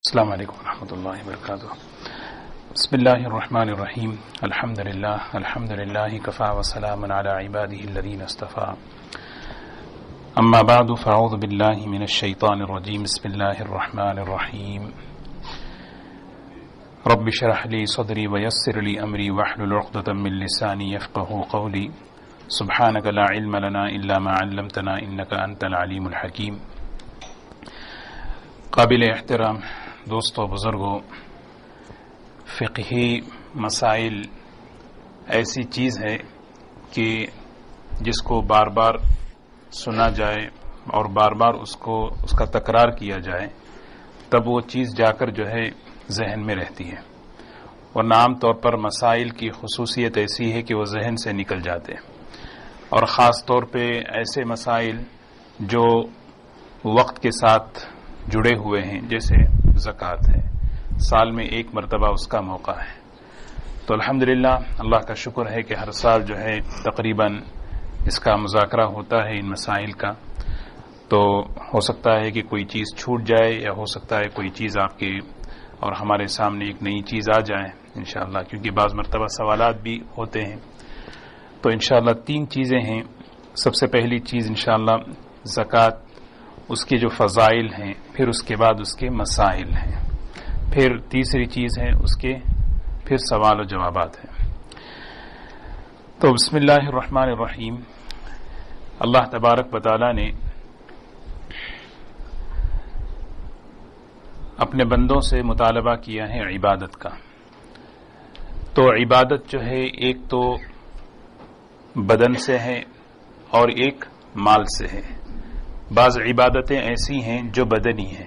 السلام علیکم ورحمۃ اللہ وبرکاتہ۔ بسم اللہ الرحمن الرحیم، الحمد للہ کفا وسلام علی عبادہ الذین اصطفى، اما بعد فاعوذ باللہ من الشیطان الرجیم، بسم اللہ الرحمن الرحیم۔ رب اشرح لی صدری ویسر لی امری واحلل عقدۃ من لسانی یفقهوا قولی، سبحانک لا علم لنا الا ما علمتنا انک انت العلیم الحکیم۔ قابل احترام دوستوں، بزرگوں، فقہی مسائل ایسی چیز ہے کہ جس کو بار بار سنا جائے اور بار بار اس کا تکرار کیا جائے تب وہ چیز جا کر جو ہے ذہن میں رہتی ہے، ورنہ عام طور پر مسائل کی خصوصیت ایسی ہے کہ وہ ذہن سے نکل جاتے ہیں، اور خاص طور پہ ایسے مسائل جو وقت کے ساتھ جڑے ہوئے ہیں، جیسے زکوٰۃ ہے، سال میں ایک مرتبہ اس کا موقع ہے۔ تو الحمدللہ اللہ کا شکر ہے کہ ہر سال جو ہے تقریباً اس کا مذاکرہ ہوتا ہے، ان مسائل کا۔ تو ہو سکتا ہے کہ کوئی چیز چھوٹ جائے، یا ہو سکتا ہے کوئی چیز آپ کے اور ہمارے سامنے ایک نئی چیز آ جائے انشاءاللہ، کیونکہ بعض مرتبہ سوالات بھی ہوتے ہیں۔ تو انشاءاللہ تین چیزیں ہیں۔ سب سے پہلی چیز انشاءاللہ زکوٰۃ، اس کے جو فضائل ہیں، پھر اس کے بعد اس کے مسائل ہیں، پھر تیسری چیز ہے اس کے پھر سوال و جوابات ہیں۔ تو بسم اللہ الرحمن الرحیم، اللہ تبارک و تعالی نے اپنے بندوں سے مطالبہ کیا ہے عبادت کا۔ تو عبادت جو ہے ایک تو بدن سے ہے اور ایک مال سے ہے۔ بعض عبادتیں ایسی ہیں جو بدنی ہیں،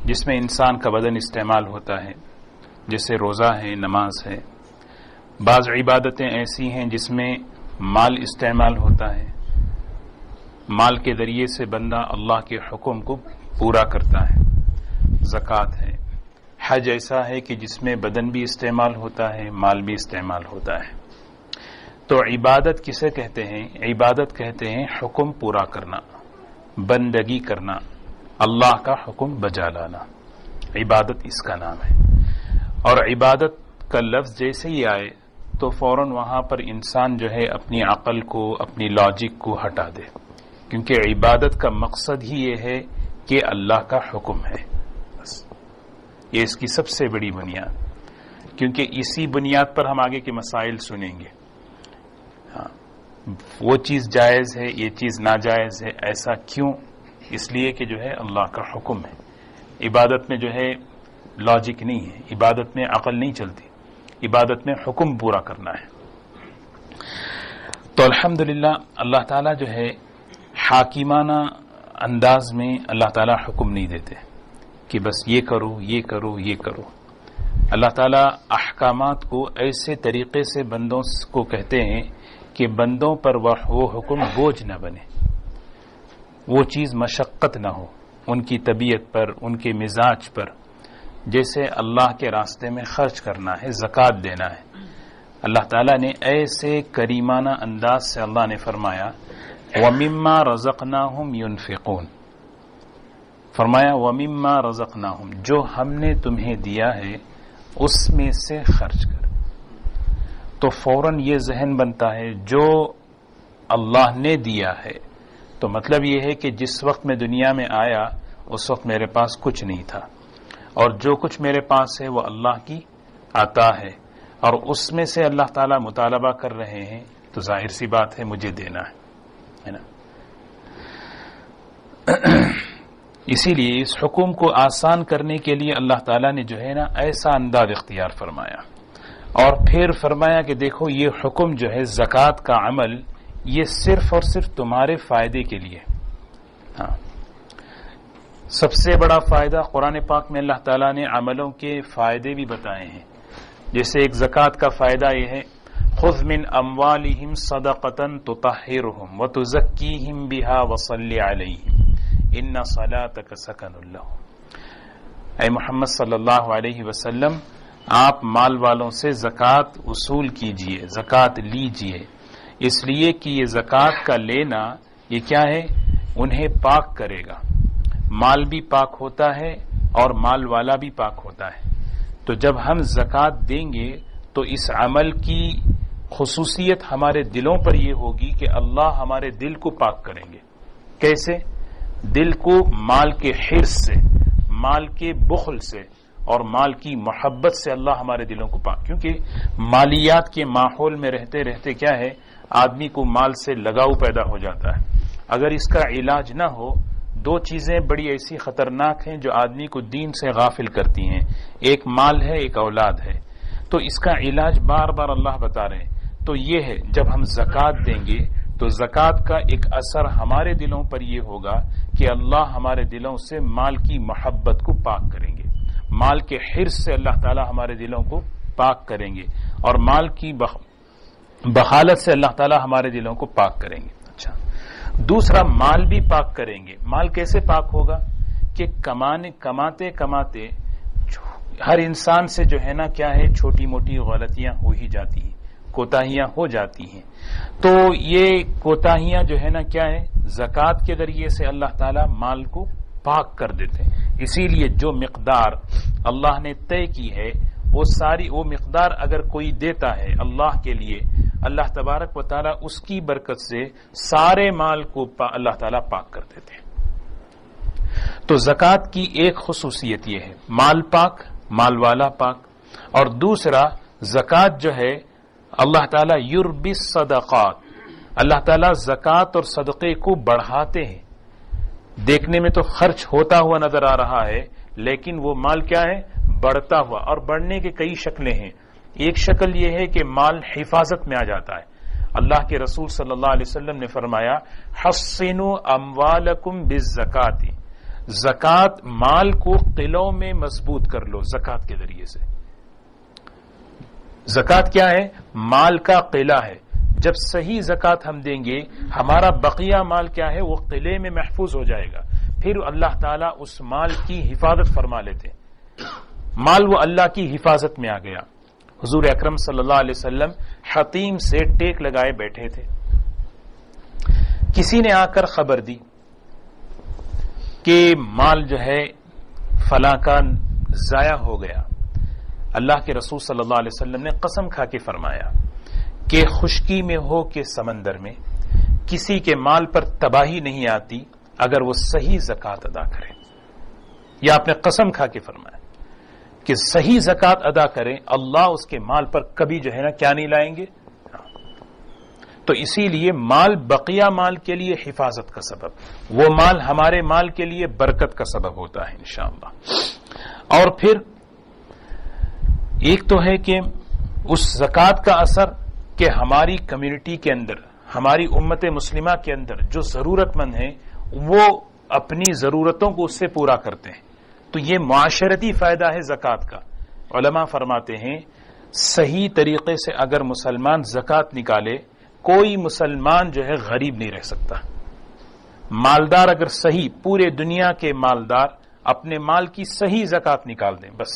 جس میں انسان کا بدن استعمال ہوتا ہے، جیسے روزہ ہے، نماز ہے۔ بعض عبادتیں ایسی ہیں جس میں مال استعمال ہوتا ہے، مال کے ذریعے سے بندہ اللہ کے حکم کو پورا کرتا ہے، زکوٰۃ ہے۔ حج ایسا ہے کہ جس میں بدن بھی استعمال ہوتا ہے، مال بھی استعمال ہوتا ہے۔ تو عبادت کسے کہتے ہیں؟ عبادت کہتے ہیں حکم پورا کرنا، بندگی کرنا، اللہ کا حکم بجا لانا، عبادت اس کا نام ہے۔ اور عبادت کا لفظ جیسے ہی آئے تو فوراً وہاں پر انسان جو ہے اپنی عقل کو، اپنی لاجک کو ہٹا دے، کیونکہ عبادت کا مقصد ہی یہ ہے کہ اللہ کا حکم ہے، بس یہ اس کی سب سے بڑی بنیاد، کیونکہ اسی بنیاد پر ہم آگے کے مسائل سنیں گے۔ وہ چیز جائز ہے، یہ چیز ناجائز ہے، ایسا کیوں؟ اس لیے کہ جو ہے اللہ کا حکم ہے۔ عبادت میں جو ہے لاجک نہیں ہے، عبادت میں عقل نہیں چلتی، عبادت میں حکم پورا کرنا ہے۔ تو الحمدللہ اللہ تعالیٰ جو ہے حاکمانہ انداز میں اللہ تعالیٰ حکم نہیں دیتے کہ بس یہ کرو، یہ کرو، یہ کرو۔ اللہ تعالیٰ احکامات کو ایسے طریقے سے بندوں کو کہتے ہیں کہ بندوں پر وہ حکم بوجھ نہ بنے، وہ چیز مشقت نہ ہو ان کی طبیعت پر، ان کے مزاج پر۔ جیسے اللہ کے راستے میں خرچ کرنا ہے، زکوٰۃ دینا ہے، اللہ تعالیٰ نے ایسے کریمانہ انداز سے اللہ نے فرمایا وَمِمَّا رَزَقْنَاهُمْ يُنْفِقُونَ، فرمایا وَمِمَّا رَزَقْنَاهُمْ، جو ہم نے تمہیں دیا ہے اس میں سے خرچ کر۔ تو فوراً یہ ذہن بنتا ہے جو اللہ نے دیا ہے، تو مطلب یہ ہے کہ جس وقت میں دنیا میں آیا اس وقت میرے پاس کچھ نہیں تھا، اور جو کچھ میرے پاس ہے وہ اللہ کی عطا ہے، اور اس میں سے اللہ تعالیٰ مطالبہ کر رہے ہیں، تو ظاہر سی بات ہے مجھے دینا ہے نا۔ اسی لیے اس حکم کو آسان کرنے کے لیے اللہ تعالیٰ نے جو ہے نا ایسا انداز اختیار فرمایا، اور پھر فرمایا کہ دیکھو یہ حکم جو ہے زکوٰۃ کا عمل، یہ صرف اور صرف تمہارے فائدے کے لیے۔ ہاں، سب سے بڑا فائدہ قرآن پاک میں اللہ تعالیٰ نے عملوں کے فائدے بھی بتائے ہیں۔ جیسے ایک زکوٰۃ کا فائدہ یہ ہے خذ من اموالہم صدقۃ تطہرہم وتزکیہم بہا وصلی علیہم ان صلاتک سکن لہم۔ اے محمد صلی اللہ علیہ وسلم، آپ مال والوں سے زکوٰۃ وصول کیجئے، زکوٰۃ لیجئے، اس لیے کہ یہ زکوٰۃ کا لینا یہ کیا ہے؟ انہیں پاک کرے گا۔ مال بھی پاک ہوتا ہے اور مال والا بھی پاک ہوتا ہے. تو جب ہم زکوٰۃ دیں گے تو اس عمل کی خصوصیت ہمارے دلوں پر یہ ہوگی کہ اللہ ہمارے دل کو پاک کریں گے. کیسے؟ دل کو مال کے حرص سے، مال کے بخل سے اور مال کی محبت سے اللہ ہمارے دلوں کو پاک. کیونکہ مالیات کے ماحول میں رہتے رہتے کیا ہے، آدمی کو مال سے لگاؤ پیدا ہو جاتا ہے. اگر اس کا علاج نہ ہو، دو چیزیں بڑی ایسی خطرناک ہیں جو آدمی کو دین سے غافل کرتی ہیں. ایک مال ہے، ایک اولاد ہے. تو اس کا علاج بار بار اللہ بتا رہے ہیں. تو یہ ہے، جب ہم زکوٰۃ دیں گے تو زکوٰۃ کا ایک اثر ہمارے دلوں پر یہ ہوگا کہ اللہ ہمارے دلوں سے مال کی محبت کو پاک کریں گے، مال کے حرص سے اللہ تعالی ہمارے دلوں کو پاک کریں گے، اور مال کی بخالت سے اللہ تعالی ہمارے دلوں کو پاک کریں گے. اچھا، دوسرا مال بھی پاک کریں گے. مال کیسے پاک ہوگا؟ کہ کماتے کماتے ہر انسان سے جو ہے نا کیا ہے، چھوٹی موٹی غلطیاں ہو ہی جاتی ہیں، کوتاہیاں ہو جاتی ہیں. تو یہ کوتاہیاں جو ہے نا کیا ہے، زکوٰۃ کے ذریعے سے اللہ تعالیٰ مال کو پاک کر دیتے ہیں. اسی لیے جو مقدار اللہ نے طے کی ہے وہ مقدار اگر کوئی دیتا ہے اللہ کے لیے، اللہ تبارک و تعالیٰ اس کی برکت سے سارے مال کو اللہ تعالیٰ پاک کر دیتے ہیں. تو زکوٰۃ کی ایک خصوصیت یہ ہے، مال پاک، مال والا پاک. اور دوسرا، زکوٰۃ جو ہے اللہ تعالیٰ یربی الصدقات، اللہ تعالیٰ زکوٰۃ اور صدقے کو بڑھاتے ہیں. دیکھنے میں تو خرچ ہوتا ہوا نظر آ رہا ہے، لیکن وہ مال کیا ہے، بڑھتا ہوا. اور بڑھنے کے کئی شکلیں ہیں. ایک شکل یہ ہے کہ مال حفاظت میں آ جاتا ہے. اللہ کے رسول صلی اللہ علیہ وسلم نے فرمایا، حصنوا اموالکم بالزکاۃ، زکوٰۃ مال کو قلعوں میں مضبوط کر لو زکوٰۃ کے ذریعے سے. زکوٰۃ کیا ہے؟ مال کا قلعہ ہے. جب صحیح زکوٰۃ ہم دیں گے، ہمارا بقیہ مال کیا ہے، وہ قلعے میں محفوظ ہو جائے گا. پھر اللہ تعالیٰ اس مال کی حفاظت فرما لیتے. مال وہ اللہ کی حفاظت میں آ گیا. حضور اکرم صلی اللہ علیہ وسلم حتیم سے ٹیک لگائے بیٹھے تھے. کسی نے آ کر خبر دی کہ مال جو ہے فلاں کا ضائع ہو گیا. اللہ کے رسول صلی اللہ علیہ وسلم نے قسم کھا کے فرمایا کہ خشکی میں ہو کہ سمندر میں کسی کے مال پر تباہی نہیں آتی اگر وہ صحیح زکوٰۃ ادا کرے. یا آپ نے قسم کھا کے فرمایا کہ صحیح زکوٰۃ ادا کرے، اللہ اس کے مال پر کبھی جو ہے نا کیا نہیں لائیں گے. تو اسی لیے مال بقیہ مال کے لیے حفاظت کا سبب، وہ مال ہمارے مال کے لیے برکت کا سبب ہوتا ہے انشاءاللہ. اور پھر ایک تو ہے کہ اس زکوٰۃ کا اثر کہ ہماری کمیونٹی کے اندر، ہماری امت مسلمہ کے اندر جو ضرورت مند ہیں وہ اپنی ضرورتوں کو اس سے پورا کرتے ہیں. تو یہ معاشرتی فائدہ ہے زکوٰۃ کا. علماء فرماتے ہیں صحیح طریقے سے اگر مسلمان زکوٰۃ نکالے، کوئی مسلمان جو ہے غریب نہیں رہ سکتا. مالدار اگر صحیح، پورے دنیا کے مالدار اپنے مال کی صحیح زکوٰۃ نکال دیں، بس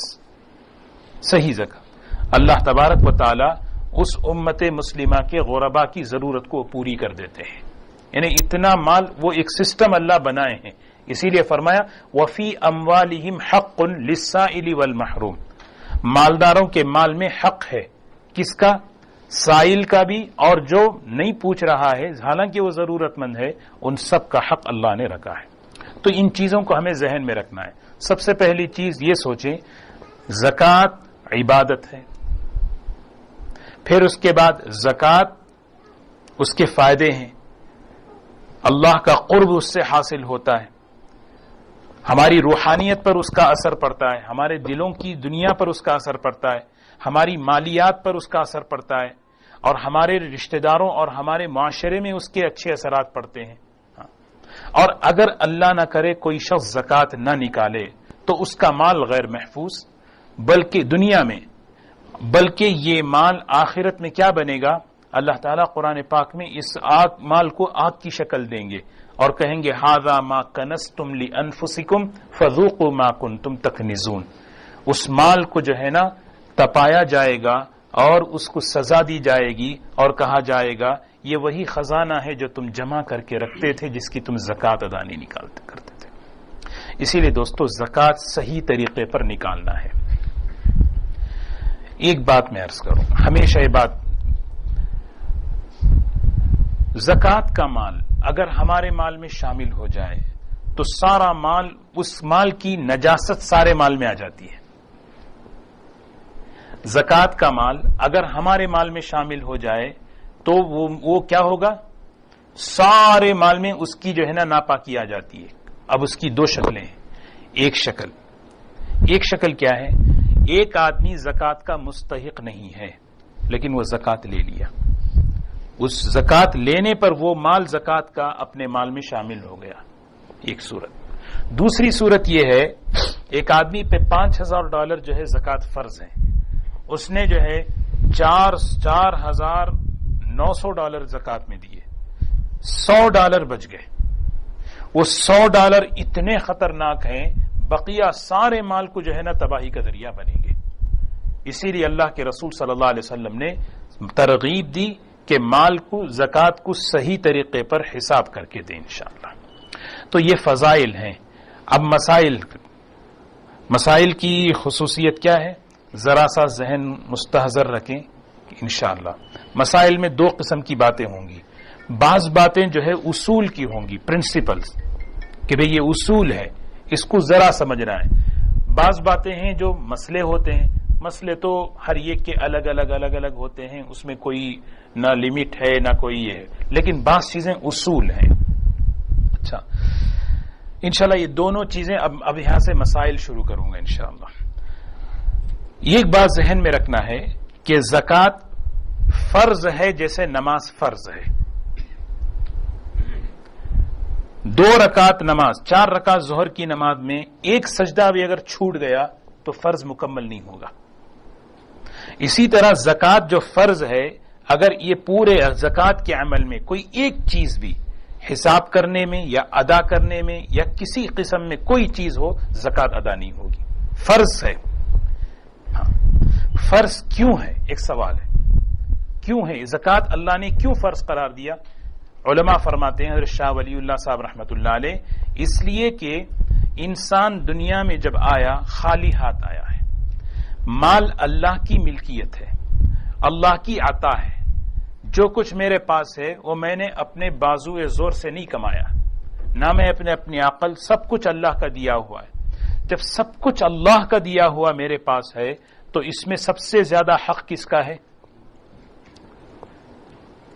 صحیح زکوٰۃ، اللہ تبارک و تعالی اس امت مسلمہ کے غربا کی ضرورت کو پوری کر دیتے ہیں. یعنی اتنا مال، وہ ایک سسٹم اللہ بنائے ہیں. اسی لیے فرمایا وفی اموالہم حق للسائل والمحروم، مالداروں کے مال میں حق ہے. کس کا؟ سائل کا بھی، اور جو نہیں پوچھ رہا ہے حالانکہ وہ ضرورت مند ہے، ان سب کا حق اللہ نے رکھا ہے. تو ان چیزوں کو ہمیں ذہن میں رکھنا ہے. سب سے پہلی چیز یہ سوچیں، زکوٰۃ عبادت ہے. پھر اس کے بعد زکوٰۃ اس کے فائدے ہیں، اللہ کا قرب اس سے حاصل ہوتا ہے، ہماری روحانیت پر اس کا اثر پڑتا ہے، ہمارے دلوں کی دنیا پر اس کا اثر پڑتا ہے، ہماری مالیات پر اس کا اثر پڑتا ہے، اور ہمارے رشتہ داروں اور ہمارے معاشرے میں اس کے اچھے اثرات پڑتے ہیں. اور اگر اللہ نہ کرے کوئی شخص زکوٰۃ نہ نکالے تو اس کا مال غیر محفوظ، بلکہ دنیا میں، بلکہ یہ مال آخرت میں کیا بنے گا؟ اللہ تعالیٰ قرآن پاک میں اس مال کو آگ کی شکل دیں گے اور کہیں گے ھذا ما کنزتم لانفسکم فذوقوا ما کنتم تکنزون. اس مال کو جو ہے نا تپایا جائے گا اور اس کو سزا دی جائے گی اور کہا جائے گا یہ وہی خزانہ ہے جو تم جمع کر کے رکھتے تھے، جس کی تم زکوٰۃ ادا نہیں کرتے تھے. اسی لیے دوستو زکوٰۃ صحیح طریقے پر نکالنا ہے. ایک بات میں عرض کروں، ہمیشہ یہ بات، زکوٰۃ کا مال اگر ہمارے مال میں شامل ہو جائے تو سارا مال، اس مال کی نجاست سارے مال میں آ جاتی ہے. زکوٰۃ کا مال اگر ہمارے مال میں شامل ہو جائے تو وہ کیا ہوگا، سارے مال میں اس کی جو ہے نا ناپاکی آ جاتی ہے. اب اس کی دو شکلیں ہیں. ایک شکل کیا ہے، ایک آدمی زکوٰۃ کا مستحق نہیں ہے لیکن وہ زکوٰۃ لے لیا، اس زکوٰۃ لینے پر وہ مال زکوٰۃ کا اپنے مال میں شامل ہو گیا، ایک صورت. دوسری صورت یہ ہے، ایک آدمی پہ $5,000 جو ہے زکوٰۃ فرض ہے، اس نے جو ہے $4,900 زکوٰۃ میں دیے، $100 بچ گئے. وہ $100 اتنے خطرناک ہیں، بقیہ سارے مال کو جو ہے نا تباہی کا ذریعہ بنیں گے. اسی لیے اللہ کے رسول صلی اللہ علیہ وسلم نے ترغیب دی کہ مال کو، زکوٰۃ کو صحیح طریقے پر حساب کر کے دیں انشاءاللہ. تو یہ فضائل ہیں. اب مسائل کی خصوصیت کیا ہے، ذرا سا ذہن مستحضر رکھیں انشاءاللہ. مسائل میں دو قسم کی باتیں ہوں گی. بعض باتیں جو ہے اصول کی ہوں گی، پرنسپلز، کہ بھئی یہ اصول ہے، اس کو ذرا سمجھنا ہے. بعض باتیں ہیں جو مسئلے ہوتے ہیں، مسئلے تو ہر ایک کے الگ الگ ہوتے ہیں، اس میں کوئی نہ لمٹ ہے نہ کوئی یہ ہے، لیکن بعض چیزیں اصول ہیں. اچھا، انشاءاللہ یہ دونوں چیزیں اب یہاں سے مسائل شروع کروں گا انشاءاللہ. یہ ایک بات ذہن میں رکھنا ہے کہ زکوٰۃ فرض ہے جیسے نماز فرض ہے. 2 رکعت نماز، 4 رکعت ظہر کی نماز میں ایک سجدہ بھی اگر چھوٹ گیا تو فرض مکمل نہیں ہوگا. اسی طرح زکوٰۃ جو فرض ہے، اگر یہ پورے زکوٰۃ کے عمل میں کوئی ایک چیز بھی حساب کرنے میں یا ادا کرنے میں یا کسی قسم میں کوئی چیز ہو، زکوٰۃ ادا نہیں ہوگی. فرض ہے. ہاں، فرض کیوں ہے، ایک سوال ہے، کیوں ہے زکوٰۃ اللہ نے کیوں فرض قرار دیا؟ علماء فرماتے ہیں، حضرت شاہ ولی اللہ صاحب رحمۃ اللہ علیہ، اس لیے کہ انسان دنیا میں جب آیا خالی ہاتھ آیا ہے. مال اللہ کی ملکیت ہے، اللہ کی عطا ہے. جو کچھ میرے پاس ہے وہ میں نے اپنے بازو زور سے نہیں کمایا، نہ میں اپنی عقل، سب کچھ اللہ کا دیا ہوا ہے. جب سب کچھ اللہ کا دیا ہوا میرے پاس ہے تو اس میں سب سے زیادہ حق کس کا ہے؟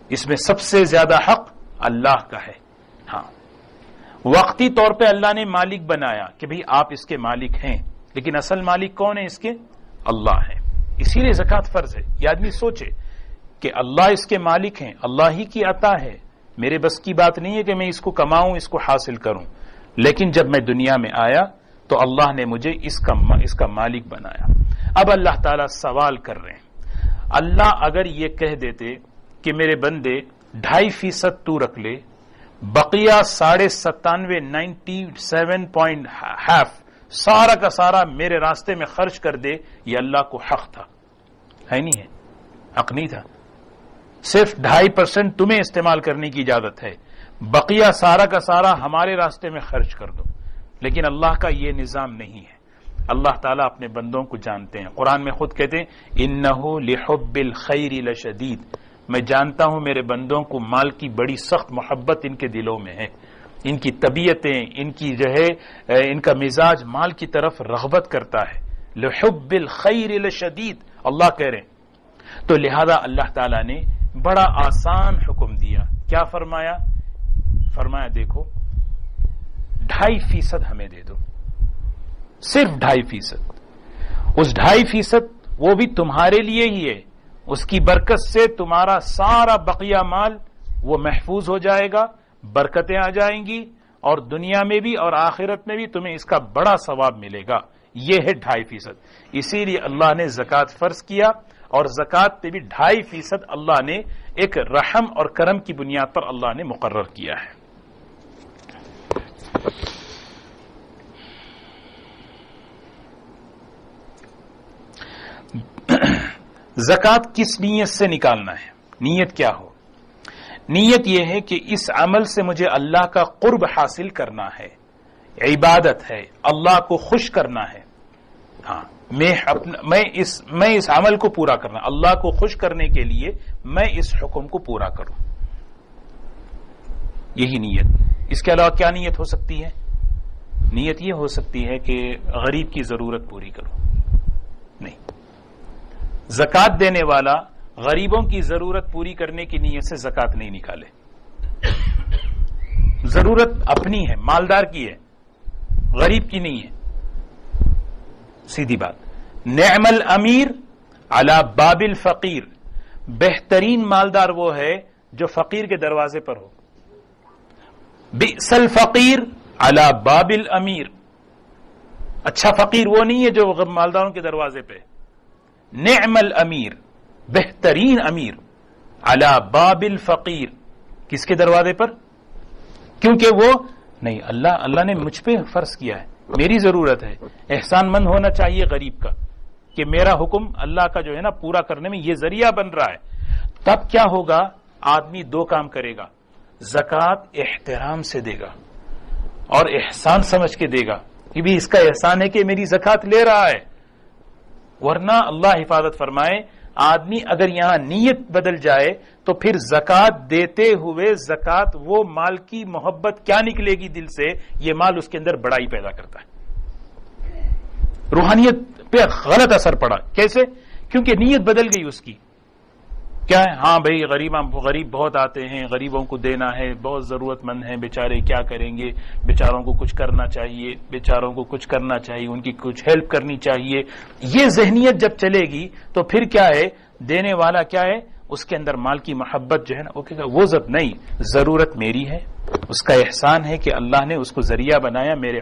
اس میں سب سے زیادہ حق اللہ کا ہے. ہاں، وقتی طور پہ اللہ نے مالک بنایا کہ بھئی آپ اس کے مالک ہیں، لیکن اصل مالک کون ہے اس کے؟ اللہ ہے. اسی لیے زکوٰۃ فرض ہے. یہ آدمی سوچے کہ اللہ اس کے مالک ہیں، اللہ ہی کی عطا ہے، میرے بس کی بات نہیں ہے کہ میں اس کو کماؤں، اس کو حاصل کروں. لیکن جب میں دنیا میں آیا تو اللہ نے مجھے اس کا مالک بنایا. اب اللہ تعالیٰ سوال کر رہے ہیں، اللہ اگر یہ کہہ دیتے کہ میرے بندے 2.5% تو رکھ لے، بقیہ 97.5 سارا کا سارا میرے راستے میں خرچ کر دے، یہ اللہ کو حق تھا، ہے نہیں ہے؟ حق نہیں تھا. صرف 2.5% تمہیں استعمال کرنے کی اجازت ہے، بقیہ سارا کا سارا ہمارے راستے میں خرچ کر دو. لیکن اللہ کا یہ نظام نہیں ہے. اللہ تعالیٰ اپنے بندوں کو جانتے ہیں. قرآن میں خود کہتے ہیں انہ لحب الخیر لشدید، میں جانتا ہوں میرے بندوں کو مال کی بڑی سخت محبت ان کے دلوں میں ہے. ان کی طبیعتیں، ان کی جو ہے ان کا مزاج مال کی طرف رغبت کرتا ہے. لحب الخیر لشدید اللہ کہہ رہے ہیں. تو لہذا اللہ تعالیٰ نے بڑا آسان حکم دیا. کیا فرمایا دیکھو 2.5% ہمیں دے دو، صرف 2.5%. اس 2.5% وہ بھی تمہارے لیے ہی ہے. اس کی برکت سے تمہارا سارا بقیہ مال وہ محفوظ ہو جائے گا، برکتیں آ جائیں گی، اور دنیا میں بھی اور آخرت میں بھی تمہیں اس کا بڑا ثواب ملے گا. یہ ہے 2.5%. اسی لیے اللہ نے زکوٰۃ فرض کیا، اور زکوٰۃ پہ بھی 2.5% اللہ نے ایک رحم اور کرم کی بنیاد پر اللہ نے مقرر کیا ہے. زکوٰۃ کس نیت سے نکالنا ہے؟ نیت کیا ہو؟ نیت یہ ہے کہ اس عمل سے مجھے اللہ کا قرب حاصل کرنا ہے، عبادت ہے، اللہ کو خوش کرنا ہے. ہاں، میں اس عمل کو پورا کرنا، اللہ کو خوش کرنے کے لیے میں اس حکم کو پورا کروں، یہی نیت. اس کے علاوہ کیا نیت ہو سکتی ہے؟ نیت یہ ہو سکتی ہے کہ غریب کی ضرورت پوری کروں. نہیں، زکات دینے والا غریبوں کی ضرورت پوری کرنے کی نیت سے زکات نہیں نکالے. ضرورت اپنی ہے، مالدار کی ہے، غریب کی نہیں ہے. سیدھی بات. نعم الامیر علی باب الفقیر، بہترین مالدار وہ ہے جو فقیر کے دروازے پر ہو. بئس الفقیر علی باب الامیر، اچھا فقیر وہ نہیں ہے جو مالداروں کے دروازے پہ. نعم الامیر، بہترین امیر، علی باب الفقیر، کس کے دروازے پر؟ کیونکہ وہ نہیں، اللہ نے مجھ پہ فرض کیا ہے، میری ضرورت ہے. احسان مند ہونا چاہیے غریب کا کہ میرا حکم اللہ کا جو ہے نا پورا کرنے میں یہ ذریعہ بن رہا ہے. تب کیا ہوگا؟ آدمی دو کام کرے گا. زکات احترام سے دے گا اور احسان سمجھ کے دے گا کہ بھی اس کا احسان ہے کہ میری زکات لے رہا ہے. ورنہ اللہ حفاظت فرمائے، آدمی اگر یہاں نیت بدل جائے تو پھر زکات دیتے ہوئے زکات وہ مال کی محبت کیا نکلے گی دل سے؟ یہ مال اس کے اندر بڑائی پیدا کرتا ہے. روحانیت پہ غلط اثر پڑا. کیسے؟ کیونکہ نیت بدل گئی اس کی. کیا ہے؟ ہاں بھائی غریب بہت آتے ہیں، غریبوں کو دینا ہے، بہت ضرورت مند ہیں بیچارے، کیا کریں گے، بیچاروں کو کچھ کرنا چاہیے، بیچاروں کو کچھ کرنا چاہیے، ان کی کچھ ہیلپ کرنی چاہیے. یہ ذہنیت جب چلے گی تو پھر کیا ہے؟ دینے والا کیا ہے؟ اس کے اندر مال کی محبت جو ہے نا وہ ضرورت نہیں، ضرورت میری ہے. اس کا احسان ہے کہ اللہ نے اس کو ذریعہ بنایا میرے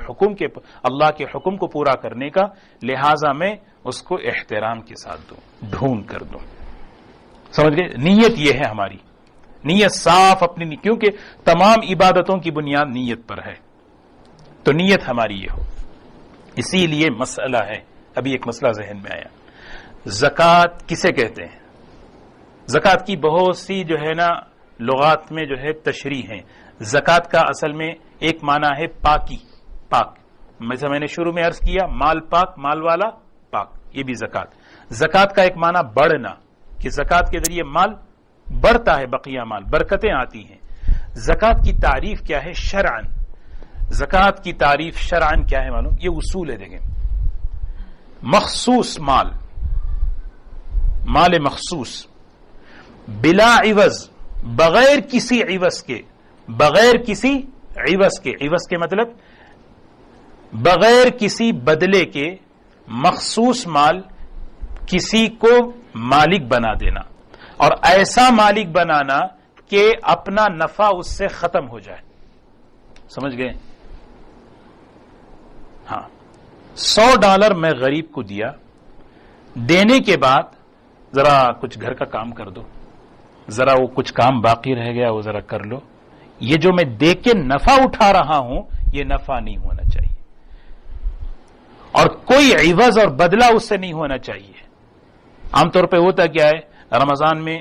اللہ کے حکم کو پورا کرنے کا، لہٰذا میں اس کو احترام کے ساتھ دوں، ڈھونڈ کر دوں. سمجھ گئے؟ نیت یہ ہے ہماری، نیت صاف اپنی، کیونکہ تمام عبادتوں کی بنیاد نیت پر ہے. تو نیت ہماری یہ ہو. اسی لیے مسئلہ ہے، ابھی ایک مسئلہ ذہن میں آیا، زکات کسے کہتے ہیں؟ زکات کی بہت سی جو ہے نا لغات میں جو ہے تشریح ہیں. زکات کا اصل میں ایک معنی ہے پاکی، پاک. جیسے میں نے شروع میں عرض کیا، مال پاک، مال والا پاک، یہ بھی زکات. زکات کا ایک معنی بڑھنا، کہ زکات کے ذریعے مال بڑھتا ہے، بقیہ مال، برکتیں آتی ہیں. زکات کی تعریف کیا ہے شرعن؟ زکات کی تعریف شرعن کیا ہے معلوم؟ یہ اصول ہے. دیکھیں، مخصوص مال مخصوص، بلا عوض، بغیر کسی عوض کے، بغیر کسی عوض کے، عوض کے مطلب بغیر کسی بدلے کے، مخصوص مال کسی کو مالک بنا دینا، اور ایسا مالک بنانا کہ اپنا نفع اس سے ختم ہو جائے. سمجھ گئے؟ ہاں، $100 میں غریب کو دیا، دینے کے بعد ذرا کچھ گھر کا کام کر دو، ذرا وہ کچھ کام باقی رہ گیا وہ ذرا کر لو. یہ جو میں دے کے نفع اٹھا رہا ہوں یہ نفع نہیں ہونا چاہیے، اور کوئی عوض اور بدلہ اس سے نہیں ہونا چاہیے. عام طور پہ ہوتا کیا ہے، رمضان میں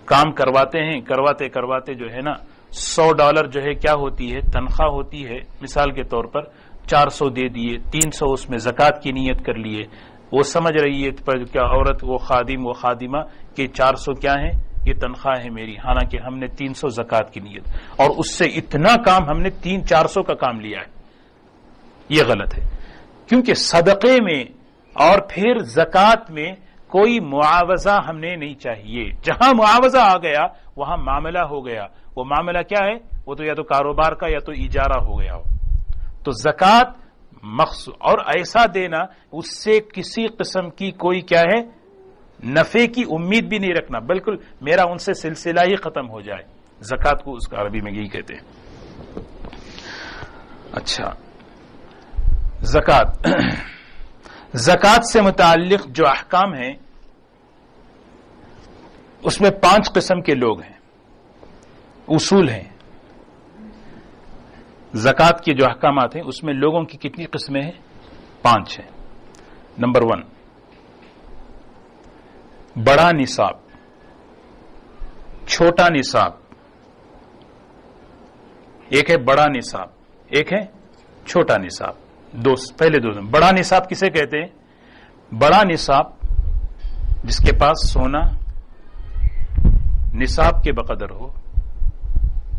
کام کرواتے ہیں، کرواتے جو ہے نا $100 جو ہے کیا ہوتی ہے، تنخواہ ہوتی ہے. مثال کے طور پر 400 دے دیے، 300 اس میں زکات کی نیت کر لیے. وہ سمجھ رہی ہے پر کیا عورت، وہ خادم وہ خادمہ کہ 400 کیا ہے، یہ تنخواہ ہے میری، حالانکہ ہم نے 300 زکات کی نیت، اور اس سے اتنا کام ہم نے 400 کا کام لیا ہے. یہ غلط ہے، کیونکہ صدقے میں اور پھر زکات میں کوئی معاوضہ ہم نے نہیں چاہیے. جہاں معاوضہ آ گیا وہاں معاملہ ہو گیا. وہ معاملہ کیا ہے؟ وہ تو یا تو کاروبار کا یا تو اجارہ ہو گیا ہو. تو زکات مخصوص اور ایسا دینا اس سے کسی قسم کی کوئی کیا ہے نفع کی امید بھی نہیں رکھنا، بالکل میرا ان سے سلسلہ ہی ختم ہو جائے. زکات کو اس کا عربی میں یہی کہتے ہیں. اچھا، زکات زکات سے متعلق جو احکام ہیں اس میں 5 قسم کے لوگ ہیں، اصول ہیں. زکات کے جو احکامات ہیں اس میں لوگوں کی کتنی قسمیں ہیں؟ 5 ہیں. نمبر 1، بڑا نصاب، چھوٹا نصاب. ایک ہے بڑا نصاب، ایک ہے چھوٹا نصاب. پہلے دو. بڑا نصاب کسے کہتے ہیں؟ بڑا نصاب جس کے پاس سونا نصاب کے بقدر ہو،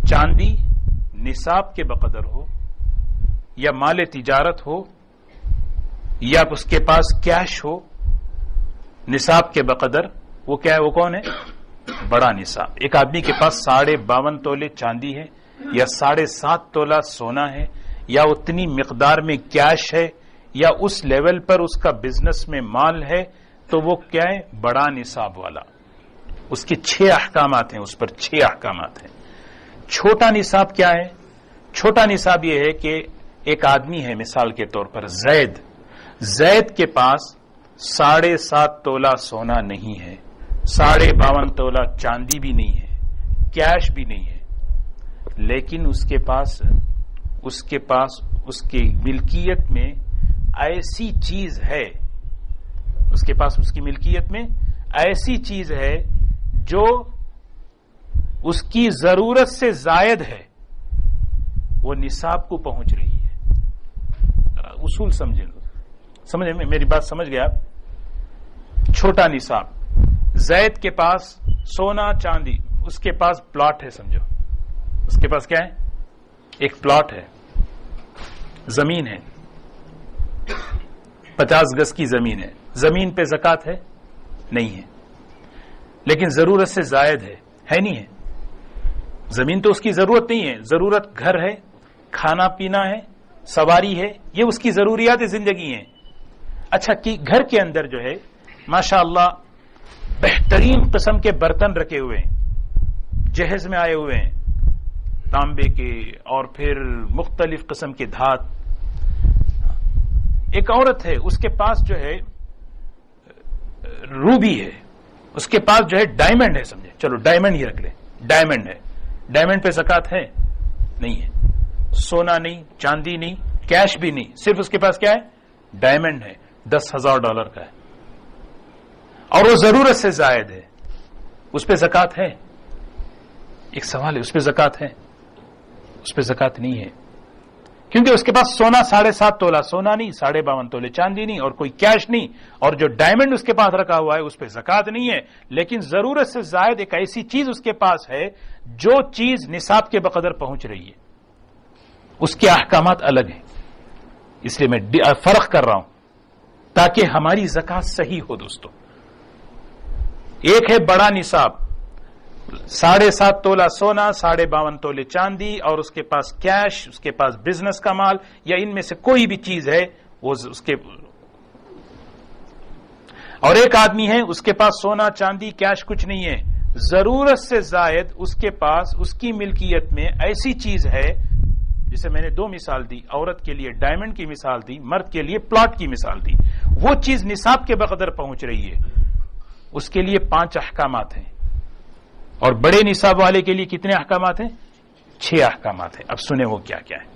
چاندی نصاب کے بقدر ہو، یا مال تجارت ہو، یا اس کے پاس کیش ہو نصاب کے بقدر. وہ کیا ہے؟ وہ کون ہے؟ بڑا نصاب. ایک آدمی کے پاس 52.5 تولے چاندی ہے، یا 7.5 تولہ سونا ہے، یا اتنی مقدار میں کیش ہے، یا اس لیول پر اس کا بزنس میں مال ہے، تو وہ کیا ہے؟ بڑا نصاب والا. اس کے 6 احکامات ہیں، اس پر 6 احکامات ہیں. چھوٹا نصاب کیا ہے؟ چھوٹا نصاب یہ ہے کہ ایک آدمی ہے، مثال کے طور پر زید کے پاس 7.5 تولہ سونا نہیں ہے، 52.5 تولہ چاندی بھی نہیں ہے، کیش بھی نہیں ہے، لیکن اس کے پاس اس کی ملکیت میں ایسی چیز ہے، اس کے پاس اس کی ملکیت میں ایسی چیز ہے جو اس کی ضرورت سے زائد ہے، وہ نصاب کو پہنچ رہی ہے. اصول سمجھے میری بات سمجھ گیا آپ؟ چھوٹا نصاب، زید کے پاس سونا چاندی، اس کے پاس پلاٹ ہے، سمجھو اس کے پاس کیا ہے؟ ایک پلاٹ ہے، زمین ہے، 50 گز کی زمین ہے. زمین پہ زکات ہے؟ نہیں ہے، لیکن ضرورت سے زائد ہے نہیں ہے. زمین تو اس کی ضرورت نہیں ہے، ضرورت گھر ہے، کھانا پینا ہے، سواری ہے، یہ اس کی ضروریات زندگی ہیں. اچھا کہ گھر کے اندر جو ہے ماشاء اللہ بہترین قسم کے برتن رکھے ہوئے ہیں، جہیز میں آئے ہوئے ہیں، تانبے کے اور پھر مختلف قسم کے دھات. ایک عورت ہے، اس کے پاس جو ہے روبی ہے، اس کے پاس جو ہے ڈائمنڈ ہے، سمجھے، چلو ڈائمنڈ ہی رکھ لیں، ڈائمنڈ ہے. ڈائمنڈ پہ زکات ہے؟ نہیں ہے. سونا نہیں، چاندی نہیں، کیش بھی نہیں، صرف اس کے پاس کیا ہے؟ ڈائمنڈ ہے، $10,000 کا ہے، اور وہ ضرورت سے زائد ہے. اس پہ زکات ہے؟ ایک سوال ہے، اس پہ زکات ہے؟ اس پہ زکات نہیں ہے، کیونکہ اس کے پاس سونا 7.5 تولہ سونا نہیں، 52.5 تولے چاندی نہیں، اور کوئی کیش نہیں، اور جو ڈائمنڈ اس کے پاس رکھا ہوا ہے اس پہ زکات نہیں ہے. لیکن ضرورت سے زائد ایک ایسی چیز اس کے پاس ہے جو چیز نصاب کے بقدر پہنچ رہی ہے. اس کے احکامات الگ ہیں، اس لیے میں فرق کر رہا ہوں تاکہ ہماری زکات صحیح ہو. دوستو، ایک ہے بڑا نصاب، 7.5 تولہ سونا، 52.5 تولے چاندی، اور اس کے پاس کیش، اس کے پاس بزنس کا مال، یا ان میں سے کوئی بھی چیز ہے وہ اس کے. اور ایک آدمی ہے، اس کے پاس سونا چاندی کیش کچھ نہیں ہے، ضرورت سے زائد اس کے پاس اس کی ملکیت میں ایسی چیز ہے، جسے میں نے 2 مثال دی، عورت کے لیے ڈائمنڈ کی مثال دی، مرد کے لیے پلاٹ کی مثال دی. وہ چیز نصاب کے بقدر پہنچ رہی ہے، اس کے لیے 5 احکامات ہیں. اور بڑے نصاب والے کے لیے کتنے احکامات ہیں؟ 6 احکامات ہیں. اب سنیں وہ کیا کیا ہے.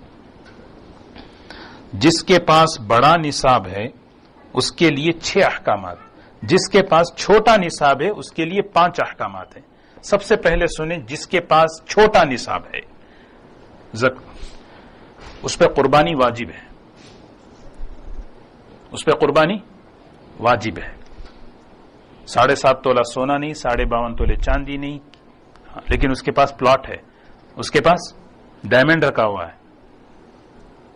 جس کے پاس بڑا نصاب ہے اس کے لیے 6 احکامات، جس کے پاس چھوٹا نصاب ہے اس کے لیے 5 احکامات ہیں. سب سے پہلے سنیں، جس کے پاس چھوٹا نصاب ہے اس پہ قربانی واجب ہے، اس پہ قربانی واجب ہے. 7.5 تولہ سونا نہیں، 52.5 تولے چاندی نہیں، لیکن اس کے پاس پلاٹ ہے، اس کے پاس ڈائمنڈ رکھا ہوا ہے،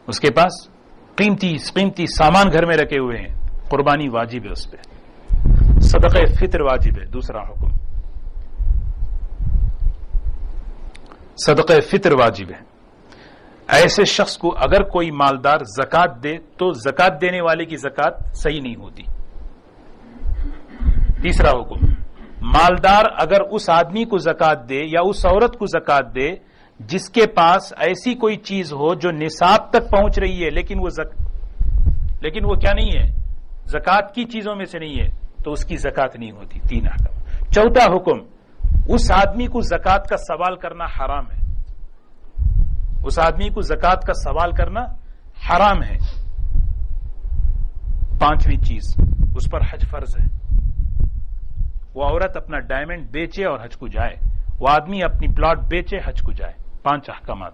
اس کے پاس قیمتی سامان گھر میں رکھے ہوئے ہیں، قربانی واجب ہے اس پہ. صدقہ فطر واجب ہے. دوسرا حکم، صدقہ فطر واجب ہے. ایسے شخص کو اگر کوئی مالدار زکات دے تو زکات دینے والے کی زکات صحیح نہیں ہوتی. تیسرا حکم، مالدار اگر اس آدمی کو زکات دے یا اس عورت کو زکات دے جس کے پاس ایسی کوئی چیز ہو جو نصاب تک پہنچ رہی ہے لیکن وہ کیا نہیں ہے، زکات کی چیزوں میں سے نہیں ہے، تو اس کی زکات نہیں ہوتی. 3 احکام. چوتھا حکم، اس آدمی کو زکات کا سوال کرنا حرام ہے، اس آدمی کو زکات کا سوال کرنا حرام ہے. 5ویں چیز، اس پر حج فرض ہے. وہ عورت اپنا ڈائمنڈ بیچے اور حج کو جائے، وہ آدمی اپنی پلاٹ بیچے حج کو جائے. 5 احکامات.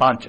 5।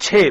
6,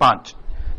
5।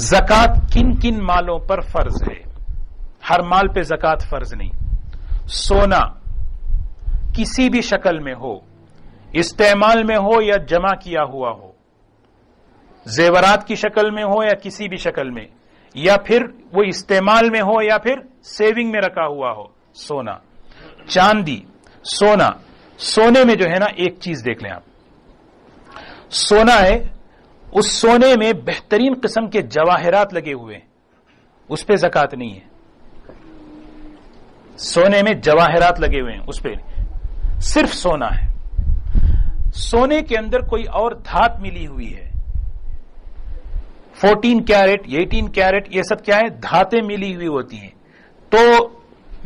زکات کن کن مالوں پر فرض ہے؟ ہر مال پہ زکات فرض نہیں. سونا کسی بھی شکل میں ہو، استعمال میں ہو یا جمع کیا ہوا ہو، زیورات کی شکل میں ہو یا کسی بھی شکل میں، یا پھر وہ استعمال میں ہو یا پھر سیونگ میں رکھا ہوا ہو. سونا، چاندی، سونا. سونے میں جو ہے نا ایک چیز دیکھ لیں آپ، سونا ہے، اس سونے میں بہترین قسم کے جواہرات لگے ہوئے ہیں، اس پہ زکات نہیں ہے. سونے میں جواہرات لگے ہوئے ہیں، اس پہ صرف سونا ہے. سونے کے اندر کوئی اور دھات ملی ہوئی ہے، 14 کیرٹ 18 کیرٹ، یہ سب کیا ہے؟ دھاتیں ملی ہوئی ہوتی ہیں. تو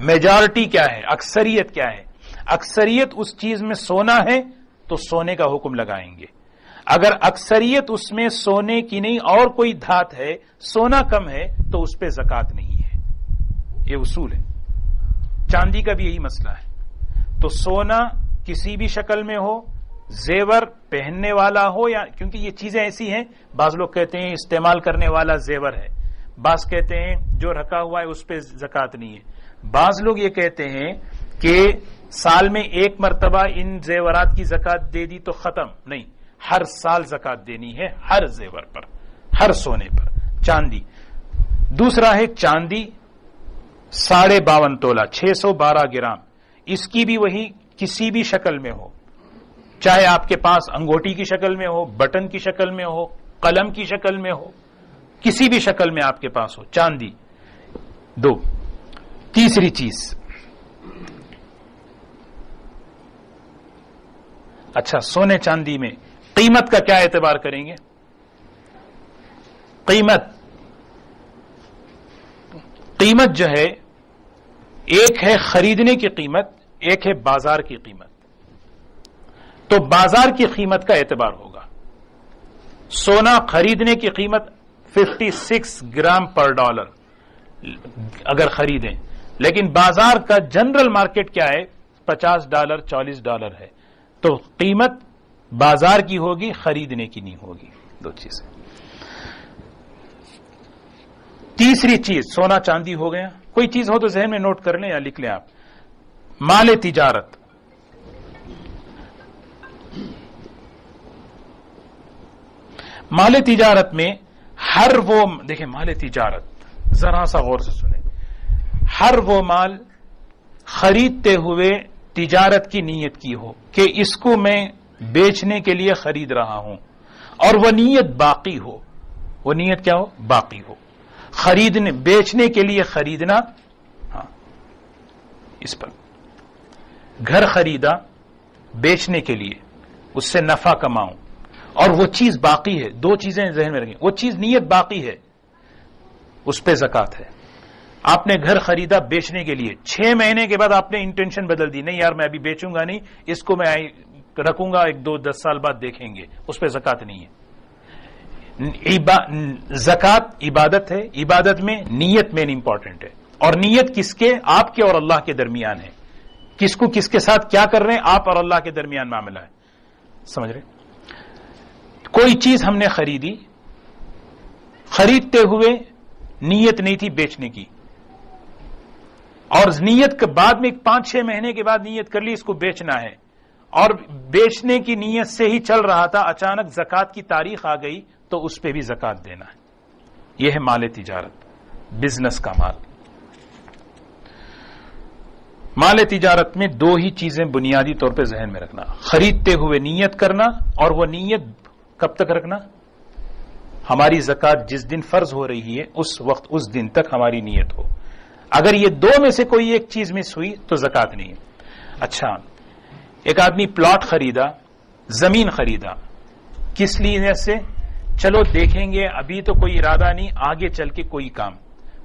میجارٹی کیا ہے؟ اکثریت کیا ہے؟ اکثریت اس چیز میں سونا ہے تو سونے کا حکم لگائیں گے. اگر اکثریت اس میں سونے کی نہیں اور کوئی دھات ہے، سونا کم ہے، تو اس پہ زکات نہیں ہے. یہ اصول ہے. چاندی کا بھی یہی مسئلہ ہے. تو سونا کسی بھی شکل میں ہو، زیور پہننے والا ہو، یا کیونکہ یہ چیزیں ایسی ہیں، بعض لوگ کہتے ہیں استعمال کرنے والا زیور ہے، بعض کہتے ہیں جو رکھا ہوا ہے اس پہ زکات نہیں ہے، بعض لوگ یہ کہتے ہیں کہ سال میں ایک مرتبہ ان زیورات کی زکات دے دی تو ختم. نہیں، ہر سال زکات دینی ہے، ہر زیور پر، ہر سونے پر. چاندی دوسرا ہے، چاندی 52.5 تولہ 612 گرام. اس کی بھی وہی کسی بھی شکل میں ہو، چاہے آپ کے پاس انگوٹی کی شکل میں ہو، بٹن کی شکل میں ہو، قلم کی شکل میں ہو، کسی بھی شکل میں آپ کے پاس ہو، چاندی. دو. تیسری چیز، اچھا سونے چاندی میں قیمت کا کیا اعتبار کریں گے؟ قیمت جو ہے، ایک ہے خریدنے کی قیمت، ایک ہے بازار کی قیمت. تو بازار کی قیمت کا اعتبار ہوگا. سونا خریدنے کی قیمت 56 گرام پر ڈالر اگر خریدیں، لیکن بازار کا جنرل مارکیٹ کیا ہے؟ $50 $40 ہے. تو قیمت بازار کی ہوگی، خریدنے کی نہیں ہوگی. دو چیزیں. تیسری چیز، سونا چاندی ہو گیا. کوئی چیز ہو تو ذہن میں نوٹ کر لیں یا لکھ لیں آپ. مال تجارت. مال تجارت میں ہر وہ، دیکھیں مال تجارت ذرا سا غور سے سنیں، ہر وہ مال خریدتے ہوئے تجارت کی نیت کی ہو کہ اس کو میں بیچنے کے لیے خرید رہا ہوں، اور وہ نیت باقی ہو. وہ نیت کیا ہو؟ باقی ہو. خریدنے، بیچنے کے لیے خریدنا. ہاں، اس پر گھر خریدا بیچنے کے لیے، اس سے نفع کماؤں، اور وہ چیز باقی ہے. دو چیزیں ذہن میں رکھیں، وہ چیز نیت باقی ہے، اس پہ زکات ہے. آپ نے گھر خریدا بیچنے کے لیے، 6 مہینے کے بعد آپ نے انٹینشن بدل دی، نہیں یار میں ابھی بیچوں گا نہیں، اس کو میں رکھوں گا، 1-2-10 سال بعد دیکھیں گے، اس پہ زکات نہیں ہے. زکات عبادت ہے، عبادت میں نیت مین امپورٹنٹ ہے. اور نیت کس کے؟ آپ کے اور اللہ کے درمیان ہے. کس کو کس کے ساتھ کیا کر رہے ہیں؟ آپ اور اللہ کے درمیان معاملہ ہے. سمجھ رہے؟ کوئی چیز ہم نے خریدی، خریدتے ہوئے نیت نہیں تھی بیچنے کی، اور نیت کے بعد میں 5-6 مہینے کے بعد نیت کر لی اس کو بیچنا ہے، اور بیچنے کی نیت سے ہی چل رہا تھا، اچانک زکات کی تاریخ آ گئی تو اس پہ بھی زکات دینا ہے. یہ ہے مال تجارت، بزنس کا مال. مال تجارت میں 2 ہی چیزیں بنیادی طور پہ ذہن میں رکھنا، خریدتے ہوئے نیت کرنا، اور وہ نیت کب تک رکھنا؟ ہماری زکات جس دن فرض ہو رہی ہے اس وقت، اس دن تک ہماری نیت ہو. اگر یہ 2 میں سے کوئی ایک چیز مس ہوئی تو زکات نہیں ہے. اچھا، ایک آدمی پلاٹ خریدا، زمین خریدا، کس لیے سے؟ چلو دیکھیں گے، ابھی تو کوئی ارادہ نہیں، آگے چل کے کوئی کام،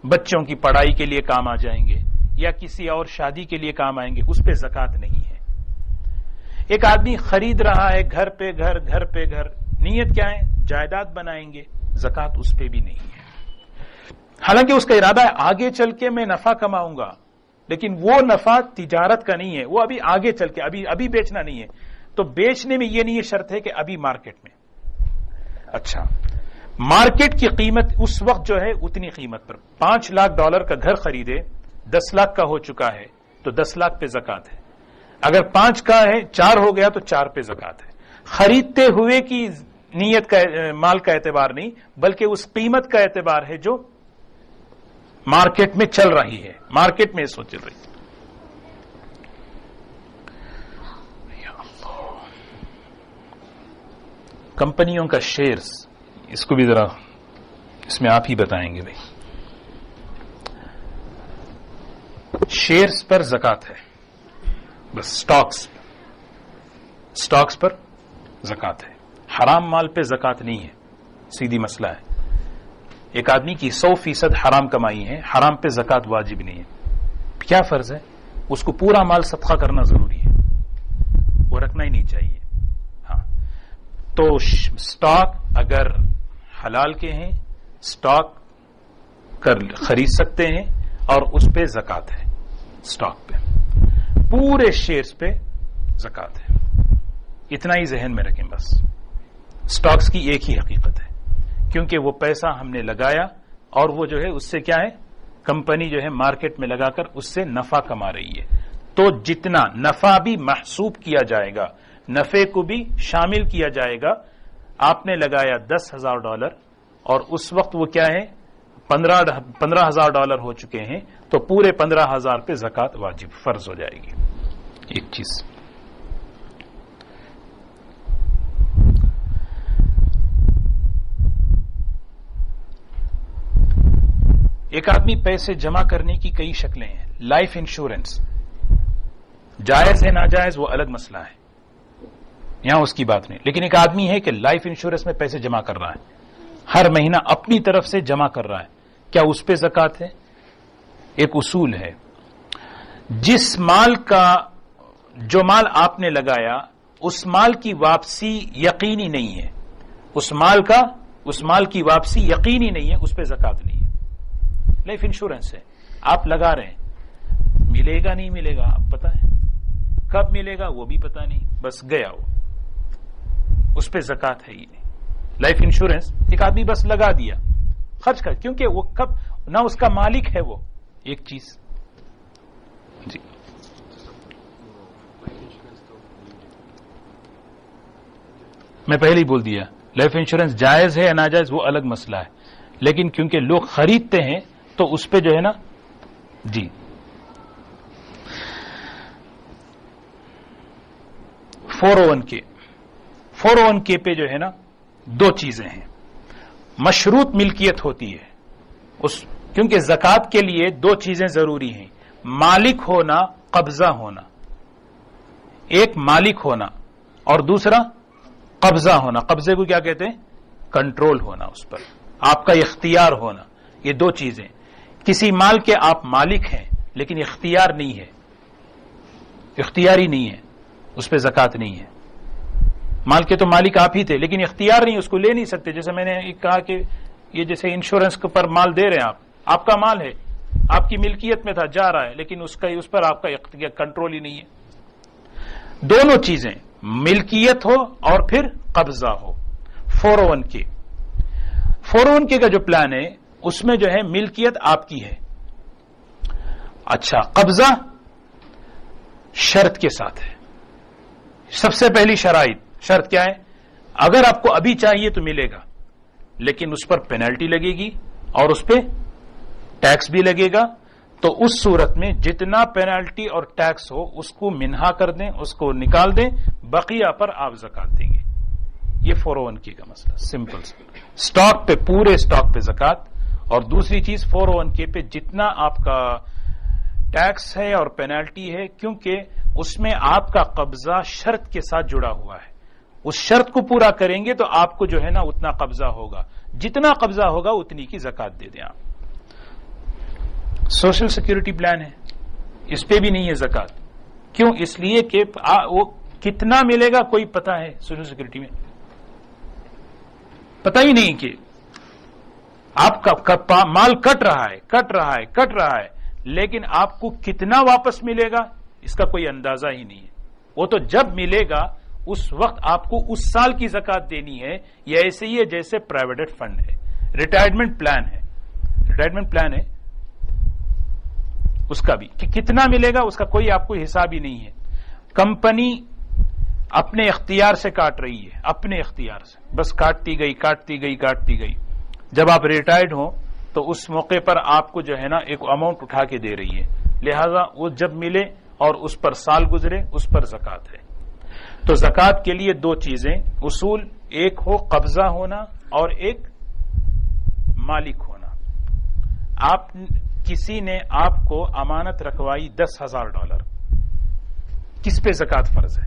بچوں کی پڑھائی کے لیے کام آ جائیں گے یا کسی اور شادی کے لیے کام آئیں گے، اس پہ زکات نہیں ہے. ایک آدمی خرید رہا ہے گھر پہ گھر، گھر پہ گھر، نیت کیا ہے؟ جائیداد بنائیں گے، زکات اس پہ بھی نہیں ہے. حالانکہ اس کا ارادہ ہے آگے چل کے میں نفع کماؤں گا، لیکن وہ نفع تجارت کا نہیں ہے، وہ ابھی آگے چل کے، ابھی بیچنا نہیں ہے. تو بیچنے میں یہ نہیں شرط ہے کہ ابھی مارکیٹ میں. اچھا، مارکیٹ کی قیمت اس وقت جو ہے اتنی قیمت پر $5 لاکھ کا گھر خریدے 10 لاکھ کا ہو چکا ہے تو 10 لاکھ پہ زکات ہے. اگر 5 کا ہے 4 ہو گیا تو 4 پہ زکات ہے. خریدتے ہوئے کی نیت کا مال کا اعتبار نہیں بلکہ اس قیمت کا اعتبار ہے جو مارکیٹ میں چل رہی ہے, مارکیٹ میں اس وقت چل رہی ہے. کمپنیوں کا شیئرز, اس کو بھی ذرا اس میں آپ ہی بتائیں گے بھائی. شیئرز پر زکات ہے, بس سٹاکس پر زکات ہے. حرام مال پہ زکات نہیں ہے, سیدھی مسئلہ ہے. ایک آدمی کی 100% حرام کمائی ہے, حرام پہ زکات واجب نہیں ہے. کیا فرض ہے؟ اس کو پورا مال صدقہ کرنا ضروری ہے, وہ رکھنا ہی نہیں چاہیے. ہاں تو سٹاک اگر حلال کے ہیں سٹاک خرید سکتے ہیں اور اس پہ زکات ہے. سٹاک پہ پورے شیئرز پہ زکات ہے. اتنا ہی ذہن میں رکھیں بس. سٹاکس کی ایک ہی حقیقت ہے کیونکہ وہ پیسہ ہم نے لگایا اور وہ جو ہے اس سے کیا ہے, کمپنی جو ہے مارکیٹ میں لگا کر اس سے نفع کما رہی ہے. تو جتنا نفع بھی محسوب کیا جائے گا, نفع کو بھی شامل کیا جائے گا. آپ نے لگایا $10,000 اور اس وقت وہ کیا ہے $15,000 ہو چکے ہیں تو پورے 15,000 پہ زکات واجب فرض ہو جائے گی. ایک چیز. ایک آدمی پیسے جمع کرنے کی کئی شکلیں ہیں. لائف انشورنس جائز ہے ناجائز وہ الگ مسئلہ ہے, یہاں اس کی بات نہیں. لیکن ایک آدمی ہے کہ لائف انشورنس میں پیسے جمع کر رہا ہے, ہر مہینہ اپنی طرف سے جمع کر رہا ہے, کیا اس پہ زکات ہے؟ ایک اصول ہے, جس مال کا جو مال آپ نے لگایا اس مال کی واپسی یقینی نہیں ہے, اس مال کی واپسی یقینی نہیں ہے, اس پہ زکات نہیں ہے. لائف انشورنس ہے, آپ لگا رہے ہیں, ملے گا نہیں ملے گا آپ پتہ ہے, کب ملے گا وہ بھی پتہ نہیں, بس گیا وہ, اس پہ زکات ہے ہی نہیں. لائف انشورنس ایک آدمی بس لگا دیا خرچ کر, کیونکہ وہ کب نہ اس کا مالک ہے وہ. ایک چیز جی میں پہلے ہی بول دیا, لائف انشورنس جائز ہے یا ناجائز وہ الگ مسئلہ ہے, لیکن کیونکہ لوگ خریدتے ہیں تو اس پہ جو ہے نا جی 401k پہ جو ہے نا دو چیزیں ہیں. مشروط ملکیت ہوتی ہے کیونکہ زکات کے لیے دو چیزیں ضروری ہیں, مالک ہونا, قبضہ ہونا. ایک مالک ہونا اور دوسرا قبضہ ہونا. قبضے کو کیا کہتے ہیں؟ کنٹرول ہونا, اس پر آپ کا اختیار ہونا. یہ دو چیزیں. کسی مال کے آپ مالک ہیں لیکن اختیار نہیں ہے, اختیاری نہیں ہے, اس پہ زکات نہیں ہے. مال کے تو مالک آپ ہی تھے لیکن اختیار نہیں, اس کو لے نہیں سکتے. جیسے میں نے کہا کہ یہ جیسے انشورنس پر مال دے رہے ہیں آپ کا مال ہے, آپ کی ملکیت میں تھا, جا رہا ہے, لیکن اس پر آپ کا کنٹرول ہی نہیں ہے. دونوں چیزیں ملکیت ہو اور پھر قبضہ ہو. 401k کا جو پلان ہے اس میں جو ہے ملکیت آپ کی ہے. اچھا, قبضہ شرط کے ساتھ ہے. سب سے پہلی شرط کیا ہے؟ اگر آپ کو ابھی چاہیے تو ملے گا, لیکن اس پر پینلٹی لگے گی اور اس پہ ٹیکس بھی لگے گا. تو اس صورت میں جتنا پینلٹی اور ٹیکس ہو اس کو منہا کر دیں, اس کو نکال دیں, بقیہ پر آپ زکات دیں گے. یہ 401k کا مسئلہ سمپل. سٹاک پہ, پورے سٹاک پہ زکات. اور دوسری چیز 401k پہ جتنا آپ کا ٹیکس ہے اور پینالٹی ہے, کیونکہ اس میں آپ کا قبضہ شرط کے ساتھ جڑا ہوا ہے. اس شرط کو پورا کریں گے تو آپ کو جو ہے نا اتنا قبضہ ہوگا, جتنا قبضہ ہوگا اتنی کی زکات دے دیں آپ. سوشل سیکورٹی پلان ہے, اس پہ بھی نہیں ہے زکات. کیوں؟ اس لیے کہ وہ کتنا ملے گا کوئی پتہ ہے سوشل سیکورٹی میں؟ پتہ ہی نہیں کہ آپ کا مال کٹ رہا ہے, لیکن آپ کو کتنا واپس ملے گا اس کا کوئی اندازہ ہی نہیں ہے. وہ تو جب ملے گا اس وقت آپ کو اس سال کی زکات دینی ہے. یہ ایسے ہی ہے جیسے پرائیویٹ فنڈ ہے, ریٹائرمنٹ پلان ہے. ریٹائرمنٹ پلان ہے اس کا بھی کہ کتنا ملے گا اس کا کوئی آپ کو حساب ہی نہیں ہے. کمپنی اپنے اختیار سے کاٹ رہی ہے, اپنے اختیار سے بس کاٹتی گئی. جب آپ ریٹائرڈ ہوں تو اس موقع پر آپ کو جو ہے نا ایک اماؤنٹ اٹھا کے دے رہی ہے, لہذا وہ جب ملے اور اس پر سال گزرے اس پر زکات ہے. تو زکات کے لیے دو چیزیں اصول, ایک ہو قبضہ ہونا اور ایک مالک ہونا. آپ کسی نے آپ کو امانت رکھوائی $10,000, کس پہ زکات فرض ہے؟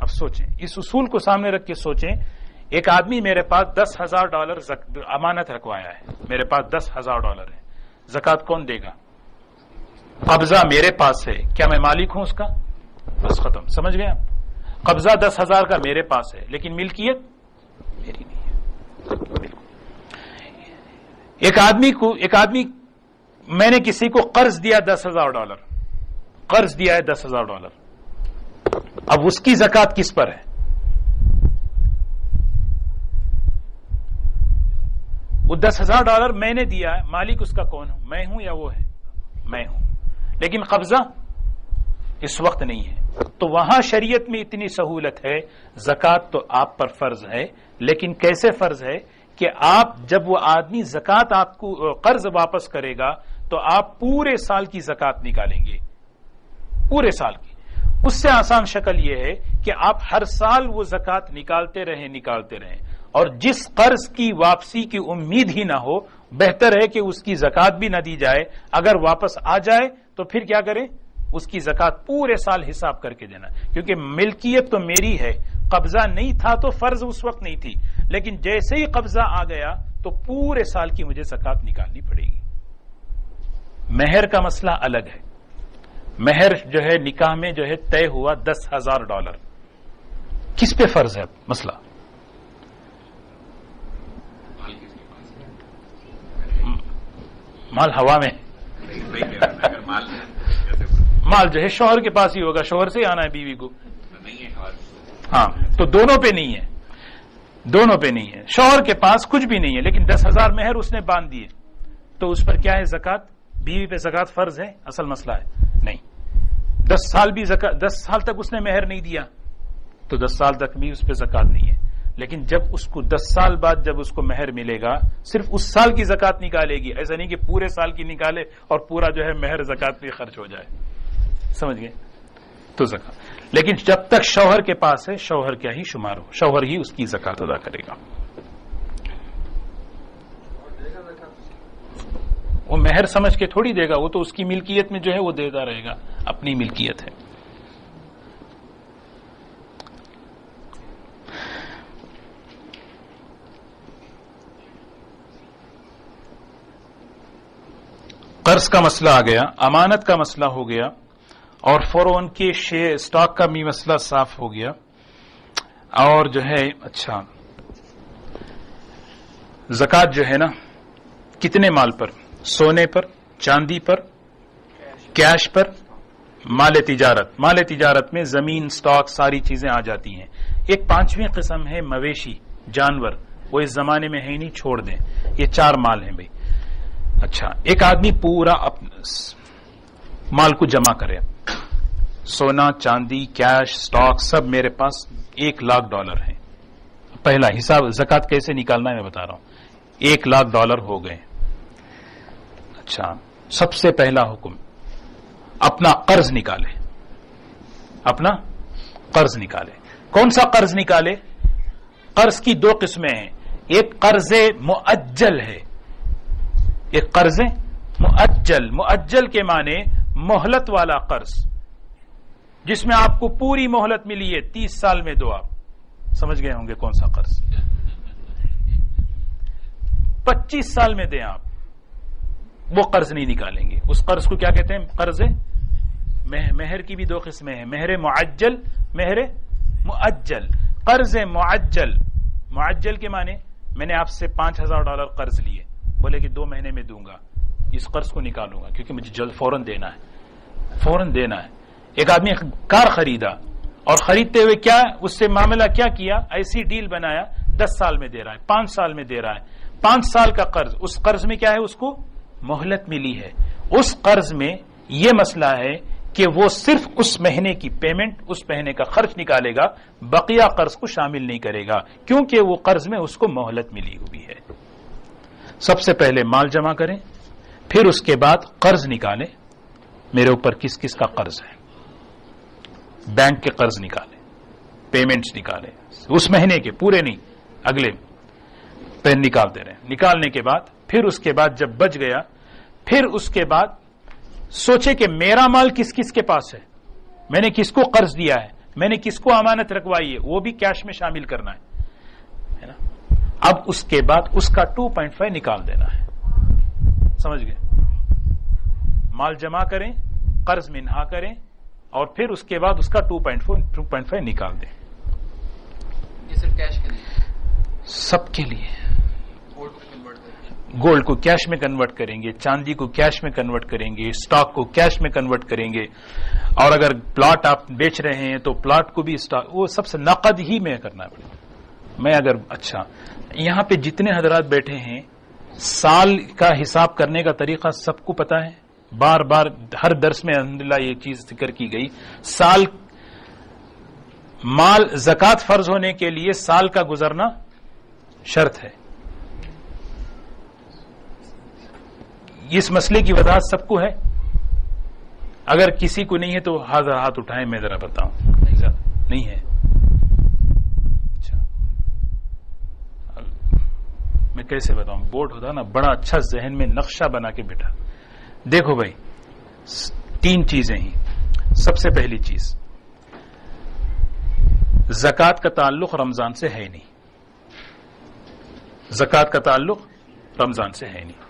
اب سوچیں, اس اصول کو سامنے رکھ کے سوچیں. ایک آدمی میرے پاس $10,000 امانت رکھوایا ہے, میرے پاس $10,000 ہے, زکات کون دے گا؟ قبضہ میرے پاس ہے, کیا میں مالک ہوں اس کا؟ بس ختم, سمجھ گئے آپ؟ قبضہ 10,000 کا میرے پاس ہے لیکن ملکیت میری نہیں ہے. ایک آدمی میں نے کسی کو قرض دیا $10,000, قرض دیا ہے $10,000, اب اس کی زکات کس پر ہے؟ وہ $10,000 میں نے دیا ہے, مالک اس کا کون ہوں؟ میں ہوں یا وہ ہے؟ میں ہوں, لیکن قبضہ اس وقت نہیں ہے. تو وہاں شریعت میں اتنی سہولت ہے, زکات تو آپ پر فرض ہے, لیکن کیسے فرض ہے کہ آپ جب وہ آدمی زکات آپ کو قرض واپس کرے گا تو آپ پورے سال کی زکات نکالیں گے, پورے سال کی. اس سے آسان شکل یہ ہے کہ آپ ہر سال وہ زکات نکالتے رہیں, اور جس قرض کی واپسی کی امید ہی نہ ہو, بہتر ہے کہ اس کی زکات بھی نہ دی جائے. اگر واپس آ جائے تو پھر کیا کریں؟ اس کی زکات پورے سال حساب کر کے دینا, کیونکہ ملکیت تو میری ہے, قبضہ نہیں تھا تو فرض اس وقت نہیں تھی, لیکن جیسے ہی قبضہ آ گیا تو پورے سال کی مجھے زکات نکالنی پڑے گی. مہر کا مسئلہ الگ ہے. مہر جو ہے نکاح میں جو ہے طے ہوا $10,000, کس پہ فرض ہے مسئلہ؟ مال ہوا میں, مال جو ہے شوہر کے پاس ہی ہوگا, شوہر سے ہی آنا ہے بیوی کو. ہاں, تو دونوں پہ نہیں ہے, دونوں پہ نہیں ہے. شوہر کے پاس کچھ بھی نہیں ہے لیکن 10,000 مہر اس نے باندھ دیے, تو اس پر کیا ہے زکات؟ بیوی پہ زکات فرض ہے؟ اصل مسئلہ ہے نہیں. 10 سال بھی زکات, 10 سال تک اس نے مہر نہیں دیا تو 10 سال تک بھی اس پہ زکات نہیں ہے. لیکن جب اس کو 10 سال بعد جب اس کو مہر ملے گا, صرف اس سال کی زکات نکالے گی, ایسا نہیں کہ پورے سال کی نکالے اور پورا جو ہے مہر زکات پہ خرچ ہو جائے. سمجھ گئے؟ تو زکات, لیکن جب تک شوہر کے پاس ہے شوہر کیا ہی شمار ہو, شوہر ہی اس کی زکات ادا کرے گا. وہ مہر سمجھ کے تھوڑی دے گا, وہ تو اس کی ملکیت میں جو ہے وہ دیتا رہے گا, اپنی ملکیت ہے. قرض کا مسئلہ آ گیا, امانت کا مسئلہ ہو گیا, اور فوراً کے اسٹاک کا بھی مسئلہ صاف ہو گیا. اور جو ہے اچھا, زکات جو ہے نا کتنے مال پر؟ سونے پر, چاندی پر, کیش پر, مال تجارت. مال تجارت میں زمین, سٹاک, ساری چیزیں آ جاتی ہیں. ایک 5ویں قسم ہے مویشی, جانور, وہ اس زمانے میں ہے نہیں, چھوڑ دیں. یہ 4 مال ہیں بھائی. اچھا, ایک آدمی پورا مال کو جمع کرے, سونا, چاندی, کیش, سٹاک سب میرے پاس $1,00,000 ہیں. پہلا حساب زکات کیسے نکالنا ہے میں بتا رہا ہوں. $1,00,000 ہو گئے. اچھا, سب سے پہلا حکم اپنا قرض نکالے, اپنا قرض نکالے. کون سا قرض نکالے؟ قرض کی 2 قسمیں ہیں. ایک قرض مؤجل ہے, ایک قرض مؤجل. مؤجل کے معنی مہلت والا قرض, جس میں آپ کو پوری مہلت ملی ہے, 30 سال میں دو. آپ سمجھ گئے ہوں گے کون سا قرض. 25 سال میں دیں آپ, وہ قرض نہیں نکالیں گے. اس قرض کو کیا کہتے ہیں؟ قرض مہر کی بھی 2 قسمیں ہیں, مہر معجل, مہر مؤجل. قرض معجل, معجل کے معنی میں نے آپ سے $5,000 قرض لیے, بولے کہ 2 مہینے میں دوں گا, اس قرض کو نکالوں گا کیونکہ مجھے جلد فوراً دینا ہے, فوراً دینا ہے. ایک آدمی کار خریدا اور خریدتے ہوئے کیا اس سے معاملہ کیا کیا، ایسی ڈیل بنایا 10 سال میں دے رہا ہے، 5 سال میں دے رہا ہے، 5 سال کا قرض، اس قرض میں کیا ہے، اس کو مہلت ملی ہے، اس قرض میں یہ مسئلہ ہے کہ وہ صرف اس مہینے کی پیمنٹ، اس مہینے کا خرچ نکالے گا، بقیہ قرض کو شامل نہیں کرے گا، کیونکہ وہ قرض میں اس کو مہلت ملی ہوئی ہے۔ سب سے پہلے مال جمع کریں، پھر اس کے بعد قرض نکالیں، میرے اوپر کس کس کا قرض ہے، بینک کے قرض نکالیں، پیمنٹس نکالیں، اس مہینے کے پورے نہیں، اگلے پین نکالتے رہیں، نکالنے کے بعد پھر اس کے بعد جب بچ گیا، پھر اس کے بعد سوچے کہ میرا مال کس کس کے پاس ہے، میں نے کس کو قرض دیا ہے، میں نے کس کو امانت رکھوائی ہے، وہ بھی کیش میں شامل کرنا ہے نا۔ اب اس کے بعد اس کا 2.5 نکال دینا ہے، سمجھ گئے؟ مال جمع کریں، قرض منہا کریں، اور پھر اس کے بعد اس کا 2.5 نکال دیں۔ یہ صرف کیش کے لیے، سب کے لیے۔ گولڈ کو کنورٹ کریں، گولڈ کو کیش میں کنورٹ کریں گے، چاندی کو کیش میں کنورٹ کریں گے، اسٹاک کو کیش میں کنورٹ کریں گے، اور اگر پلاٹ آپ بیچ رہے ہیں تو پلاٹ کو بھی اسٹاک، وہ سب سے نقد ہی میں کرنا پڑے گا۔ میں اگر اچھا یہاں پہ جتنے حضرات بیٹھے ہیں، سال کا حساب کرنے کا طریقہ سب کو پتا ہے، بار بار ہر درس میں الحمدللہ یہ چیز ذکر کی گئی، سال مال زکوٰۃ فرض ہونے کے لیے سال کا گزرنا شرط ہے۔ اس مسئلے کی وضاحت سب کو ہے، اگر کسی کو نہیں ہے تو ہاتھ اٹھائیں، میں ذرا بتاؤں۔ نہیں ہے؟ اچھا میں کیسے بتاؤں، بورڈ ہوتا نا بڑا اچھا ذہن میں نقشہ بنا کے بیٹھا۔ دیکھو بھائی، 3 چیزیں ہیں۔ سب سے پہلی چیز، زکوٰۃ کا تعلق رمضان سے ہے نہیں، زکوٰۃ کا تعلق رمضان سے ہے نہیں،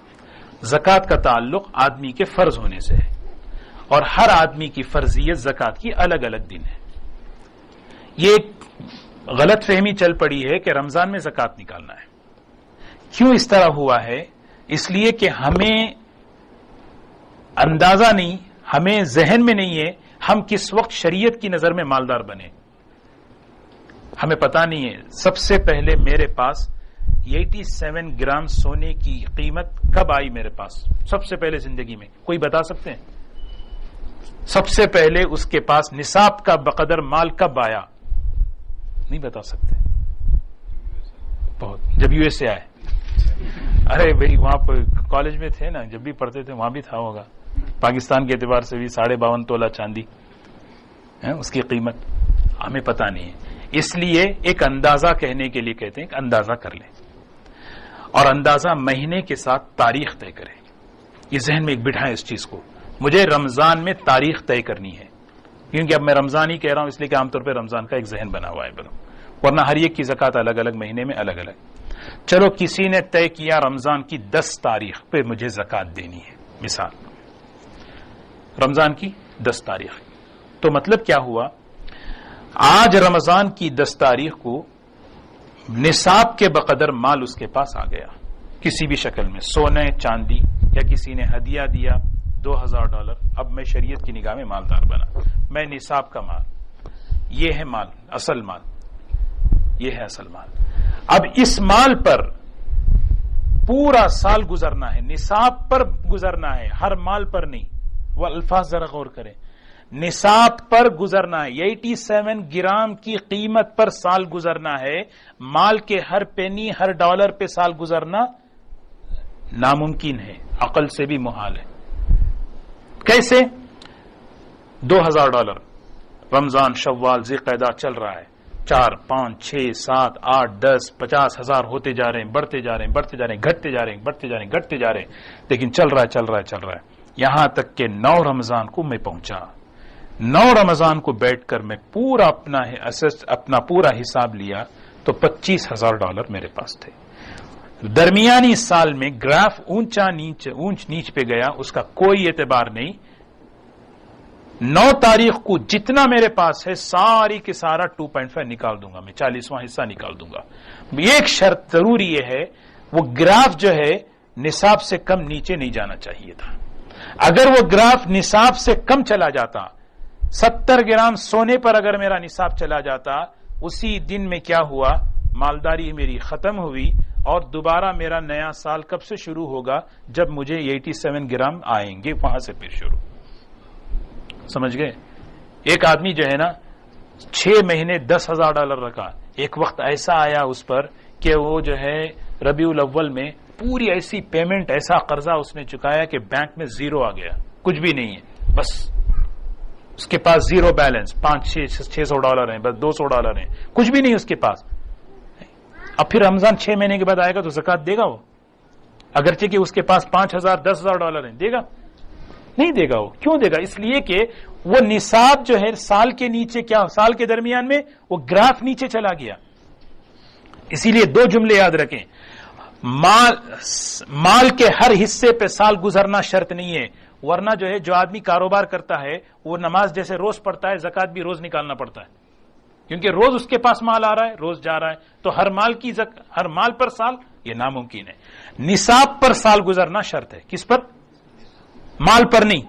زکوٰۃ کا تعلق آدمی کے فرض ہونے سے ہے، اور ہر آدمی کی فرضیت زکوٰۃ کی الگ الگ دن ہے۔ یہ ایک غلط فہمی چل پڑی ہے کہ رمضان میں زکوٰۃ نکالنا ہے۔ کیوں اس طرح ہوا ہے؟ اس لیے کہ ہمیں اندازہ نہیں، ہمیں ذہن میں نہیں ہے ہم کس وقت شریعت کی نظر میں مالدار بنے، ہمیں پتا نہیں ہے۔ سب سے پہلے میرے پاس 87 گرام سونے کی قیمت کب آئی میرے پاس؟ سب سے پہلے زندگی میں کوئی بتا سکتے ہیں؟ سب سے پہلے اس کے پاس نصاب کا بقدر مال کب آیا؟ نہیں بتا سکتے۔ بہت جب یو ایس سے آئے، ارے بھائی وہاں پر کالج میں تھے نا، جب بھی پڑھتے تھے وہاں بھی تھا ہوگا۔ پاکستان کے اعتبار سے بھی 52.5 تولہ چاندی ہے اس کی قیمت، ہمیں پتا نہیں ہے۔ اس لیے ایک اندازہ کہنے کے لیے کہتے ہیں کہ اندازہ کر لیں، اور اندازہ مہینے کے ساتھ تاریخ طے کریں۔ یہ ذہن میں ایک بٹھائیں اس چیز کو، مجھے رمضان میں تاریخ طے کرنی ہے، کیونکہ اب میں رمضان ہی کہہ رہا ہوں اس لیے کہ عام طور پہ رمضان کا ایک ذہن بنا ہوا ہے، ورنہ ہر ایک کی زکوٰۃ الگ الگ مہینے میں الگ الگ۔ چلو کسی نے طے کیا رمضان کی 10 تاریخ پہ مجھے زکوٰۃ دینی ہے، مثال رمضان کی 10 تاریخ، تو مطلب کیا ہوا؟ آج رمضان کی 10 تاریخ کو نصاب کے بقدر مال اس کے پاس آ گیا، کسی بھی شکل میں، سونے چاندی، یا کسی نے ہدیہ دیا $2000، اب میں شریعت کی نگاہ میں مالدار بنا، میں نصاب کا مال، یہ ہے مال، اصل مال، یہ ہے اصل مال۔ اب اس مال پر پورا سال گزرنا ہے، نصاب پر گزرنا ہے، ہر مال پر نہیں۔ وہ الفاظ ذرا غور کریں، نصاب پر گزرنا ہے، 87 گرام کی قیمت پر سال گزرنا ہے، مال کے ہر پینی ہر ڈالر پہ سال گزرنا ناممکن ہے، عقل سے بھی محال ہے۔ کیسے؟ $2000 رمضان شوال ذی-قعدہ چل رہا ہے، 4 5 6 7 8 10 50 ہزار ہوتے جا رہے ہیں، بڑھتے جا رہے ہیں، بڑھتے جا رہے ہیں، گھٹتے جا رہے ہیں، بڑھتے جا رہے ہیں، گھٹتے جا رہے ہیں، لیکن چل رہا ہے چل رہا ہے چل رہا ہے، یہاں تک کہ 9 رمضان کو میں پہنچا۔ 9 رمضان کو بیٹھ کر میں پورا اپنا پورا حساب لیا تو $25,000 میرے پاس تھے۔ درمیانی سال میں گراف اونچ نیچ پہ گیا، اس کا کوئی اعتبار نہیں۔ 9 تاریخ کو جتنا میرے پاس ہے ساری کے سارا 2.5 نکال دوں گا، میں 40واں حصہ نکال دوں گا۔ ایک شرط ضروری یہ ہے، وہ گراف جو ہے نصاب سے کم نیچے نہیں جانا چاہیے تھا۔ اگر وہ گراف نصاب سے کم چلا جاتا، 70 گرام سونے پر اگر میرا نصاب چلا جاتا، اسی دن میں کیا ہوا، مالداری میری ختم ہوئی، اور دوبارہ میرا نیا سال کب سے شروع ہوگا؟ جب مجھے 87 گرام آئیں گے، وہاں سے پھر شروع. سمجھ گئے؟ ایک آدمی جو ہے نا 6 مہینے $10,000 رکھا، ایک وقت ایسا آیا اس پر کہ وہ جو ہے ربیع الاول میں پوری ایسی پیمنٹ، ایسا قرضہ اس نے چکایا کہ بینک میں زیرو آ گیا، کچھ بھی نہیں ہے، بس اس کے پاس زیرو بیلنس، $600 ہیں، بس $200 ہیں، کچھ بھی نہیں اس کے پاس. اب پھر رمضان 6 مہینے کے بعد آئے گا تو زکات دے گا وہ؟ اگرچہ کہ اس کے پاس $5,000 $10,000 ہیں، دے گا؟ نہیں دے گا. وہ کیوں دے گا؟ اس لیے کہ وہ نصاب جو ہے سال کے نیچے، کیا سال کے درمیان میں وہ گراف نیچے چلا گیا. اسی لیے 2 جملے یاد رکھیں، مال کے ہر حصے پہ سال گزرنا شرط نہیں ہے، ورنہ جو ہے جو آدمی کاروبار کرتا ہے وہ نماز جیسے روز پڑھتا ہے، زکات بھی روز نکالنا پڑتا ہے، کیونکہ روز اس کے پاس مال آ رہا ہے، روز جا رہا ہے. تو ہر مال پر سال یہ ناممکن ہے. نصاب پر سال گزرنا شرط ہے. کس پر؟ مال پر نہیں،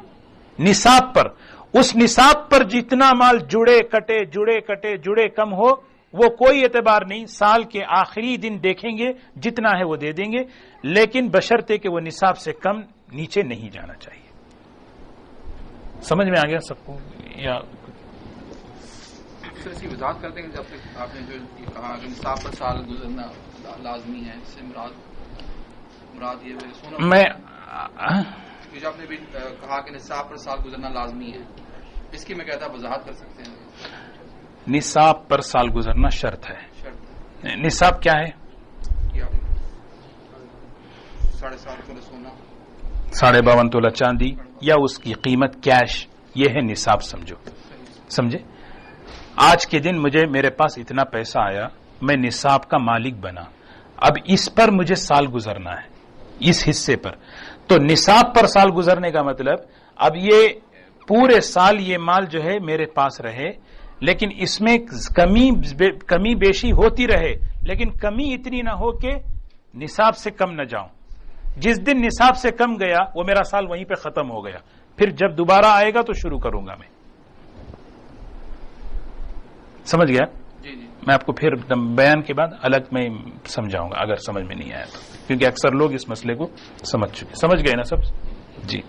نصاب پر. اس نصاب پر جتنا مال جڑے کٹے کم ہو، وہ کوئی اعتبار نہیں، سال کے آخری دن دیکھیں گے جتنا ہے وہ دے دیں گے، لیکن بشرطے کہ وہ نصاب سے کم نیچے نہیں جانا چاہیے. سمجھ میں آ گیا سب کو؟ یا اس کی وضاحت کرتے ہیں. جب تک آپ نے جو یہ کہا کہ نصاب پر سال گزرنا لازمی ہے، اس سے مراد یہ سونا، میں جو آپ نے بھی کہا کہ نصاب پر سال گزرنا لازمی ہے، اس کی میں کہتا وضاحت کر سکتے ہیں؟ نصاب پر سال گزرنا شرط ہے. نصاب کیا ہے؟ 7.5 تولہ سونا، 52 تولہ چاندی، یا اس کی قیمت کیش، یہ ہے نصاب. سمجھے؟ آج کے دن میرے پاس اتنا پیسہ آیا، میں نصاب کا مالک بنا، اب اس پر مجھے سال گزرنا ہے، اس حصے پر. تو نصاب پر سال گزرنے کا مطلب اب یہ پورے سال یہ مال جو ہے میرے پاس رہے، لیکن اس میں کمی بیشی ہوتی رہے، لیکن کمی اتنی نہ ہو کہ نصاب سے کم نہ جاؤں. جس دن نصاب سے کم گیا وہ میرا سال وہیں پہ ختم ہو گیا، پھر جب دوبارہ آئے گا تو شروع کروں گا میں. سمجھ گیا؟ جی جی. میں آپ کو پھر بیان کے بعد الگ میں سمجھاؤں گا اگر سمجھ میں نہیں آیا تو، کیونکہ اکثر لوگ اس مسئلے کو سمجھ گئے نا سب. جی.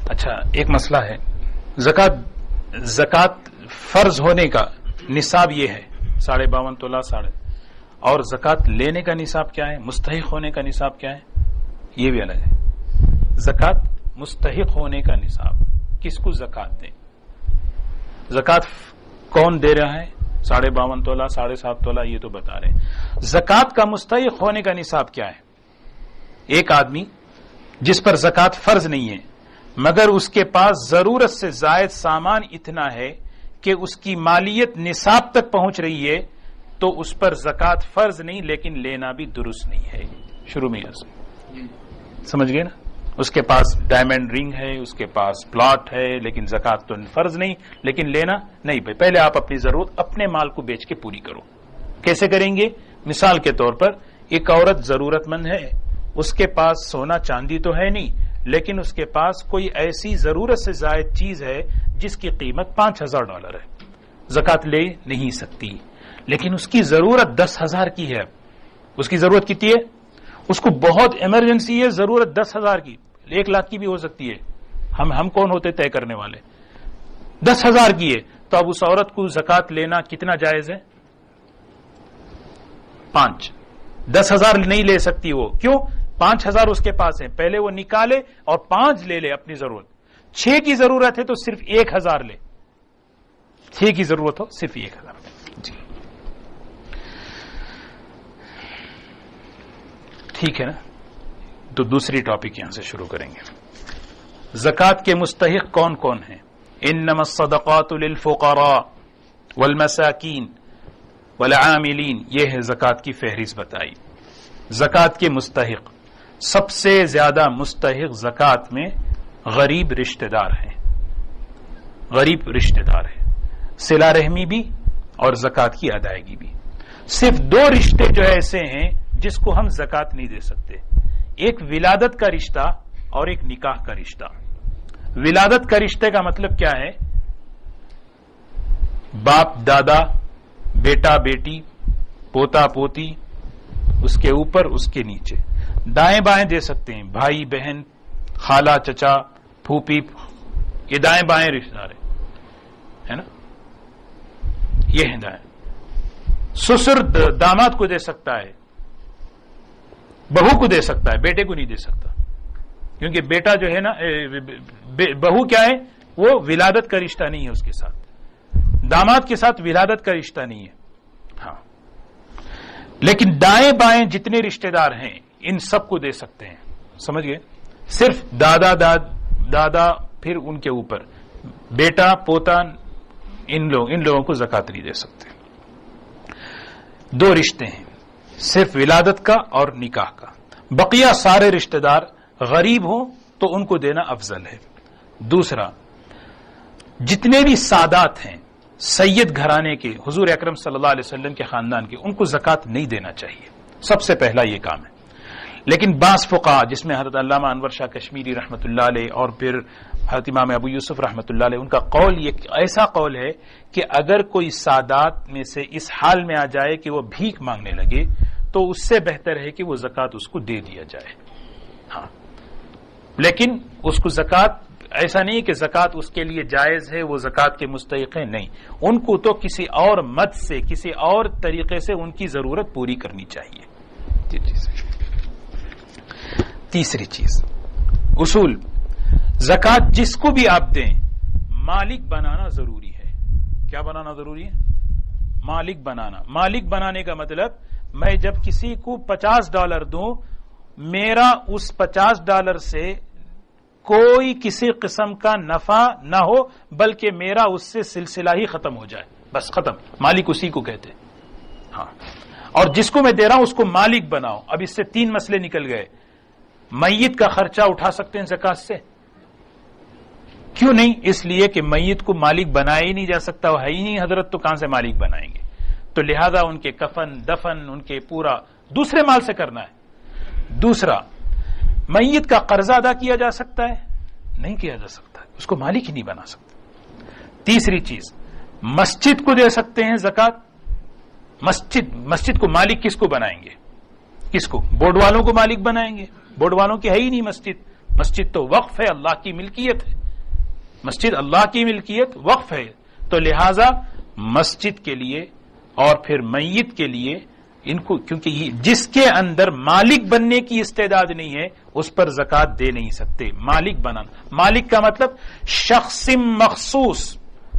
اچھا، ایک مسئلہ ہے، زکات فرض ہونے کا نصاب یہ ہے 52.5 تولہ اور زکات لینے کا نصاب کیا ہے، مستحق ہونے کا نصاب کیا ہے، یہ بھی الگ ہے. زکات مستحق ہونے کا نصاب، کس کو زکات دیں، زکات کون دے رہا ہے، 52.5 تولہ 7.5 تولہ یہ تو بتا رہے ہیں. زکات کا مستحق ہونے کا نصاب کیا ہے؟ ایک آدمی جس پر زکات فرض نہیں ہے مگر اس کے پاس ضرورت سے زائد سامان اتنا ہے کہ اس کی مالیت نصاب تک پہنچ رہی ہے، تو اس پر زکات فرض نہیں، لیکن لینا بھی درست نہیں ہے. شروع میں سمجھ گئے نا؟ اس کے پاس ڈائمنڈ رنگ ہے، اس کے پاس پلاٹ ہے، لیکن زکات تو فرض نہیں، لیکن لینا نہیں. بھائی پہلے آپ اپنی ضرورت اپنے مال کو بیچ کے پوری کرو. کیسے کریں گے؟ مثال کے طور پر ایک عورت ضرورت مند ہے، اس کے پاس سونا چاندی تو ہے نہیں، لیکن اس کے پاس کوئی ایسی ضرورت سے زائد چیز ہے جس کی قیمت $5,000 ہے. زکات لے نہیں سکتی، لیکن اس کی ضرورت 10,000 کی ہے. اس کی ضرورت کتنی ہے؟ اس کو بہت ایمرجنسی ہے، ضرورت 10,000 کی، 1 لاکھ کی بھی ہو سکتی ہے. ہم کون ہوتے طے کرنے والے؟ 10,000 کی ہے، تو اب اس عورت کو زکات لینا کتنا جائز ہے؟ 5. 10,000 نہیں لے سکتی وہ، کیوں؟ 5,000 اس کے پاس ہیں، پہلے وہ نکالے اور 5 لے لے اپنی ضرورت. 6 کی ضرورت ہے تو صرف 1,000 لے، 6 کی ضرورت ہو صرف 1,000. جی ٹھیک ہے نا؟ تو دوسری ٹاپک یہاں سے شروع کریں گے. زکات کے مستحق کون کون ہیں؟ انما الصدقات للفقراء والمساکین والعاملین، یہ ہے زکات کی فہرست بتائی. زکات کے مستحق، سب سے زیادہ مستحق زکات میں غریب رشتہ دار ہیں. غریب رشتہ دار ہیں، صلہ رحمی بھی اور زکات کی ادائیگی بھی. صرف 2 رشتے جو ایسے ہیں جس کو ہم زکات نہیں دے سکتے. ایک ولادت کا رشتہ اور ایک نکاح کا رشتہ. ولادت کا رشتے کا مطلب کیا ہے؟ باپ دادا، بیٹا بیٹی، پوتا پوتی، اس کے اوپر اس کے نیچے. دائیں بائیں دے سکتے ہیں، بھائی بہن، خالہ چچا، پھوپھی، یہ دائیں بائیں رشتہ دار ہے نا، یہ ہے دائیں. سسر داماد کو دے سکتا ہے، بہو کو دے سکتا ہے، بیٹے کو نہیں دے سکتا، کیونکہ بیٹا جو ہے نا، بہو کیا ہے، وہ ولادت کا رشتہ نہیں ہے اس کے ساتھ، داماد کے ساتھ ولادت کا رشتہ نہیں ہے. ہاں، لیکن دائیں بائیں جتنے رشتہ دار ہیں ان سب کو دے سکتے ہیں. سمجھ گئے؟ صرف دادا پھر ان کے اوپر بیٹا پوتا، ان لوگوں کو زکات نہیں دے سکتے. دو رشتے ہیں، صرف ولادت کا اور نکاح کا. بقیہ سارے رشتہ دار غریب ہوں تو ان کو دینا افضل ہے. دوسرا، جتنے بھی سادات ہیں سید گھرانے کے، حضور اکرم صلی اللہ علیہ وسلم کے خاندان کے، ان کو زکات نہیں دینا چاہیے. سب سے پہلا یہ کام ہے. لیکن بعض فقہا، جس میں حضرت علامہ انور شاہ کشمیری رحمۃ اللہ علیہ اور پھر حضرت امام ابو یوسف رحمۃ اللہ علیہ، ان کا قول یہ ایسا قول ہے کہ اگر کوئی سادات میں سے اس حال میں آ جائے کہ وہ بھیک مانگنے لگے تو اس سے بہتر ہے کہ وہ زکات اس کو دے دیا جائے. ہاں، لیکن اس کو زکات ایسا نہیں کہ زکات اس کے لیے جائز ہے، وہ زکات کے مستحق ہیں، نہیں. ان کو تو کسی اور مد سے، کسی اور طریقے سے ان کی ضرورت پوری کرنی چاہیے. تیسری چیز، اصول، زکات جس کو بھی آپ دیں مالک بنانا ضروری ہے. کیا بنانا ضروری ہے؟ مالک بنانا. مالک بنانے کا مطلب، میں جب کسی کو $50 دوں، میرا اس $50 سے کوئی کسی قسم کا نفع نہ ہو، بلکہ میرا اس سے سلسلہ ہی ختم ہو جائے، بس ختم. مالک اسی کو کہتے. ہاں، اور جس کو میں دے رہا ہوں اس کو مالک بناؤ. اب اس سے 3 مسئلے نکل گئے. میت کا خرچہ اٹھا سکتے ہیں زکات سے؟ کیوں نہیں؟ اس لیے کہ میت کو مالک بنایا ہی نہیں جا سکتا، وہ ہے ہی نہیں حضرت، تو کہاں سے مالک بنائیں گے؟ تو لہذا ان کے کفن دفن ان کے پورا دوسرے مال سے کرنا ہے. دوسرا، میت کا قرضہ ادا کیا جا سکتا ہے؟ نہیں کیا جا سکتا، اس کو مالک ہی نہیں بنا سکتا. تیسری چیز، مسجد کو دے سکتے ہیں زکات؟ مسجد کو مالک کس کو بنائیں گے؟ کس کو؟ بورڈ والوں کو مالک بنائیں گے؟ بورڈ والوں کی ہے ہی نہیں مسجد. مسجد تو وقف ہے، اللہ کی ملکیت ہے. مسجد اللہ کی ملکیت، وقف ہے. تو لہذا مسجد کے لیے اور پھر میت کے لیے ان کو، کیونکہ جس کے اندر مالک بننے کی استعداد نہیں ہے اس پر زکات دے نہیں سکتے. مالک بنانا، مالک کا مطلب شخص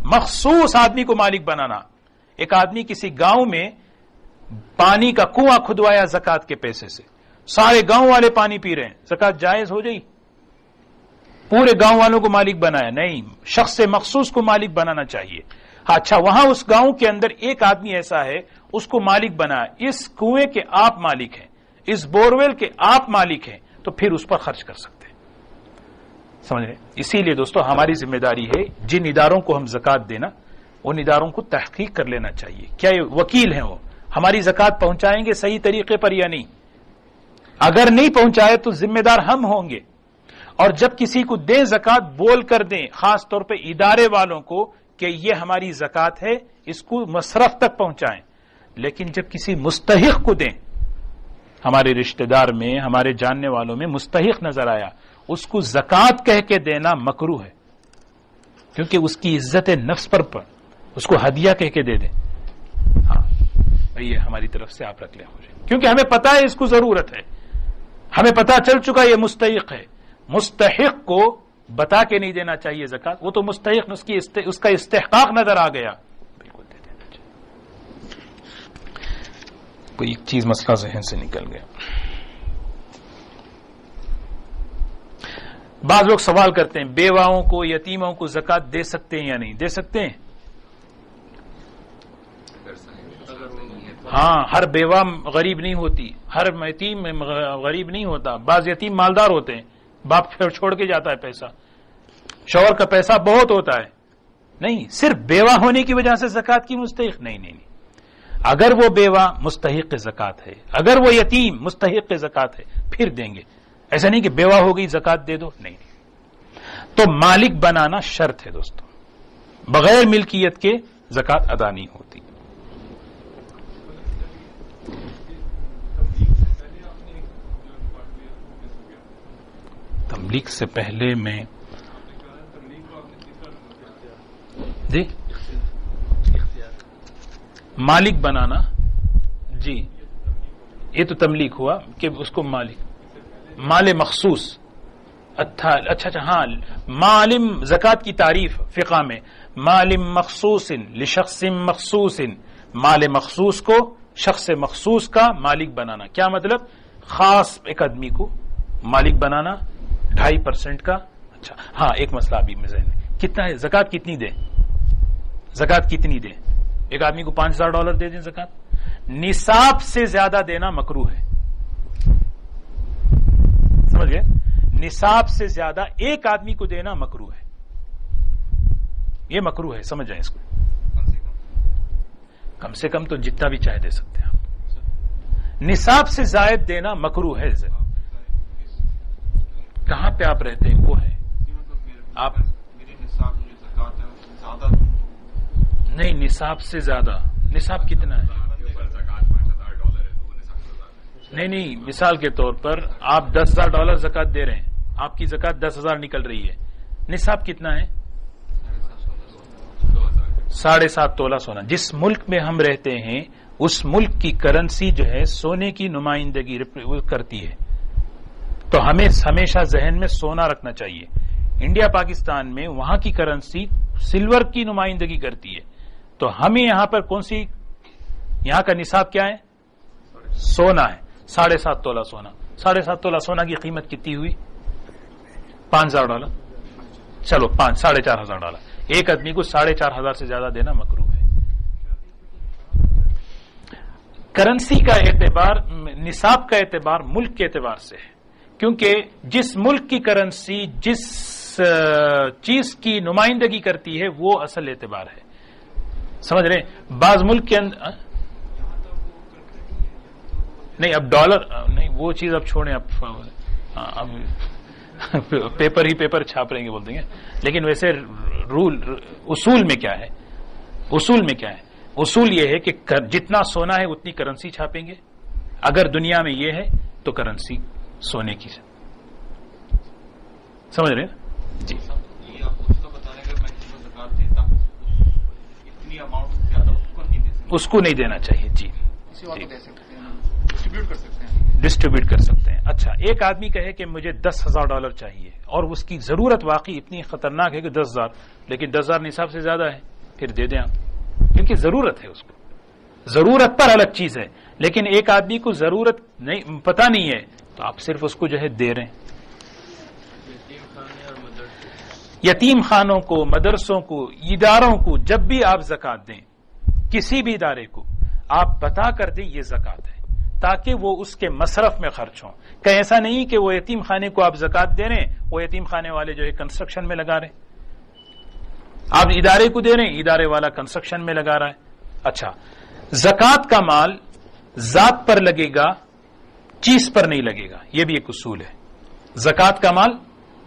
مخصوص آدمی کو مالک بنانا. ایک آدمی کسی گاؤں میں پانی کا کنواں کھدوایا زکات کے پیسے سے، سارے گاؤں والے پانی پی رہے ہیں، زکات جائز ہو جائے؟ پورے گاؤں والوں کو مالک بنایا؟ نہیں، شخص مخصوص کو مالک بنانا چاہیے. اچھا، وہاں اس گاؤں کے اندر ایک آدمی ایسا ہے، اس کو مالک بنایا، اس کنویں کے آپ مالک ہیں، اس بورویل کے آپ مالک ہیں، تو پھر اس پر خرچ کر سکتے ہیں. سمجھ رہے؟ اسی لیے دوستو ہماری ذمہ داری ہے جن اداروں کو ہم زکات دینا، ان اداروں کو تحقیق کر لینا چاہیے کیا یہ وکیل ہیں، وہ ہماری زکات پہنچائیں گے صحیح طریقے پر یا نہیں. اگر نہیں پہنچائے تو ذمہ دار ہم ہوں گے. اور جب کسی کو دیں زکات، بول کر دیں، خاص طور پہ ادارے والوں کو کہ یہ ہماری زکات ہے، اس کو مصرف تک پہنچائیں. لیکن جب کسی مستحق کو دیں، ہمارے رشتہ دار میں، ہمارے جاننے والوں میں مستحق نظر آیا، اس کو زکات کہہ کے دینا مکروہ ہے، کیونکہ اس کی عزت نفس پر اس کو ہدیہ کہہ کے دے دیں. ہاں، یہ ہماری طرف سے آپ رکھ لیں، کیونکہ ہمیں پتا ہے اس کو ضرورت ہے، ہمیں پتا چل چکا یہ مستحق ہے. مستحق کو بتا کے نہیں دینا چاہیے زکات، وہ تو مستحق اس کا استحقاق نظر آ گیا، بالکل دے دینا چاہیے. کوئی ایک چیز مسئلہ ذہن سے نکل گیا. بعض لوگ سوال کرتے ہیں بیواؤں کو، یتیموں کو زکات دے سکتے ہیں یا نہیں دے سکتے ہیں؟ ہاں، ہر بیوہ غریب نہیں ہوتی، ہر یتیم غریب نہیں ہوتا. بعض یتیم مالدار ہوتے ہیں، باپ چھوڑ کے جاتا ہے پیسہ، شوہر کا پیسہ بہت ہوتا ہے. نہیں، صرف بیوہ ہونے کی وجہ سے زکات کی مستحق نہیں. اگر وہ بیوہ مستحق زکات ہے، اگر وہ یتیم مستحق زکات ہے پھر دیں گے. ایسا نہیں کہ بیوہ ہو گئی زکات دے دو، نہیں. تو مالک بنانا شرط ہے دوستوں، بغیر ملکیت کے زکات ادا نہیں ہوتی. تملیغ سے پہلے میں جی مالک بنانا، جی یہ تو تملیغ ہوا کہ اس کو مال مخصوص. اچھا ہاں، معلم زکات کی تعریف فقہ میں مال مخصوص لشخص مخصوص، مال مخصوص کو شخص مخصوص کا مالک بنانا. کیا مطلب؟ خاص ایک آدمی کو مالک بنانا 2.5% کا. اچھا ہاں، ایک مسئلہ ابھی میں ذہن میں، کتنا ہے زکات کتنی دیں؟ زکات کتنی دیں؟ ایک آدمی کو $5,000 دے دیں زکات. نصاب سے زیادہ دینا مکروہ ہے، سمجھ گئے؟ نصاب سے زیادہ ایک آدمی کو دینا مکروہ ہے، یہ مکروہ ہے، سمجھ جائیں اس کو. کم سے کم تو جتنا بھی چاہے دے سکتے ہیں آپ. نصاب سے زائد دینا مکروہ ہے. کہاں پہ آپ رہتے ہیں وہ ہے آپ نہیں، نصاب سے زیادہ. نصاب کتنا ہے؟ نہیں، مثال کے طور پر آپ $10,000 زکات دے رہے ہیں، آپ کی زکات 10,000 نکل رہی ہے. نصاب کتنا ہے؟ 7.5 تولہ سونا. جس ملک میں ہم رہتے ہیں اس ملک کی کرنسی جو ہے سونے کی نمائندگی کرتی ہے، تو ہمیں ہمیشہ ذہن میں سونا رکھنا چاہیے. انڈیا پاکستان میں وہاں کی کرنسی سلور کی نمائندگی کرتی ہے، تو ہمیں یہاں پر کون سی، یہاں کا نصاب کیا ہے؟ سونا ہے. 7.5 تولہ سونا. 7.5 تولہ سونا کی قیمت کتنی ہوئی؟ $5,000. چلو $4,500. ایک آدمی کو 4,500 سے زیادہ دینا مکروہ ہے. کرنسی کا اعتبار، نصاب کا اعتبار ملک کے اعتبار سے ہے، کیونکہ جس ملک کی کرنسی جس چیز کی نمائندگی کرتی ہے وہ اصل اعتبار ہے. سمجھ رہے ہیں؟ بعض ملک کے اندر نہیں، اب ڈالر نہیں، وہ چیز اب چھوڑیں. اب پیپر ہی پیپر چھاپ رہیں گے بول دیں گے. لیکن ویسے رول اصول میں کیا ہے؟ اصول میں کیا ہے؟ اصول یہ ہے کہ جتنا سونا ہے اتنی کرنسی چھاپیں گے. اگر دنیا میں یہ ہے تو کرنسی سونے کی. سمجھ رہے ہیں؟ جی اس کو نہیں دینا چاہیے. جی ڈسٹریبیوٹ کر سکتے ہیں. اچھا، ایک آدمی کہے کہ مجھے $10,000 چاہیے اور اس کی ضرورت واقعی اتنی خطرناک ہے کہ 10,000، لیکن 10,000 نصاب سے زیادہ ہے، پھر دے دیں آپ، کیونکہ ضرورت ہے اس کو. ضرورت پر الگ چیز ہے، لیکن ایک آدمی کو ضرورت نہیں، پتہ نہیں ہے، تو آپ صرف اس کو جو ہے دے رہے ہیں. یتیم خانوں کو، مدرسوں کو، اداروں کو جب بھی آپ زکات دیں، کسی بھی ادارے کو آپ بتا کر دیں یہ زکات ہے، تاکہ وہ اس کے مصرف میں خرچ ہوں. کہ ایسا نہیں کہ وہ یتیم خانے کو آپ زکات دے رہے ہیں، وہ یتیم خانے والے جو ہے کنسٹرکشن میں لگا رہے ہیں. آپ ادارے کو دے رہے ہیں، ادارے والا کنسٹرکشن میں لگا رہا ہے. اچھا، زکات کا مال ذات پر لگے گا، چیز پر نہیں لگے گا. یہ بھی ایک اصول ہے. زکات کا مال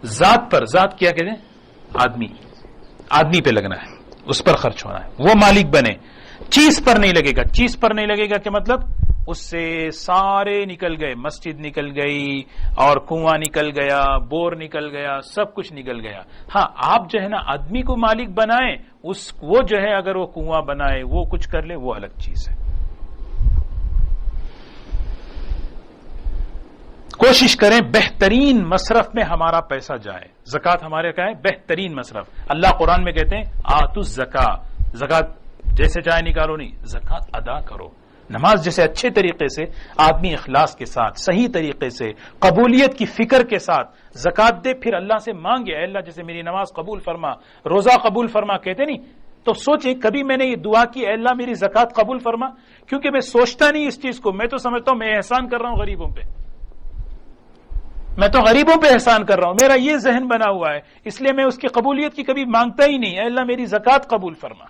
ذات پر، ذات کیا کہتے ہیں؟ آدمی پہ لگنا ہے، اس پر خرچ ہونا ہے، وہ مالک بنے. چیز پر نہیں لگے گا. چیز پر نہیں لگے گا کہ مطلب اس سے سارے نکل گئے، مسجد نکل گئی اور کنواں نکل گیا، بور نکل گیا، سب کچھ نکل گیا. ہاں، آپ جو ہے نا آدمی کو مالک بنائیں، وہ جو ہے اگر وہ کنواں بنائے، وہ کچھ کر لے، وہ الگ چیز ہے. کوشش کریں بہترین مصرف میں ہمارا پیسہ جائے. زکات ہمارے کیا ہے؟ بہترین مصرف. اللہ قرآن میں کہتے ہیں آتوا الزکاۃ، زکات جیسے چاہے نکالو، نہیں، زکات ادا کرو. نماز جیسے اچھے طریقے سے آدمی اخلاص کے ساتھ، صحیح طریقے سے، قبولیت کی فکر کے ساتھ زکات دے، پھر اللہ سے مانگے اے اللہ جیسے میری نماز قبول فرما، روزہ قبول فرما، کہتے نہیں. تو سوچیں کبھی میں نے یہ دعا کی اے اللہ میری زکات قبول فرما، کیونکہ میں سوچتا نہیں اس چیز کو. میں تو سمجھتا ہوں میں احسان کر رہا ہوں غریبوں پہ، میں تو غریبوں پہ احسان کر رہا ہوں، میرا یہ ذہن بنا ہوا ہے، اس لیے میں اس کی قبولیت کی کبھی مانگتا ہی نہیں. اے اللہ میری زکات قبول فرما.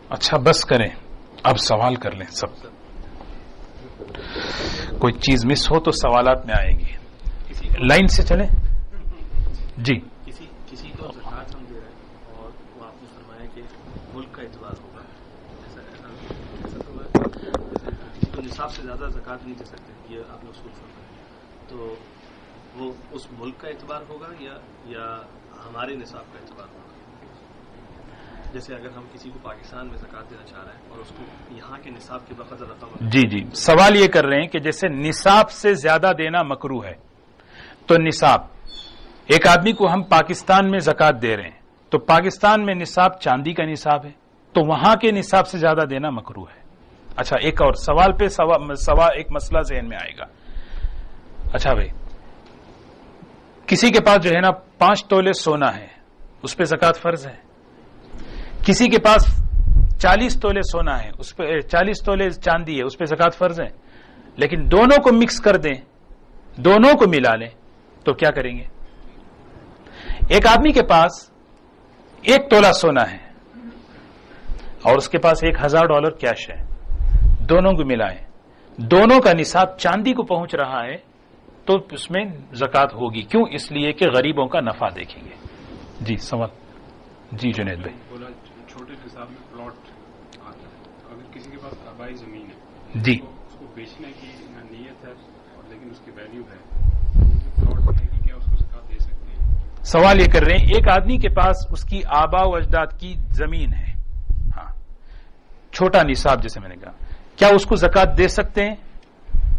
اچھا بس کریں، اب سوال کر لیں سب. کوئی چیز مس ہو تو سوالات میں آئے گی. لائن سے چلیں. جی کسی کو زکوٰۃ ہم دے رہے ہیں اور وہ آپ نے فرمایا کہ ملک کا اعتبار ہوگا، ایسا تو ہے کسی کو نصاب سے زیادہ زکوٰۃ نہیں دے سکتے، یہ آپ نے اصول فرمایا، تو وہ اس ملک کا اعتبار ہوگا یا ہمارے نصاب کا اعتبار ہوگا؟ جیسے اگر ہم کسی کو پاکستان میں زکوٰۃ دینا چاہ رہے ہیں اور اس کو یہاں کے نصاب کے بقدر رقم. جی سوال یہ کر رہے ہیں کہ جیسے نصاب سے زیادہ دینا مکروہ ہے، تو نصاب ایک آدمی کو ہم پاکستان میں زکوٰۃ دے رہے ہیں تو پاکستان میں نصاب چاندی کا نصاب ہے، تو وہاں کے نصاب سے زیادہ دینا مکروہ ہے. اچھا ایک اور سوال پہ ایک مسئلہ ذہن میں آئے گا. اچھا بھائی، کسی کے پاس جو ہے نا 5 تولے سونا ہے، اس پہ زکوٰۃ فرض ہے. کسی کے پاس 40 تولے سونا ہے، اس پہ 40 تولے چاندی ہے، اس پہ زکوٰۃ فرض ہے. لیکن دونوں کو مکس کر دیں، دونوں کو ملا لیں تو کیا کریں گے؟ ایک آدمی کے پاس 1 تولہ سونا ہے اور اس کے پاس $1000 کیش ہے، دونوں کو ملائیں، دونوں کا نصاب چاندی کو پہنچ رہا ہے تو اس میں زکوٰۃ ہوگی. کیوں؟ اس لیے کہ غریبوں کا نفع دیکھیں گے. جی سوال. جی جنید بھائی. چھوٹے نصاب میں پلاٹ آتا ہے، اگر کسی کے پاس آبائی زمین ہے جی اس کو بیچنے کی نیت ہے اور لیکن اس کی ویلیو ہے، پلاٹ ہے کہ کیا اس کو زکوٰۃ دے سکتے ہیں؟ سوال یہ کر رہے ہیں ایک آدمی کے پاس اس کی آبا و اجداد کی زمین ہے، ہاں چھوٹا نصاب جیسے میں نے کہا، کیا اس کو زکوٰۃ دے سکتے ہیں؟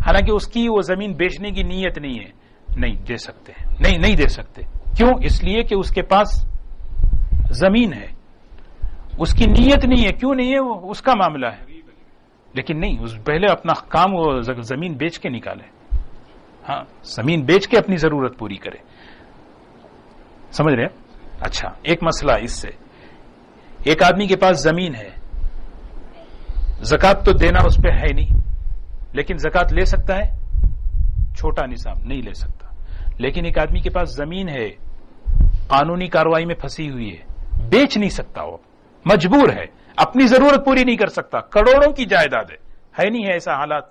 حالانکہ اس کی وہ زمین بیچنے کی نیت نہیں ہے. نہیں دے سکتے، نہیں دے سکتے. کیوں؟ اس لیے کہ اس کے پاس زمین ہے، اس کی نیت نہیں ہے. کیوں نہیں ہے؟ وہ اس کا معاملہ ہے. لیکن نہیں، اس پہلے اپنا کام وہ زمین بیچ کے نکالے، ہاں زمین بیچ کے اپنی ضرورت پوری کرے. سمجھ رہے ہیں؟ اچھا ایک مسئلہ اس سے، ایک آدمی کے پاس زمین ہے، زکوٰۃ تو دینا اس پہ ہے نہیں، لیکن زکوٰۃ لے سکتا ہے؟ چھوٹا نصاب نہیں لے سکتا. لیکن ایک آدمی کے پاس زمین ہے، قانونی کارروائی میں پھنسی ہوئی ہے، بیچ نہیں سکتا، وہ مجبور ہے، اپنی ضرورت پوری نہیں کر سکتا. کروڑوں کی جائیداد ہے نہیں ہے ایسا حالات،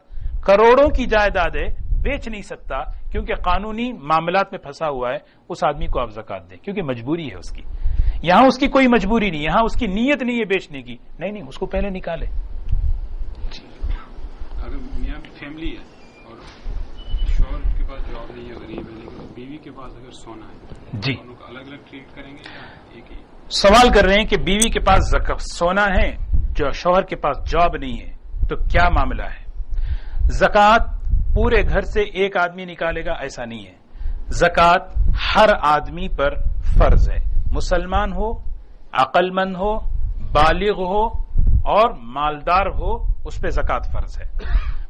کروڑوں کی جائیداد ہے، بیچ نہیں سکتا کیونکہ قانونی معاملات میں پھنسا ہوا ہے. اس آدمی کو آپ زکوٰۃ دیں کیونکہ مجبوری ہے اس کی. یہاں اس کی کوئی مجبوری نہیں، یہاں اس کی نیت نہیں ہے بیچنے کی. نہیں اس کو پہلے نکالے. اگر میاں فیملی ہے اور شوہر کے پاس جاب نہیں ہے، غریب ہے، لیکن بیوی کے پاس اگر سونا ہے، جی دونوں کو الگ الگ ٹریٹ کریں گے یا ایک ہی؟ سوال کر رہے ہیں کہ بیوی کے پاس سونا ہے، جو شوہر کے پاس جاب نہیں ہے، تو کیا معاملہ ہے؟ زکوٰۃ پورے گھر سے ایک آدمی نکالے گا ایسا نہیں ہے. زکوٰۃ ہر آدمی پر فرض ہے، مسلمان ہو، عقل مند ہو، بالغ ہو اور مالدار ہو، اس پہ زکوٰۃ فرض ہے.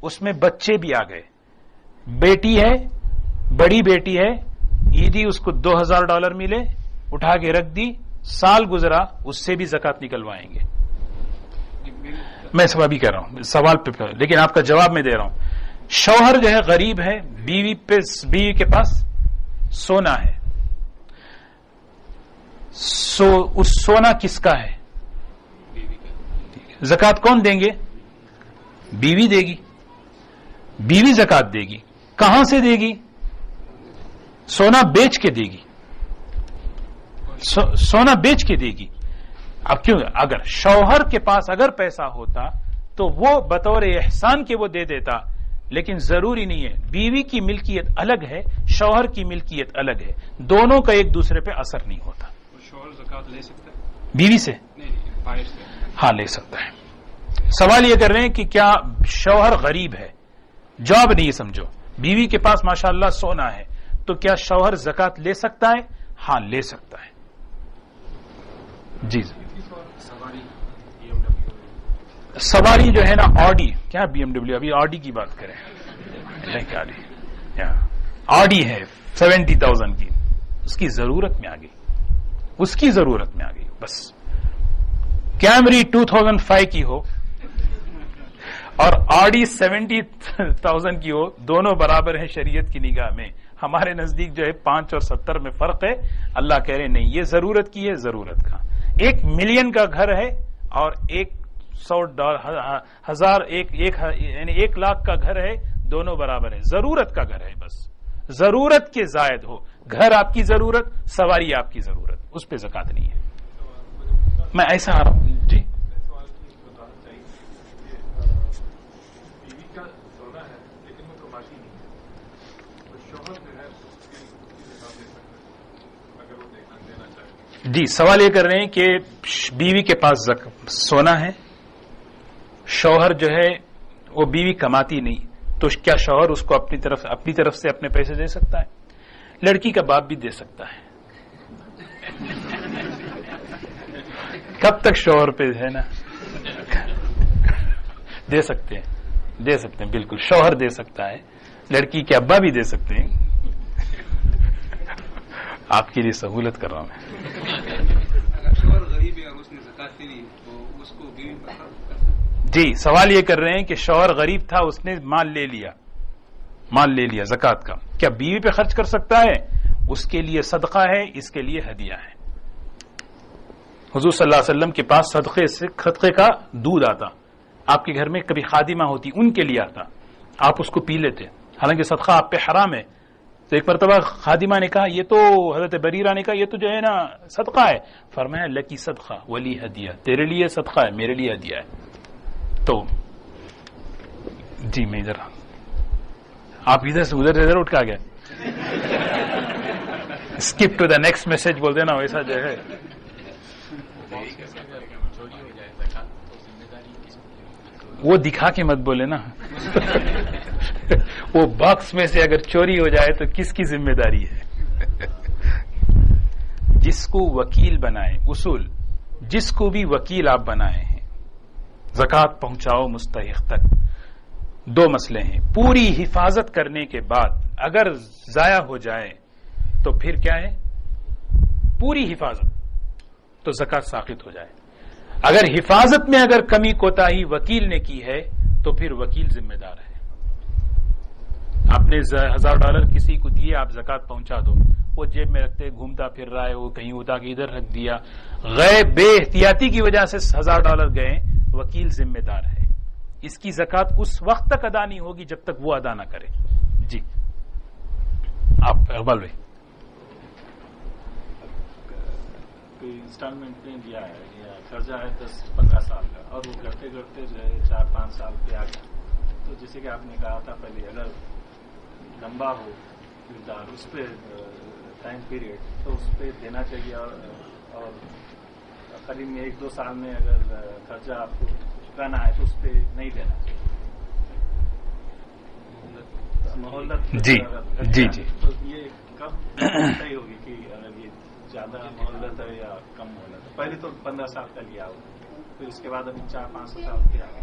اس میں بچے بھی آ گئے. بیٹی ہے، بڑی بیٹی ہے، عیدی اس کو $2000 ملے، اٹھا کے رکھ دی، سال گزرا، اس سے بھی زکوٰۃ نکلوائیں گے. میں سب ابھی کہہ رہا ہوں سوال پہ، لیکن آپ کا جواب میں دے رہا ہوں. شوہر جو ہے غریب ہے، بیوی کے پاس سونا ہے، اس سونا کس کا ہے؟ زکوٰۃ کون دیں گے؟ بیوی دے گی. بیوی زکوٰۃ دے گی. کہاں سے دے گی؟ سونا بیچ کے دے گی. سونا بیچ کے دے گی. اب کیوں؟ اگر شوہر کے پاس اگر پیسہ ہوتا تو وہ بطور احسان کے وہ دے دیتا، لیکن ضروری نہیں ہے. بیوی کی ملکیت الگ ہے، شوہر کی ملکیت الگ ہے، دونوں کا ایک دوسرے پہ اثر نہیں ہوتا. شوہر زکوٰۃ لے سکتا ہے بیوی سے؟ نہیں، باہر سے ہاں لے سکتا ہے. سوال یہ کر رہے ہیں کہ کیا شوہر غریب ہے، جاب نہیں سمجھو، بیوی کے پاس ماشاءاللہ سونا ہے، تو کیا شوہر زکوٰۃ لے سکتا ہے؟ ہاں لے سکتا ہے. جی سواری جو ہے نا آڈی، کیا BMW، ابھی آڈی کی بات کریں، آڈی ہے 70,000 کی، اس کی ضرورت میں آ گئی، اس کی ضرورت میں آ گئی. بس کیمری 2005 کی ہو اور آڈی 70,000 کی ہو، دونوں برابر ہیں شریعت کی نگاہ میں. ہمارے نزدیک جو ہے 5 اور 70 میں فرق ہے. اللہ کہہ رہے نہیں، یہ ضرورت کی ہے، ضرورت کا. 1 ملین کا گھر ہے اور 1 $100 یعنی 1 لاکھ کا گھر ہے، دونوں برابر ہے. ضرورت کا گھر ہے، بس ضرورت کے زائد ہو. گھر آپ کی ضرورت، سواری آپ کی ضرورت، اس پہ زکات نہیں ہے. میں ایسا آ رہا ہوں. جی بیوی کا سونا ہے لیکن وہ کماتی نہیں ہے، تو شوہر جو ہے اس کی زکات دے سکتا ہے اگر وہ دینا چاہے. جی سوال یہ کر رہے ہیں کہ بیوی کے پاس سونا ہے، شوہر جو ہے وہ بیوی کماتی نہیں، تو کیا شوہر اس کو اپنی طرف سے اپنے پیسے دے سکتا ہے؟ لڑکی کا باپ بھی دے سکتا ہے. کب تک شوہر پہ ہے نا، دے سکتے ہیں بالکل. شوہر دے سکتا ہے، لڑکی کے ابا بھی دے سکتے ہیں. آپ کے لیے سہولت کر رہا ہوں میں. اگر شوہر غریب ہے اور اس نے زکات نہیں تو اس کو بیوی پر خرچ کر سکتے. جی سوال یہ کر رہے ہیں کہ شوہر غریب تھا، اس نے مال لے لیا زکات کا، کیا بیوی پہ خرچ کر سکتا ہے؟ اس کے لیے صدقہ ہے، اس کے لیے ہدیہ ہے. حضور صلی اللہ علیہ وسلم کے پاس صدقے کا دودھ آتا، آپ کے گھر میں کبھی خادمہ ہوتی، ان کے لیے آتا، آپ اس کو پی لیتے، حالانکہ صدقہ آپ پہ حرام ہے. تو ایک مرتبہ خادمہ نے کہا، یہ تو حضرت بریرہ نے کہا یہ تو جو ہے نا صدقہ ہے. فرمایا لکی صدقہ ولی ہدیہ، تیرے لیے صدقہ ہے، میرے لیے ہدیہ ہے. تو جی میں ادھر آپ ادھر سے ادھر اٹھ کے آ گئے. Skip to the next message بول دینا، ویسا جو ہے. وہ دکھا کے مت بولے نا. وہ باکس میں سے اگر چوری ہو جائے تو کس کی ذمہ داری ہے؟ جس کو وکیل بنائے، اصول جس کو بھی وکیل آپ بنائے ہیں، زکات پہنچاؤ مستحق تک. 2 مسئلے ہیں. پوری حفاظت کرنے کے بعد اگر ضائع ہو جائے تو پھر کیا ہے؟ پوری حفاظت تو زکات ساقط ہو جائے. اگر حفاظت میں اگر کمی کوتاہی وکیل نے کی ہے تو پھر وکیل ذمہ دار ہے. آپ نے $1000 کسی کو دیے، آپ زکات پہنچا دو، وہ جیب میں رکھتے گھومتا پھر رہا ہے، وہ کہیں اٹھا کے ادھر رکھ دیا، بے احتیاطی کی وجہ سے $1000 گئے، وکیل ذمہ دار ہے. اس کی زکات اس وقت تک ادا نہیں ہوگی جب تک وہ ادا نہ کرے. جی آپ اقبال بھائی. کوئی انسٹالمنٹ میں دیا ہے یا قرضہ ہے 10-15 سال کا، اور وہ کرتے کرتے جو ہے 4-5 سال پہ آ گیا، تو جیسے کہ آپ نے کہا تھا پہلے، اگر لمبا ہو مقدار اس پہ ٹائم پیریڈ تو اس پہ دینا چاہیے، اور قریب میں 1-2 سال میں اگر قرضہ آپ کو چکانا ہے تو اس پہ نہیں دینا چاہیے. مہلت جی جی جی تو یہ کب صحیح ہوگی کہ اگر یہ زیادہ مہلت ہے یا کم مہلت ہے؟ پہلے تو 15 سال کا لیا ہو، پھر اس کے بعد ابھی 4-5 سال کے آگے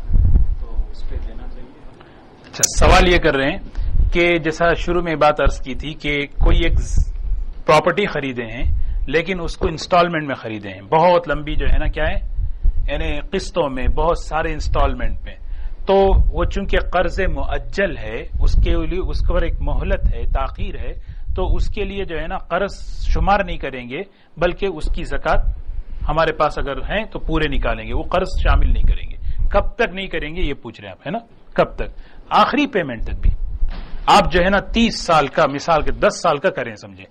تو اس پہ دینا چاہیے. اچھا سوال یہ کر رہے ہیں کہ جیسا شروع میں بات عرض کی تھی کہ کوئی ایک پراپرٹی خریدے ہیں لیکن اس کو انسٹالمنٹ میں خریدے ہیں، بہت لمبی جو ہے نا کیا ہے، یعنی قسطوں میں، بہت سارے انسٹالمنٹ میں. تو وہ چونکہ قرض مؤجل ہے، اس کے لیے اس پر ایک مہلت ہے، تاخیر ہے، تو اس کے لیے جو ہے نا قرض شمار نہیں کریں گے، بلکہ اس کی زکات ہمارے پاس اگر ہیں تو پورے نکالیں گے، وہ قرض شامل نہیں کریں گے. کب تک نہیں کریں گے یہ پوچھ رہے ہیں آپ، ہے نا؟ کب تک؟ آخری پیمنٹ تک بھی. آپ جو ہے نا 30 سال کا، مثال کے 10 سال کا کریں سمجھیں،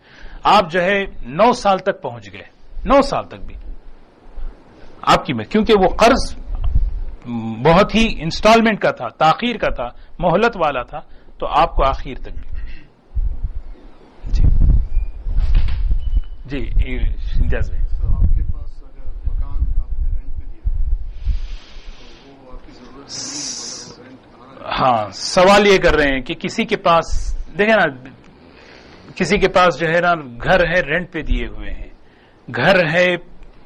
آپ جو ہے 9 سال تک پہنچ گئے، 9 سال تک بھی آپ کی میں، کیونکہ وہ قرض بہت ہی انسٹالمنٹ کا تھا، تاخیر کا تھا، مہلت والا تھا، تو آپ کو آخر تک بھی. جی جی امتیاز بھائی. آپ کے پاس اگر مکان آپ نے رینٹ پہ دیا تو وہ آپ کی ضرورت نہیں، ہاں سوال یہ کر رہے ہیں کہ کسی کے پاس دیکھیں نا، کسی کے پاس جو ہے نا گھر ہے رینٹ پہ دیے ہوئے ہیں، گھر ہے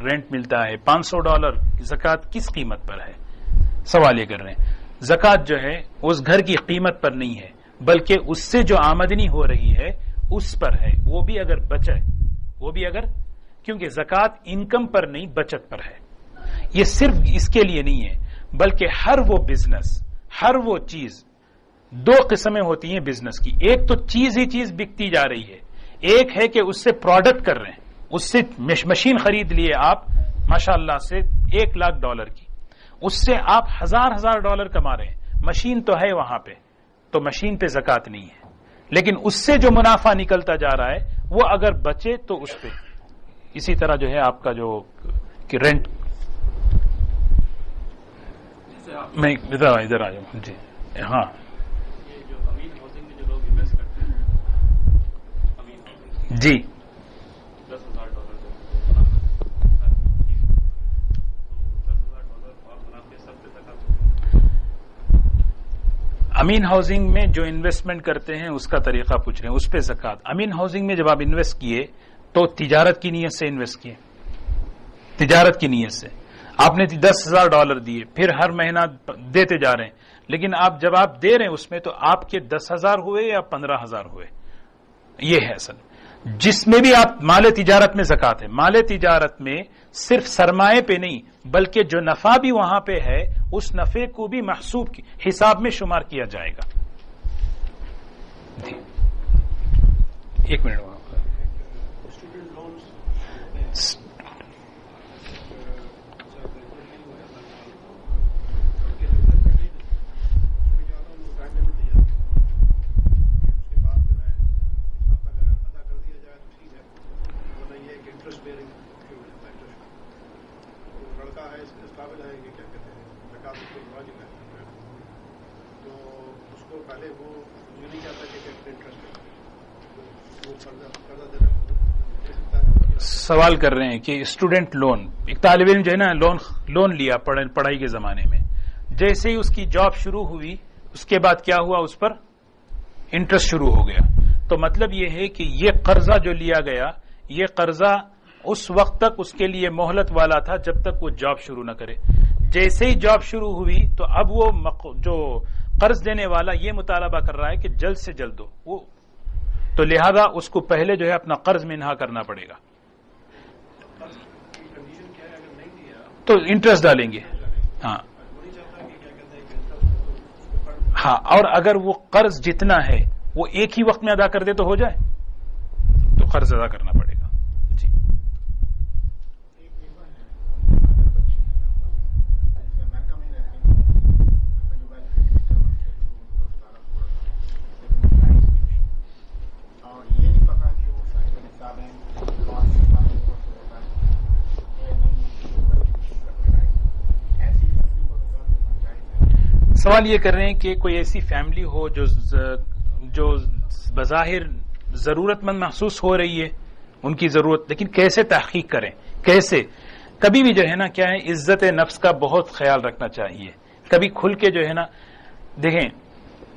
رینٹ ملتا ہے $500، زکات کس قیمت پر ہے؟ سوال یہ کر رہے ہیں. زکات جو ہے اس گھر کی قیمت پر نہیں ہے، بلکہ اس سے جو آمدنی ہو رہی ہے اس پر ہے، وہ بھی اگر بچے، وہ بھی اگر، کیونکہ زکات انکم پر نہیں بچت پر ہے. یہ صرف اس کے لیے نہیں ہے، بلکہ ہر وہ بزنس، ہر وہ چیز، 2 قسمیں ہوتی ہیں بزنس کی. ایک تو چیز ہی چیز بکتی جا رہی ہے، ایک ہے کہ اس سے پروڈکٹ کر رہے ہیں، اس سے مشین خرید لیے آپ ماشاء اللہ سے $1,00,000 کی، اس سے آپ $1,000 کما رہے ہیں، مشین تو ہے وہاں پہ، تو مشین پہ زکات نہیں ہے، لیکن اس سے جو منافع نکلتا جا رہا ہے وہ اگر بچے تو اس پہ. اسی طرح جو ہے آپ کا جو کہ رینٹ، میں ادھر آ جاؤں. جی ہاں یہ جو امین ہاؤسنگ میں جو لوگ انویسٹ کرتے ہیں، امین ہاؤسنگ جی $10,000 اور منافع سب پہ زکات. امین ہاؤسنگ میں جو انویسٹمنٹ کرتے ہیں اس کا طریقہ پوچھ رہے ہیں، اس پہ زکات. امین ہاؤسنگ میں جب آپ انویسٹ کیے تو تجارت کی نیت سے انویسٹ کیے، تجارت کی نیت سے آپ نے $10,000 دیے، پھر ہر مہینہ دیتے جا رہے ہیں، لیکن آپ جب آپ دے رہے ہیں اس میں تو آپ کے 10,000 ہوئے یا 15,000 ہوئے. یہ ہے اصل. جس میں بھی آپ مال تجارت میں زکات ہے. مال تجارت میں صرف سرمایہ پہ نہیں بلکہ جو نفع بھی وہاں پہ ہے اس نفع کو بھی محسوب حساب میں شمار کیا جائے گا. جی ایک منٹ سوال کر رہے ہیں کہ اسٹوڈنٹ لون، ایک طالب علم جو ہے نا لون لیا پڑھائی کے زمانے میں، جیسے ہی اس کی جاب شروع ہوئی اس کے بعد کیا ہوا، اس پر انٹرسٹ شروع ہو گیا. تو مطلب یہ ہے کہ یہ قرضہ جو لیا گیا، یہ قرضہ اس وقت تک اس کے لیے مہلت والا تھا جب تک وہ جاب شروع نہ کرے. جیسے ہی جاب شروع ہوئی تو اب وہ جو قرض دینے والا یہ مطالبہ کر رہا ہے کہ جلد سے جلد دو، وہ تو لہذا اس کو پہلے جو ہے اپنا قرض منہا کرنا پڑے گا. تو انٹرسٹ ڈالیں گے. ہاں ہاں، اور اگر وہ قرض جتنا ہے وہ ایک ہی وقت میں ادا کر دے تو ہو جائے، تو قرض ادا کرنا پڑے گا. جی سوال یہ کر رہے ہیں کہ کوئی ایسی فیملی ہو جو بظاہر ضرورت مند محسوس ہو رہی ہے، ان کی ضرورت، لیکن کیسے تحقیق کریں، کیسے؟ کبھی بھی جو ہے نا کیا ہے، عزت نفس کا بہت خیال رکھنا چاہیے. کبھی کھل کے جو ہے نا دیکھیں،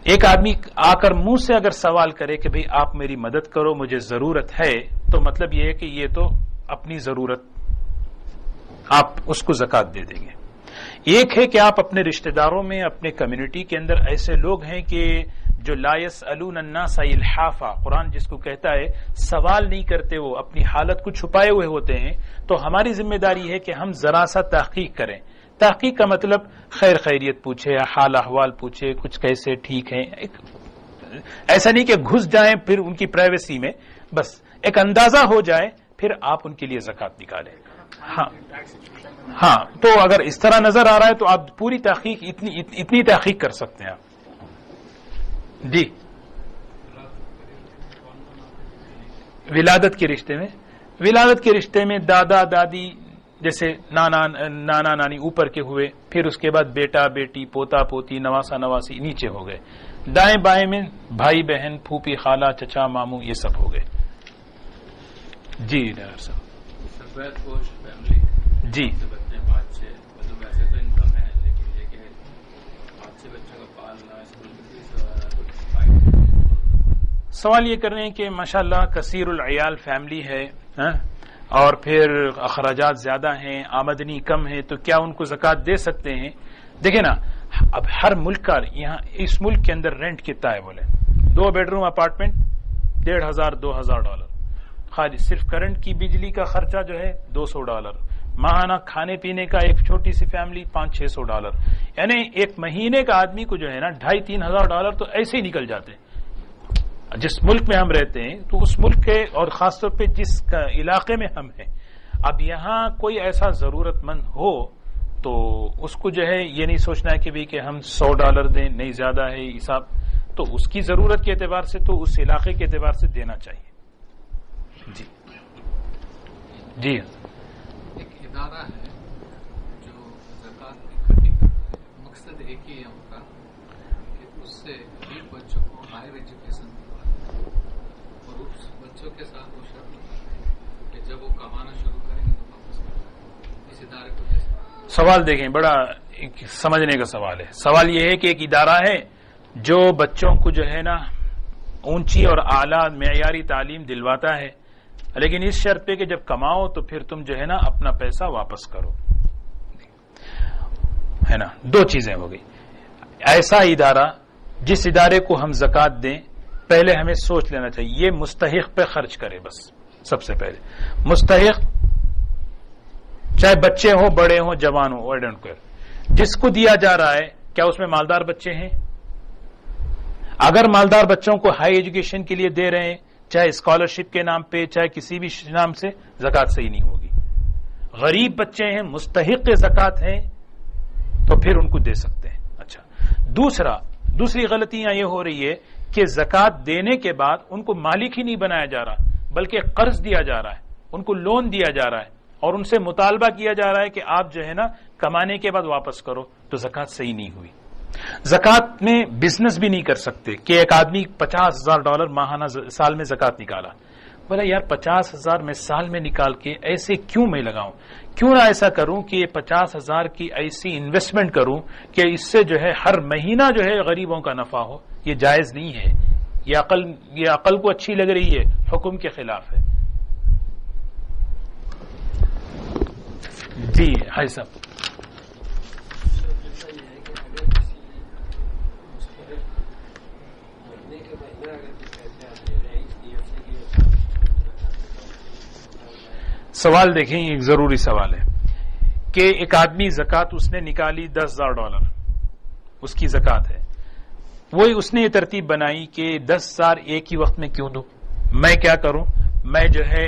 ایک آدمی آ کر منہ سے اگر سوال کرے کہ بھئی آپ میری مدد کرو مجھے ضرورت ہے، تو مطلب یہ ہے کہ یہ تو اپنی ضرورت آپ اس کو زکات دے دیں گے. ایک ہے کہ آپ اپنے رشتہ داروں میں، اپنے کمیونٹی کے اندر ایسے لوگ ہیں کہ جو لا یسألون الناس الحافا، قرآن جس کو کہتا ہے سوال نہیں کرتے، وہ اپنی حالت کو چھپائے ہوئے ہوتے ہیں. تو ہماری ذمہ داری ہے کہ ہم ذرا سا تحقیق کریں. تحقیق کا مطلب خیر خیریت پوچھے، حال احوال پوچھے، کچھ کیسے ٹھیک ہیں، ایسا نہیں کہ گھس جائیں پھر ان کی پرائیویسی میں، بس ایک اندازہ ہو جائے پھر آپ ان کے لیے زکات نکالیں. ہاں تو اگر اس طرح نظر آ رہا ہے تو آپ پوری تحقیق اتنی تحقیق کر سکتے ہیں آپ. جی ولادت کے رشتے میں دادا دادی جیسے نانا نانی اوپر کے ہوئے، پھر اس کے بعد بیٹا بیٹی، پوتا پوتی، نواسا نواسی نیچے ہو گئے. دائیں بائیں میں بھائی بہن، پھوپھی خالہ، چچا ماموں، یہ سب ہو گئے. جی ڈاکٹر صاحب. سفید پوش فیملی جی بچے 5-6، مطلب ویسے تو انکم ہے لیکن یہ کہ 5-6 بچوں کو پالنا، اسکول کی فیس وغیرہ کچھ. سوال یہ کر رہے ہیں کہ ماشاءاللہ کثیر العیال فیملی ہے اور پھر اخراجات زیادہ ہیں، آمدنی کم ہے، تو کیا ان کو زکات دے سکتے ہیں؟ دیکھیں نا، اب ہر ملک کا، یہاں اس ملک کے اندر رینٹ کتنا ہے بولے؟ 2 بیڈروم اپارٹمنٹ $1,500-2,000. خالی صرف کرنٹ کی بجلی کا خرچہ جو ہے $200. ماہانہ کھانے پینے کا ایک چھوٹی سی فیملی $500-600. یعنی ایک مہینے کا آدمی کو جو ہے نا $2,500-3,000 تو ایسے ہی نکل جاتے ہیں. جس ملک میں ہم رہتے ہیں تو اس ملک کے، اور خاص طور پہ جس علاقے میں ہم ہیں، اب یہاں کوئی ایسا ضرورت مند ہو تو اس کو جو ہے یہ نہیں سوچنا ہے کہ بھی کہ ہم $100 دیں، نہیں زیادہ ہے حساب، تو اس کی ضرورت کے اعتبار سے تو اس علاقے کے اعتبار سے دینا چاہیے. جی جی ایک ادارہ ہے جو زکوٰۃ اکٹھی کرتا ہے، مقصد ایک ہی ہے ان کا کہ اس سے غریب بچوں کو ہائر ایجوکیشن دلوانا ہے، اور اس بچوں کے ساتھ وہ شرط لگاتے ہیں کہ جب وہ کمانا شروع کریں گے تو واپس کرنا ہے. اس ادارے کو جیسے سوال دیکھیں، بڑا سمجھنے کا سوال ہے. سوال یہ ہے کہ ایک ادارہ ہے جو بچوں کو جو ہے نا اونچی اور اعلیٰ معیاری تعلیم دلواتا ہے، لیکن اس شرط پہ کہ جب کماؤ تو پھر تم جو ہے نا اپنا پیسہ واپس کرو، ہے نا. دو چیزیں ہو گئی. ایسا ادارہ جس ادارے کو ہم زکوٰۃ دیں، پہلے ہمیں سوچ لینا چاہیے یہ مستحق پہ خرچ کرے. بس سب سے پہلے مستحق، چاہے بچے ہوں، بڑے ہوں، جوان ہوں، آئی ڈونٹ کیئر، جس کو دیا جا رہا ہے کیا اس میں مالدار بچے ہیں؟ اگر مالدار بچوں کو ہائی ایجوکیشن کے لیے دے رہے ہیں، چاہے اسکالرشپ کے نام پہ چاہے کسی بھی نام سے، زکوٰۃ صحیح نہیں ہوگی. غریب بچے ہیں، مستحق زکوٰۃ ہیں، تو پھر ان کو دے سکتے ہیں. اچھا، دوسری غلطی یہاں یہ ہو رہی ہے کہ زکوٰۃ دینے کے بعد ان کو مالک ہی نہیں بنایا جا رہا، بلکہ قرض دیا جا رہا ہے، ان کو لون دیا جا رہا ہے، اور ان سے مطالبہ کیا جا رہا ہے کہ آپ جو ہے نا کمانے کے بعد واپس کرو. تو زکوٰۃ صحیح نہیں ہوئی. زکوٰۃ میں بزنس بھی نہیں کر سکتے کہ ایک آدمی $50,000 ماہانہ سال میں زکوٰۃ نکالا. بولا یار 50,000 میں سال میں نکال کے ایسے کیوں میں لگاؤں؟ کیوں نہ ایسا کروں کہ یہ 50,000 کی ایسی انویسٹمنٹ کروں کہ اس سے جو ہے ہر مہینہ جو ہے غریبوں کا نفع ہو. یہ جائز نہیں ہے. یہ عقل کو اچھی لگ رہی ہے، حکم کے خلاف ہے. جی ہائی صاحب. سوال دیکھیں، ایک ضروری سوال ہے کہ ایک آدمی زکوٰۃ اس نے نکالی $10,000، اس کی زکوٰۃ ہے. وہی اس نے یہ ترتیب بنائی کہ 10,000 ایک ہی وقت میں کیوں دوں؟ میں کیا کروں؟ میں جو ہے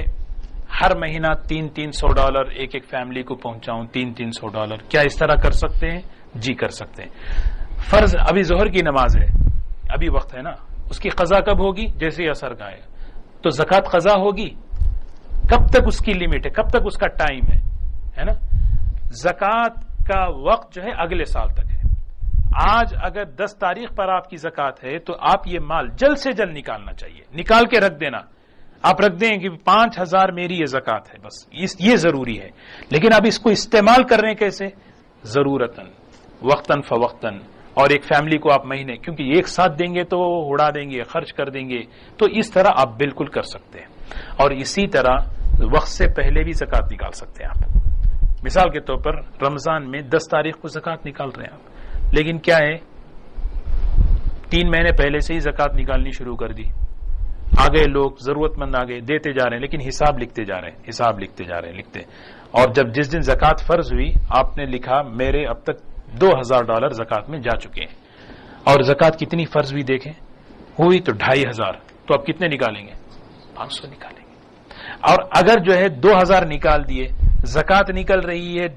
ہر مہینہ $300 ایک فیملی کو پہنچاؤں، $300. کیا اس طرح کر سکتے ہیں؟ جی کر سکتے ہیں. فرض ابھی ظہر کی نماز ہے، ابھی وقت ہے نا، اس کی قضا کب ہوگی؟ جیسے ہی اثر گائے تو زکوٰۃ قضا ہوگی. کب تک اس کی لمٹ ہے؟ کب تک اس کا ٹائم ہے نا؟ زکوٰۃ کا وقت جو ہے اگلے سال تک ہے. آج اگر 10 تاریخ پر آپ کی زکوٰۃ ہے تو آپ یہ مال جلد سے جلد نکالنا چاہیے، نکال کے رکھ دینا. آپ رکھ دیں کہ 5,000 میری یہ زکوٰۃ ہے، بس یہ ضروری ہے. لیکن اب اس کو استعمال کر رہے ہیں کیسے؟ ضرورتاً، وقتاً فوقتاً. اور ایک فیملی کو آپ مہینے، کیونکہ ایک ساتھ دیں گے تو اڑا دیں گے، خرچ کر دیں گے، تو اس طرح آپ بالکل کر سکتے ہیں. اور اسی طرح وقت سے پہلے بھی زکوٰۃ نکال سکتے ہیں آپ. مثال کے طور پر رمضان میں 10 تاریخ کو زکوٰۃ نکال رہے ہیں آپ، لیکن کیا ہے 3 مہینے پہلے سے ہی زکوٰۃ نکالنی شروع کر دی. آگے لوگ ضرورت مند آگے دیتے جا رہے ہیں، لیکن حساب لکھتے جا رہے ہیں، حساب لکھتے جا رہے ہیں، لکھتے. اور جب جس دن زکوٰۃ فرض ہوئی آپ نے لکھا میرے اب تک $2,000 زکوٰۃ میں جا چکے ہیں. اور زکوٰۃ کتنی فرض ہوئی دیکھیں، ہوئی تو 2,500. تو اب کتنے نکالیں گے؟ 500 نکالیں گے. اور اگر جو ہے 2,000 نکال دیے، زکوٰۃ نکل رہی ہے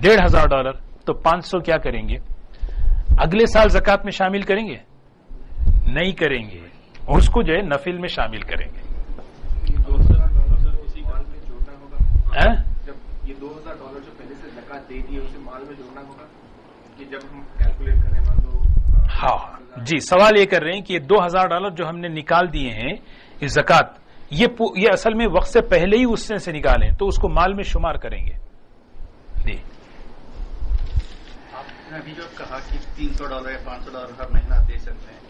$1,500، تو 500 کیا کریں گے؟ اگلے سال زکوٰۃ میں شامل کریں گے؟ نہیں کریں گے، اس کو جو ہے نفل میں شامل کریں گے. جب یہ $2,000 جو پہلے سے زکوٰۃ دے دی ہے اسے مال میں جوڑنا ہوگا کہ جب ہم کیلکولیٹ کریں مان لو. ہاں جی، سوال یہ کر رہے ہیں کہ یہ $2,000 جو ہم نے نکال دیے ہیں یہ زکوٰۃ، یہ اصل میں وقت سے پہلے ہی اس سے نکالیں تو اس کو مال میں شمار کریں گے. جی آپ نے ابھی جو کہا کہ $300 یا $500 ہر مہینہ دے سکتے ہیں،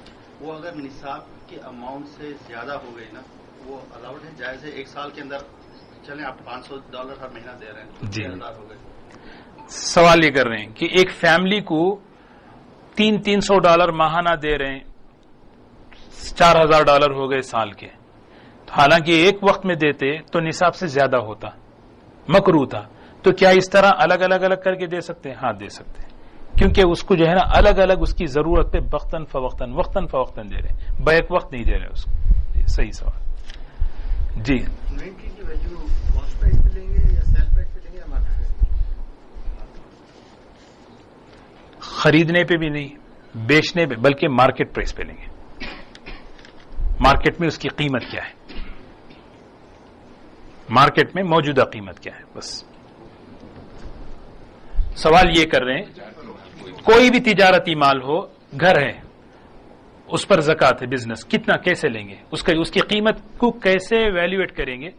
وہ اگر نصاب کے اماؤنٹ سے زیادہ ہو گئی نا، وہ الاؤڈ ہے، جائز ہے؟ ایک سال کے اندر چلیں آپ $500 ہر مہینہ دے رہے ہیں، جی 6,000 ہو گئے. سوال یہ کر رہے ہیں کہ ایک فیملی کو $300 ماہانہ دے رہے ہیں، $4,000 ہو گئے سال کے. حالانکہ ایک وقت میں دیتے تو نصاب سے زیادہ ہوتا، مکروہ تھا. تو کیا اس طرح الگ الگ کر کے دے سکتے ہیں؟ ہاں دے سکتے ہیں، کیونکہ اس کو جو ہے نا الگ الگ اس کی ضرورت پہ وقتاً فوقتاً دے رہے ہیں، بیک وقت نہیں دے رہے اس کو. صحیح سوال. جی انوینٹری کی ویلیو کاسٹ پرائس پہ لیں گے یا سیل پرائس پہ لیں گے یا مارکیٹ خریدنے پہ بھی نہیں، بیچنے پہ، بلکہ مارکیٹ پرائس پہ لیں گے. مارکیٹ میں اس کی قیمت کیا ہے، مارکیٹ میں موجودہ قیمت کیا ہے. بس سوال یہ کر رہے ہیں کوئی بھی تجارتی مال ہو، گھر ہے، اس پر زکات ہے، بزنس کتنا کیسے لیں گے، اس کی قیمت کو کیسے ویلیویٹ کریں گے.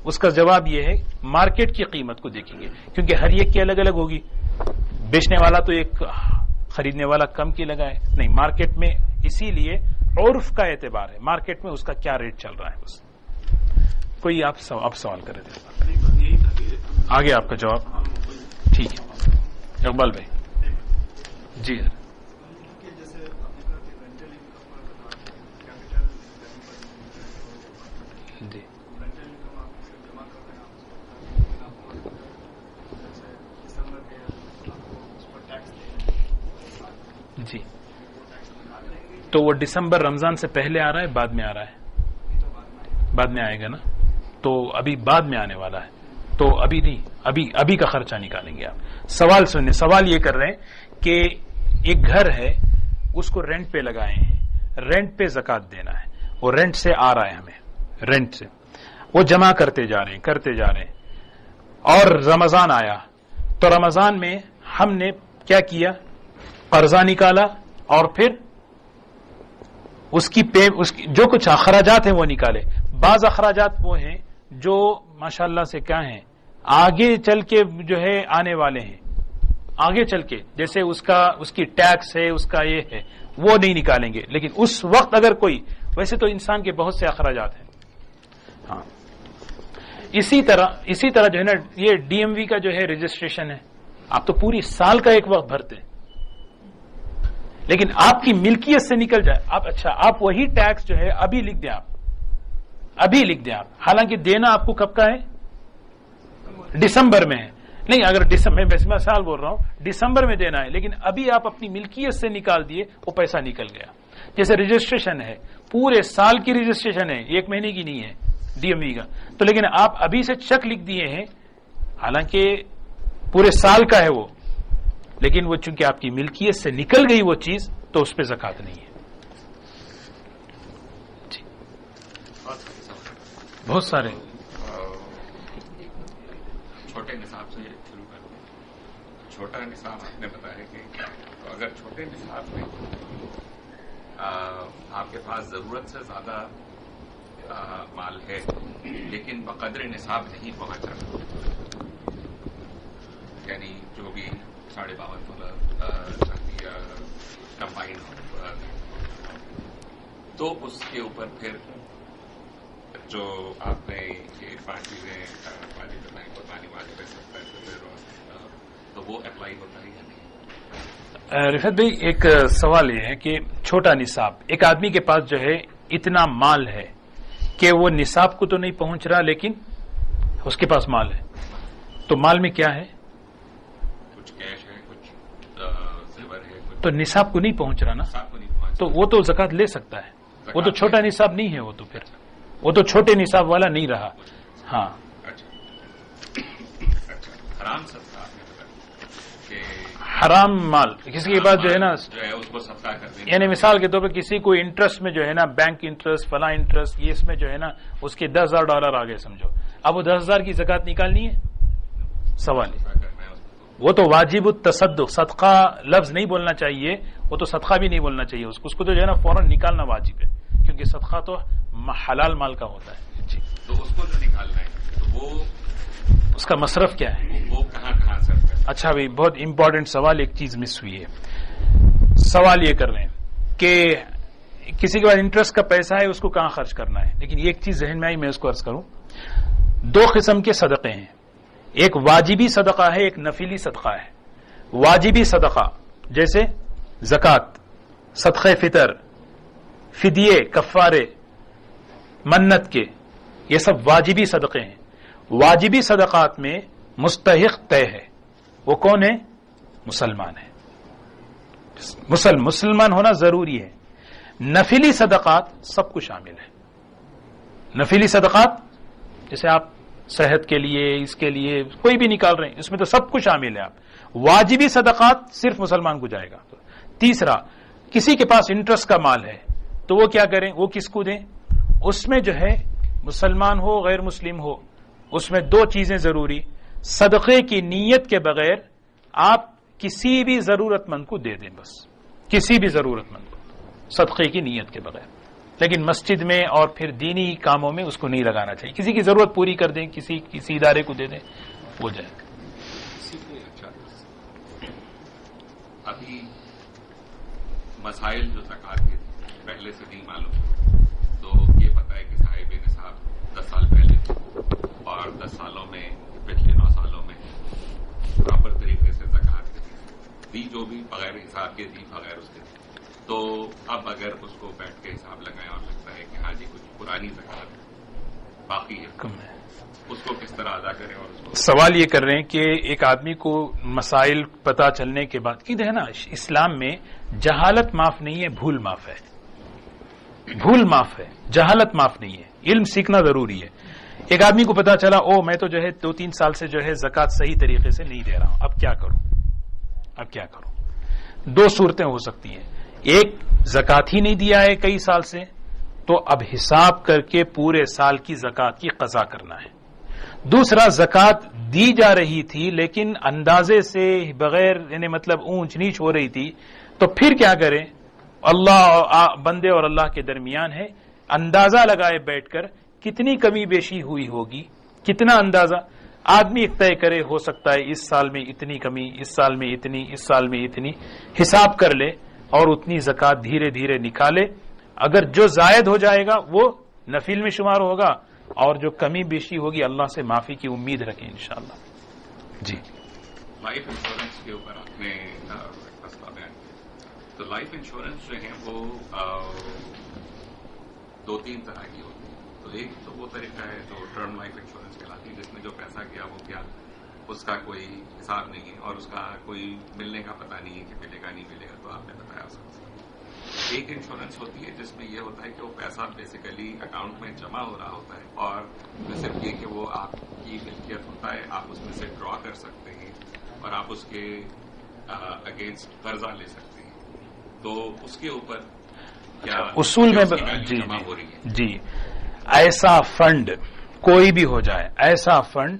اس کا جواب یہ ہے مارکیٹ کی قیمت کو دیکھیں گے، کیونکہ ہر ایک کی الگ الگ ہوگی. بیچنے والا تو ایک، خریدنے والا کم کی لگائے نہیں. مارکیٹ میں اسی لیے عرف کا اعتبار ہے، مارکیٹ میں اس کا کیا ریٹ چل رہا ہے. بس کوئی آپ سوال کر رہے تھے، آگے آپ کا جواب. ٹھیک ہے اقبال بھائی. جی جی جی. تو وہ دسمبر رمضان سے پہلے آ رہا ہے بعد میں آ رہا ہے؟ بعد میں آئے گا نا. تو ابھی بعد میں آنے والا ہے، تو ابھی نہیں، ابھی کا خرچہ نکالیں گے آپ. سوال سنیں، سوال یہ کر رہے ہیں کہ ایک گھر ہے، اس کو رینٹ پہ لگائے ہیں، رینٹ پہ زکات دینا ہے، وہ رینٹ سے آ رہا ہے، ہمیں رینٹ سے وہ جمع کرتے جا رہے ہیں اور رمضان آیا تو رمضان میں ہم نے کیا کیا، قرضہ نکالا اور پھر اس کی جو کچھ اخراجات ہیں وہ نکالے. بعض اخراجات وہ ہیں جو ماشاءاللہ سے کیا ہیں، آگے چل کے جو ہے آنے والے ہیں، آگے چل کے، جیسے اس کی ٹیکس ہے، اس کا یہ ہے، وہ نہیں نکالیں گے. لیکن اس وقت اگر کوئی، ویسے تو انسان کے بہت سے اخراجات ہیں. ہاں اسی طرح جو ہے نا، یہ ڈی ایم وی کا جو ہے رجسٹریشن ہے، آپ تو پوری سال کا ایک وقت بھرتے ہیں، لیکن آپ کی ملکیت سے نکل جائے آپ وہی ٹیکس جو ہے ابھی لکھ دیں، ابھی لکھ دیں آپ. حالانکہ دینا آپ کو کب کا ہے، دسمبر میں ہے. نہیں، اگر میں مثال بول رہا ہوں، دسمبر میں دینا ہے، لیکن ابھی آپ اپنی ملکیت سے نکال دیے، وہ پیسہ نکل گیا. جیسے رجسٹریشن ہے، پورے سال کی رجسٹریشن ہے، ایک مہینے کی نہیں ہے ڈی ایم وی کا، تو لیکن آپ ابھی سے چیک لکھ دیے ہیں، حالانکہ پورے سال کا ہے وہ، لیکن وہ چونکہ آپ کی ملکیت سے نکل گئی وہ چیز، تو اس پہ زکات نہیں ہے. جی بہت سارے. چھوٹے نصاب سے شروع کرتے ہیں. چھوٹا نصاب آپ نے بتایا کہ تو اگر چھوٹے نصاب میں آپ کے پاس ضرورت سے زیادہ مال ہے لیکن بقدر نصاب نہیں پہنچا، یعنی جو بھی 52 تولہ کمبائن ہو، تو اس کے اوپر پھر جو آپ نے یہ 5 چیزیں قربانی واجب ہے، تو وہ اپلائی ہوتا ہے یا نہیں؟ رفعت بھائی ایک سوال یہ ہے کہ چھوٹا نصاب، ایک آدمی کے پاس جو ہے اتنا مال ہے کہ وہ نصاب کو تو نہیں پہنچ رہا لیکن اس کے پاس مال ہے، تو مال میں کیا ہے، کچھ کیش ہے، کچھ زیور ہے، تو نصاب کو نہیں پہنچ رہا نا، تو وہ تو زکات لے سکتا ہے. وہ تو چھوٹا نصاب نہیں ہے، وہ تو چھوٹے نصاب والا نہیں رہا. ہاں حرام صدقہ کہ حرام مال کسی کے پاس جو ہے نا، جو ہے اس کو صدقہ کر دیں، یعنی مثال کے طور پہ کسی کو انٹرسٹ میں جو ہے نا، بینک انٹرسٹ، فلاں انٹرسٹ، یہ اس میں جو ہے نا اس کے $10,000 آ گئے سمجھو، اب وہ 10,000 کی زکات نکالنی ہے. سوال وہ تو واجب التصدق، صدقہ لفظ نہیں بولنا چاہیے، وہ تو صدقہ بھی نہیں بولنا چاہیے، اس کو تو جو ہے نا فوراً نکالنا واجب ہے، کیونکہ صدقہ تو حلال مال کا ہوتا ہے. جی تو اس کو جو نکالنا ہے تو وہ اس کا مصرف کیا ہے، وہ کہاں سے؟ اچھا بھائی بہت امپورٹنٹ سوال، ایک چیز مس ہوئی ہے. سوال یہ کر رہے ہیں کہ کسی کے پاس انٹرسٹ کا پیسہ ہے، اس کو کہاں خرچ کرنا ہے، لیکن ایک چیز ذہن میں آئی، میں اس کو عرض کروں. 2 قسم کے صدقے ہیں، ایک واجبی صدقہ ہے، ایک نفلی صدقہ ہے. واجبی صدقہ جیسے زکات، صدقہ فطر، فدیے، کفارے، منت کے، یہ سب واجبی صدقے ہیں. واجبی صدقات میں مستحق طے ہے، وہ کون ہے، مسلمان ہے، مسلمان ہونا ضروری ہے. نفلی صدقات سب کو شامل ہے. نفلی صدقات جیسے آپ صحت کے لیے، اس کے لیے کوئی بھی نکال رہے ہیں، اس میں تو سب کچھ شامل ہے. آپ واجبی صدقات صرف مسلمان کو جائے گا. تیسرا، کسی کے پاس انٹرسٹ کا مال ہے تو وہ کیا کریں، وہ کس کو دیں؟ اس میں جو ہے مسلمان ہو غیر مسلم ہو، اس میں دو چیزیں ضروری. صدقے کی نیت کے بغیر آپ کسی بھی ضرورت مند کو دے دیں، بس کسی بھی ضرورت مند کو صدقے کی نیت کے بغیر. لیکن مسجد میں اور پھر دینی کاموں میں اس کو نہیں لگانا چاہیے. کسی کی ضرورت پوری کر دیں، کسی ادارے کو دے دیں، ہو جائے گا. ابھی مسائل جو زکات کے پہلے سے نہیں معلوم، تو یہ پتہ ہے کہ صاحب نصاب 10 سال پہلے اور 10 سالوں میں پچھلے 9 سالوں میں پراپر طریقے سے زکات دی جو بھی بغیر حساب کے دی، بغیر اس کے دی. تو اب اگر اس کو بیٹھ کے حساب لگائیں اور لگتا ہے کہ ہاں جی کچھ پرانی زکات باقی ہے، اس کو کس طرح ادا کریں. اور اس کو سوال یہ کر رہے ہیں کہ ایک آدمی کو مسائل پتا چلنے کے بعد کہ ہے نا، اسلام میں جہالت معاف نہیں ہے، بھول معاف ہے. بھول معاف ہے، جہالت معاف نہیں ہے. علم سیکھنا ضروری ہے. ایک آدمی کو پتا چلا میں تو جو ہے 2-3 سال سے جو ہے زکات صحیح طریقے سے نہیں دے رہا ہوں، اب کیا کروں. دو صورتیں ہو سکتی ہیں. ایک، زکات ہی نہیں دیا ہے کئی سال سے، تو اب حساب کر کے پورے سال کی زکات کی قضا کرنا ہے. دوسرا، زکات دی جا رہی تھی لیکن اندازے سے بغیر، یعنی مطلب اونچ نیچ ہو رہی تھی، تو پھر کیا کریں؟ اللہ بندے اور اللہ کے درمیان ہے. اندازہ لگائے بیٹھ کر کتنی کمی بیشی ہوئی ہوگی، کتنا اندازہ آدمی طے کرے. ہو سکتا ہے اس سال میں اتنی کمی، اس سال میں اتنی، اس سال میں اتنی، حساب کر لے اور اتنی زکات دھیرے دھیرے نکالے. اگر جو زائد ہو جائے گا وہ نفل میں شمار ہوگا، اور جو کمی بیشی ہوگی اللہ سے معافی کی امید رکھیں انشاءاللہ. جی، لائف انشورنس کے اوپر آپ نے مسئلہ بیان کیا. تو لائف انشورنس جو ہے وہ 2-3 طرح کی ہوتی ہے. تو ایک تو وہ طریقہ ہے جو ٹرم لائف انشورنس کہلاتی ہے، جس میں جو پیسہ گیا وہ گیا، اس کا کوئی حساب نہیں ہے اور اس کا کوئی ملنے کا پتہ نہیں ہے کہ ملے گا نہیں ملے گا. تو آپ نے بتایا اس کا. ایک انشورنس ہوتی ہے جس میں یہ ہوتا ہے کہ وہ پیسہ بیسیکلی اکاؤنٹ میں جمع ہو رہا ہوتا ہے، اور صرف یہ کہ وہ آپ کی ملکیت ہوتا ہے، آپ اس میں سے ڈرا کر سکتے ہیں اور آپ اس کے اگینسٹ قرضہ لے سکتے ہیں. تو اس کے اوپر کیا اصول میں جمع ہو رہی ہے؟ جی، ایسا فنڈ کوئی بھی ہو جائے، ایسا فنڈ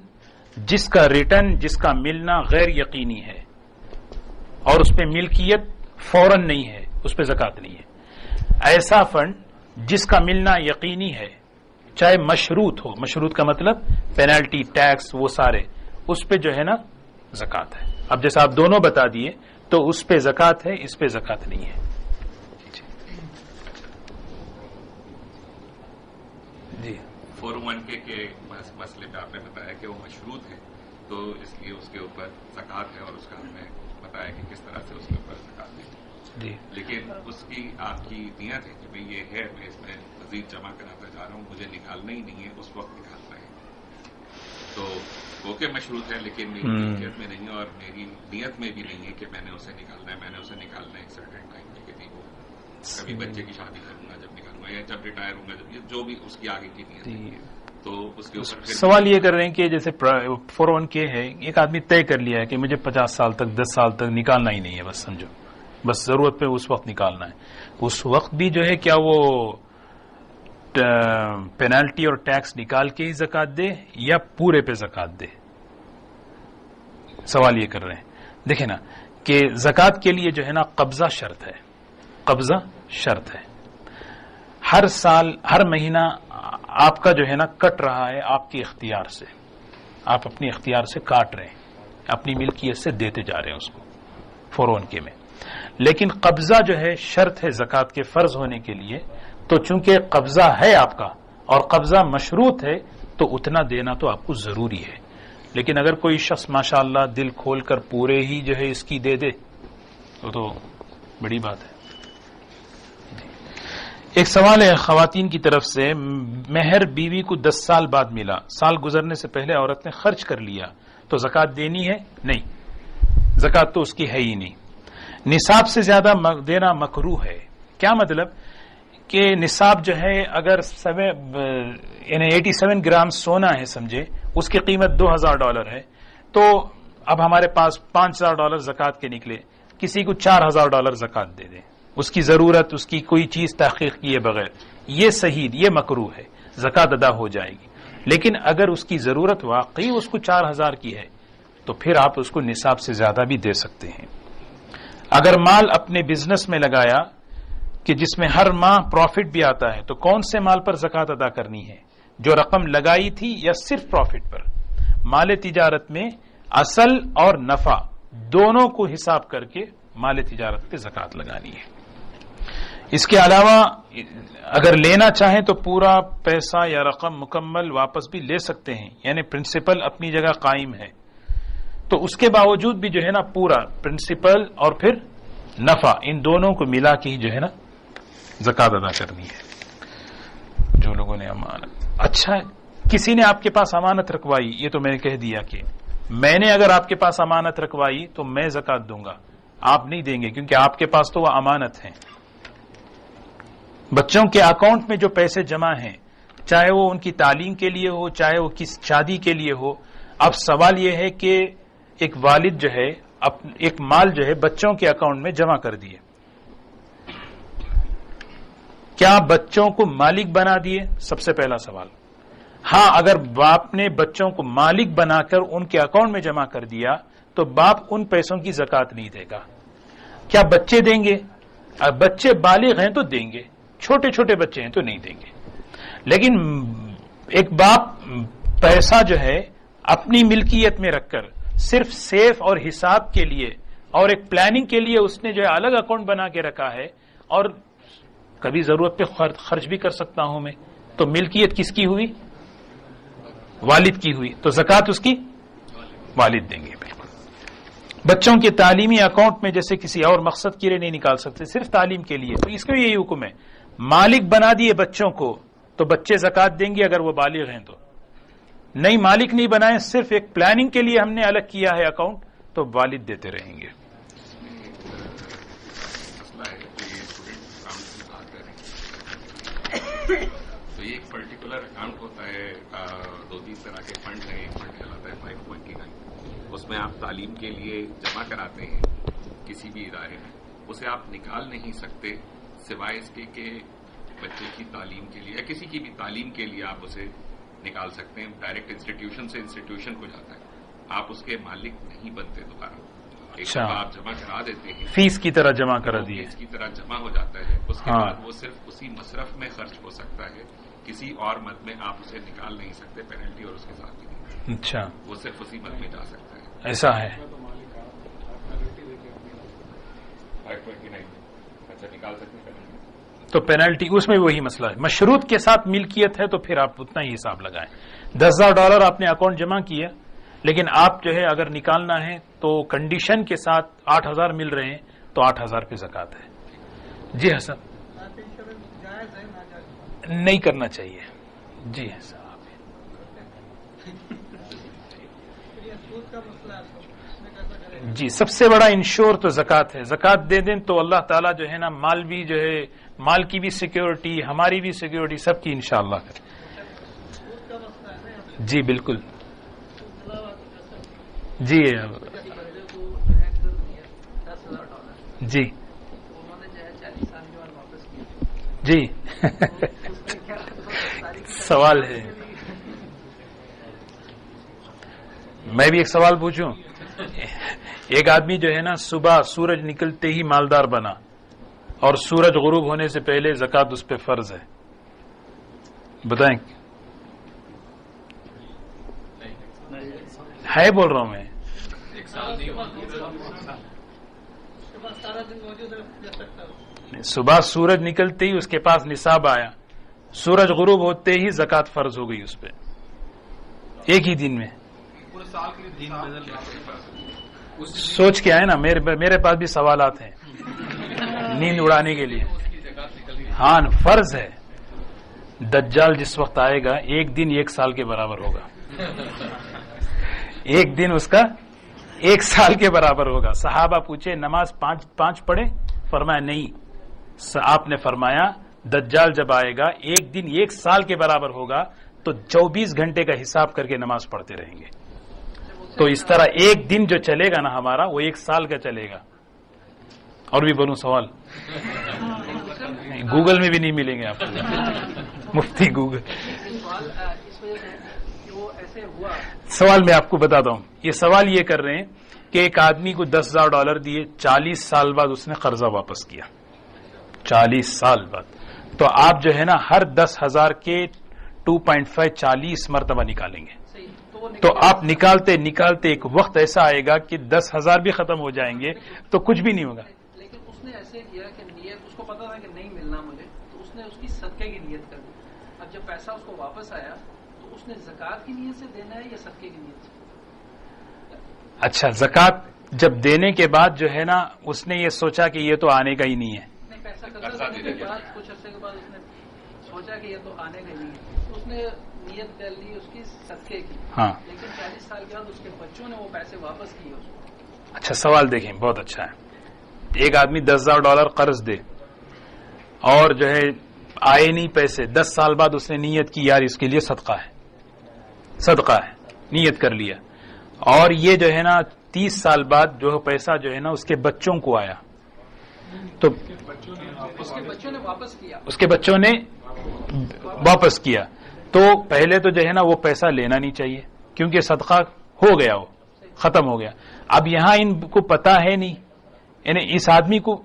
جس کا ریٹرن، جس کا ملنا غیر یقینی ہے اور اس پہ ملکیت فوراً نہیں ہے، اس پہ زکات نہیں ہے. ایسا فنڈ جس کا ملنا یقینی ہے، چاہے مشروط ہو، مشروط کا مطلب پینالٹی، ٹیکس، وہ سارے، اس پہ جو ہے نا زکات ہے. اب جیسا آپ دونوں بتا دیے تو اس پہ زکات ہے، اس پہ زکات نہیں ہے. جی، 401k کے مسئلے پہ آپ نے بتایا کہ وہ مشروط ہے، تو اس لیے اس کے اوپر زکات ہے، اور اس کا ہم نے بتایا کہ کس طرح سے اس کے اوپر زکات ہے. جی، لیکن اس کی آپ کی نیت ہے کہ بھئی یہ ہے، میں اس میں مزید جمع کراتا جا رہا ہوں، مجھے نکالنا ہی نہیں ہے، اس وقت نکالنا ہے. تو وہ کہ مشروط ہے لیکن میری نیت میں نہیں ہے، اور میری نیت میں بھی نہیں ہے کہ میں نے اسے نکالنا ہے. میں نے اسے نکالنا ہے ایک سرٹن ٹائم پہ، کہ نہیں وہ کبھی بچے کی شادی کروں گا جب نکالوں گا، یا جب ریٹائر ہوں گا، جب جو بھی اس کی آگے کی نیت ہے. تو اس کے اوپر سوال یہ کر رہے ہیں کہ جیسے 401k ہے، ایک آدمی طے کر لیا ہے کہ مجھے 50 سال تک 10 سال تک نکالنا ہی نہیں ہے، بس سمجھو، بس ضرورت پہ اس وقت نکالنا ہے. اس وقت بھی جو ہے کیا وہ پینالٹی اور ٹیکس نکال کے ہی زکات دے یا پورے پہ زکات دے؟ سوال یہ کر رہے ہیں. دیکھیں نا کہ زکات کے لیے جو ہے نا قبضہ شرط ہے، قبضہ شرط ہے. ہر سال، ہر مہینہ آپ کا جو ہے نا کٹ رہا ہے آپ کے اختیار سے، آپ اپنی اختیار سے کاٹ رہے ہیں، اپنی ملکیت سے دیتے جا رہے ہیں اس کو 401k میں. لیکن قبضہ جو ہے شرط ہے زکات کے فرض ہونے کے لیے. تو چونکہ قبضہ ہے آپ کا اور قبضہ مشروط ہے تو اتنا دینا تو آپ کو ضروری ہے. لیکن اگر کوئی شخص ماشاءاللہ دل کھول کر پورے ہی جو ہے اس کی دے دے تو بڑی بات ہے. ایک سوال ہے خواتین کی طرف سے، مہر بیوی کو 10 سال بعد ملا، سال گزرنے سے پہلے عورت نے خرچ کر لیا، تو زکات دینی ہے؟ نہیں، زکات تو اس کی ہے ہی نہیں. نصاب سے زیادہ دینا مکروہ ہے. کیا مطلب؟ کہ نصاب جو ہے اگر 87 گرام سونا ہے سمجھے، اس کی قیمت $2000 ہے، تو اب ہمارے پاس $5000 زکات کے نکلے، کسی کو $4000 زکات دے دیں، اس کی ضرورت، اس کی کوئی چیز تحقیق کیے بغیر، یہ صحیح، یہ مکروہ ہے، زکات ادا ہو جائے گی۔ لیکن اگر اس کی ضرورت واقعی اس کو 4000 کی ہے تو پھر آپ اس کو نصاب سے زیادہ بھی دے سکتے ہیں۔ اگر مال اپنے بزنس میں لگایا کہ جس میں ہر ماہ پروفٹ بھی آتا ہے، تو کون سے مال پر زکات ادا کرنی ہے؟ جو رقم لگائی تھی یا صرف پروفٹ پر؟ مال تجارت میں اصل اور نفع دونوں کو حساب کر کے مال تجارت پہ زکات لگانی ہے۔ اس کے علاوہ اگر لینا چاہیں تو پورا پیسہ یا رقم مکمل واپس بھی لے سکتے ہیں، یعنی پرنسپل اپنی جگہ قائم ہے، تو اس کے باوجود بھی جو ہے نا پورا پرنسپل اور پھر نفع ان دونوں کو ملا کے ہی جو ہے نا زکات ادا کرنی ہے۔ جو لوگوں نے امانت، اچھا کسی نے آپ کے پاس امانت رکھوائی، یہ تو میں نے کہہ دیا کہ میں نے اگر آپ کے پاس امانت رکھوائی تو میں زکات دوں گا، آپ نہیں دیں گے، کیونکہ آپ کے پاس تو وہ امانت ہیں۔ بچوں کے اکاؤنٹ میں جو پیسے جمع ہیں، چاہے وہ ان کی تعلیم کے لیے ہو، چاہے وہ کس شادی کے لیے ہو، اب سوال یہ ہے کہ ایک والد جو ہے ایک مال جو ہے بچوں کے اکاؤنٹ میں جمع کر دیے، کیا بچوں کو مالک بنا دیے؟ سب سے پہلا سوال۔ ہاں، اگر باپ نے بچوں کو مالک بنا کر ان کے اکاؤنٹ میں جمع کر دیا تو باپ ان پیسوں کی زکات نہیں دے گا۔ کیا بچے دیں گے؟ بچے بالغ ہیں تو دیں گے، چھوٹے چھوٹے بچے ہیں تو نہیں دیں گے۔ لیکن ایک باپ پیسہ جو ہے اپنی ملکیت میں رکھ کر صرف سیف اور حساب کے لیے اور ایک پلاننگ کے لیے اس نے جو ہے الگ اکاؤنٹ بنا کے رکھا ہے، اور کبھی ضرورت پہ خرچ بھی کر سکتا ہوں میں، تو ملکیت کس کی ہوئی؟ والد کی ہوئی، تو زکات اس کی والد دیں گے۔ بالکل بچوں کے تعلیمی اکاؤنٹ میں جیسے کسی اور مقصد کے لیے نہیں نکال سکتے، صرف تعلیم کے لیے، تو اس کا یہی حکم ہے۔ مالک بنا دیے بچوں کو تو بچے زکات دیں گے اگر وہ بالغ ہیں تو، نہیں مالک نہیں بنائے، صرف ایک پلاننگ کے لیے ہم نے الگ کیا ہے اکاؤنٹ، تو والد دیتے رہیں گے۔ تو یہ ایک پرٹیکولر اکاؤنٹ ہوتا ہے، 2-3 طرح کے فنڈ ہیں، ایک فنڈ کہلاتا ہے 529، اس میں آپ تعلیم کے لیے جمع کراتے ہیں کسی بھی ادارے میں، اسے آپ نکال نہیں سکتے سوائے اس کے کہ بچے کی تعلیم کے لیے یا کسی کی بھی تعلیم کے لیے آپ اسے نکال سکتے ہیں، ڈائریکٹ انسٹیٹیوشن سے انسٹیٹیوشن کو جاتا ہے، آپ اس کے مالک نہیں بنتے دوبارہ۔ ایک دفعہ آپ جمع کرا دیتے ہیں، فیس کی طرح جمع کرا دیے، فیس کی طرح جمع ہو جاتا ہے، اس کے بعد وہ صرف اسی مصرف میں خرچ ہو سکتا ہے، کسی اور مد میں آپ اسے نکال نہیں سکتے، پینلٹی اور اس کے ساتھ بھی نہیں۔ اچھا، وہ صرف اسی مد میں جا سکتا ہے۔ ایسا ہے 529 اچھا نکال سکتے ہیں پینلٹی، تو پینلٹی اس میں وہی مسئلہ ہے۔ مشروط کے ساتھ ملکیت ہے تو پھر آپ اتنا ہی حساب لگائیں۔ $10,000 آپ نے اکاؤنٹ جمع کیا، لیکن آپ جو ہے اگر نکالنا ہے تو کنڈیشن کے ساتھ 8,000 مل رہے ہیں تو 8,000 پہ زکات ہے۔ جی حسن، نہیں کرنا چاہیے۔ جی حسن، جی سب سے بڑا انشور تو زکات ہے، زکات دے دیں تو اللہ تعالیٰ جو ہے نا مال بھی جو ہے، مال کی بھی سیکیورٹی، ہماری بھی سیکیورٹی، سب کی انشاءاللہ کرے۔ جی بالکل، جی جی جی سوال ہے، میں بھی ایک سوال پوچھوں۔ ایک آدمی جو ہے نا صبح سورج نکلتے ہی مالدار بنا اور سورج غروب ہونے سے پہلے زکات اس پہ فرض ہے، بتائیں؟ ہے بول رہا ہوں میں، صبح سورج نکلتے ہی اس کے پاس نصاب آیا، سورج غروب ہوتے ہی زکات فرض ہو گئی اس پہ ایک ہی دن میں۔ سوچ کے آئے نا، میرے پاس بھی سوالات ہیں نیند اڑانے کے لیے۔ ہاں فرض ہے، دجال جس وقت آئے گا ایک دن 1 سال کے برابر ہوگا، ایک دن اس کا 1 سال کے برابر ہوگا۔ صحابہ پوچھے نماز 5 پڑھے؟ فرمایا نہیں، آپ نے فرمایا دجال جب آئے گا ایک دن 1 سال کے برابر ہوگا، تو 24 گھنٹے کا حساب کر کے نماز پڑھتے رہیں گے. تو اس طرح ایک دن جو چلے گا نا ہمارا وہ 1 سال کا چلے گا. اور بھی بولوں سوال؟ گوگل میں بھی نہیں ملیں گے آپ کو مفتی گوگل. سوال میں آپ کو بتاتا ہوں. یہ سوال یہ کر رہے ہیں کہ ایک آدمی کو $10,000 دیے, 40 سال بعد اس نے قرضہ واپس کیا. 40 سال بعد. تو آپ جو ہے نا ہر 10,000 کے 2.5 40 مرتبہ نکالیں گے. تو آپ نکالتے نکالتے ایک وقت ایسا آئے گا کہ 10,000 بھی ختم ہو جائیں گے تو کچھ بھی نہیں ہوگا. لیکن اس نے ایسے کیا کہ نیت, اس کو پتا تھا کہ نہیں ملنا مجھے, تو اس نے اس کی صدقے کی نیت کر دی. اب جب پیسہ اس کو واپس آیا تو اس نے زکوٰۃ کی نیت سے دینا ہے یا صدقے کی نیت سے؟ اچھا, زکوٰۃ جب دینے کے بعد جو ہے نا اس نے یہ سوچا کہ یہ تو آنے کا ہی نہیں ہے. نہیں, پیسہ قرضہ دینے کے بعد کچھ عرصے کے بعد اس نے سوچا کہ یہ تو آنے کا ہی نہیں ہے, تو اس نے نیت کر لی اس کی صدقے کی. ہاں, لیکن 40 سال کے بعد اس کے بچوں نے وہ پیسے واپس کیے اس کو. اچھا سوال دیکھیں, بہت اچھا ہے. ایک آدمی $10,000 قرض دے اور جو ہے آئے نہیں پیسے, 10 سال بعد اس نے نیت کی یار اس کے لیے صدقہ ہے, صدقہ ہے, نیت کر لیا, اور یہ جو ہے نا 30 سال بعد جو پیسہ جو ہے نا اس کے بچوں کو آیا, تو اس کے بچوں نے واپس کیا. اس کے بچوں نے واپس کیا, تو پہلے تو جو ہے نا وہ پیسہ لینا نہیں چاہیے کیونکہ صدقہ ہو گیا, وہ ختم ہو گیا. اب یہاں ان کو پتا ہے نہیں, یعنی اس آدمی کو,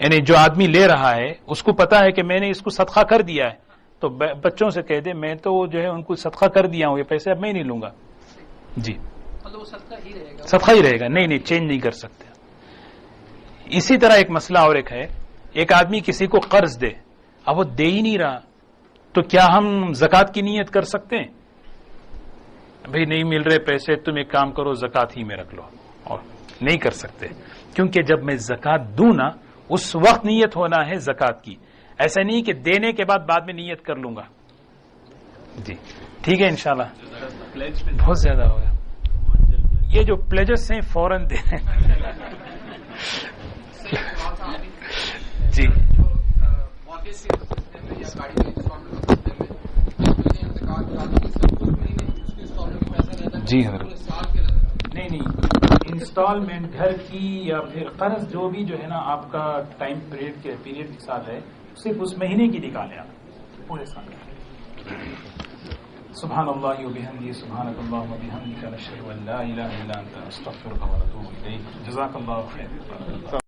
یعنی جو آدمی لے رہا ہے اس کو پتا ہے کہ میں نے اس کو صدقہ کر دیا ہے, تو بچوں سے کہہ دے میں تو جو ہے ان کو صدقہ کر دیا ہوں, یہ پیسے اب میں نہیں لوں گا. جی, مطلب وہ صدقہ ہی رہے گا, صدقہ ہی رہے گا, نہیں چینج نہیں کر سکتے. اسی طرح ایک مسئلہ اور ایک ہے, ایک آدمی کسی کو قرض دے, اب وہ دے ہی نہیں رہا, تو کیا ہم زکوٰۃ کی نیت کر سکتے ہیں؟ بھئی نہیں مل رہے پیسے, تم ایک کام کرو زکوٰۃ ہی میں رکھ لو. اور نہیں کر سکتے, کیونکہ جب میں زکوٰۃ دوں نا اس وقت نیت ہونا ہے زکوٰۃ کی, ایسا نہیں کہ دینے کے بعد میں نیت کر لوں گا. جی ٹھیک ہے, انشاءاللہ. بہت زیادہ ہوگا یہ جو پلیجز ہیں فوراً دے دیں. جی جی حضرت, نہیں انسٹالمنٹ گھر کی یا پھر قرض جو بھی جو ہے نا آپ کا ٹائم پیریڈ کے ساتھ ہے, صرف اس مہینے کی نکالیں آپ پورے سال. سبحان اللہ و بحمدہ, سبحانک اللہم و بحمدک, نشہد ان لا الہ الا انت, نستغفرک و نتوب الیک. جزاک اللہ خیر.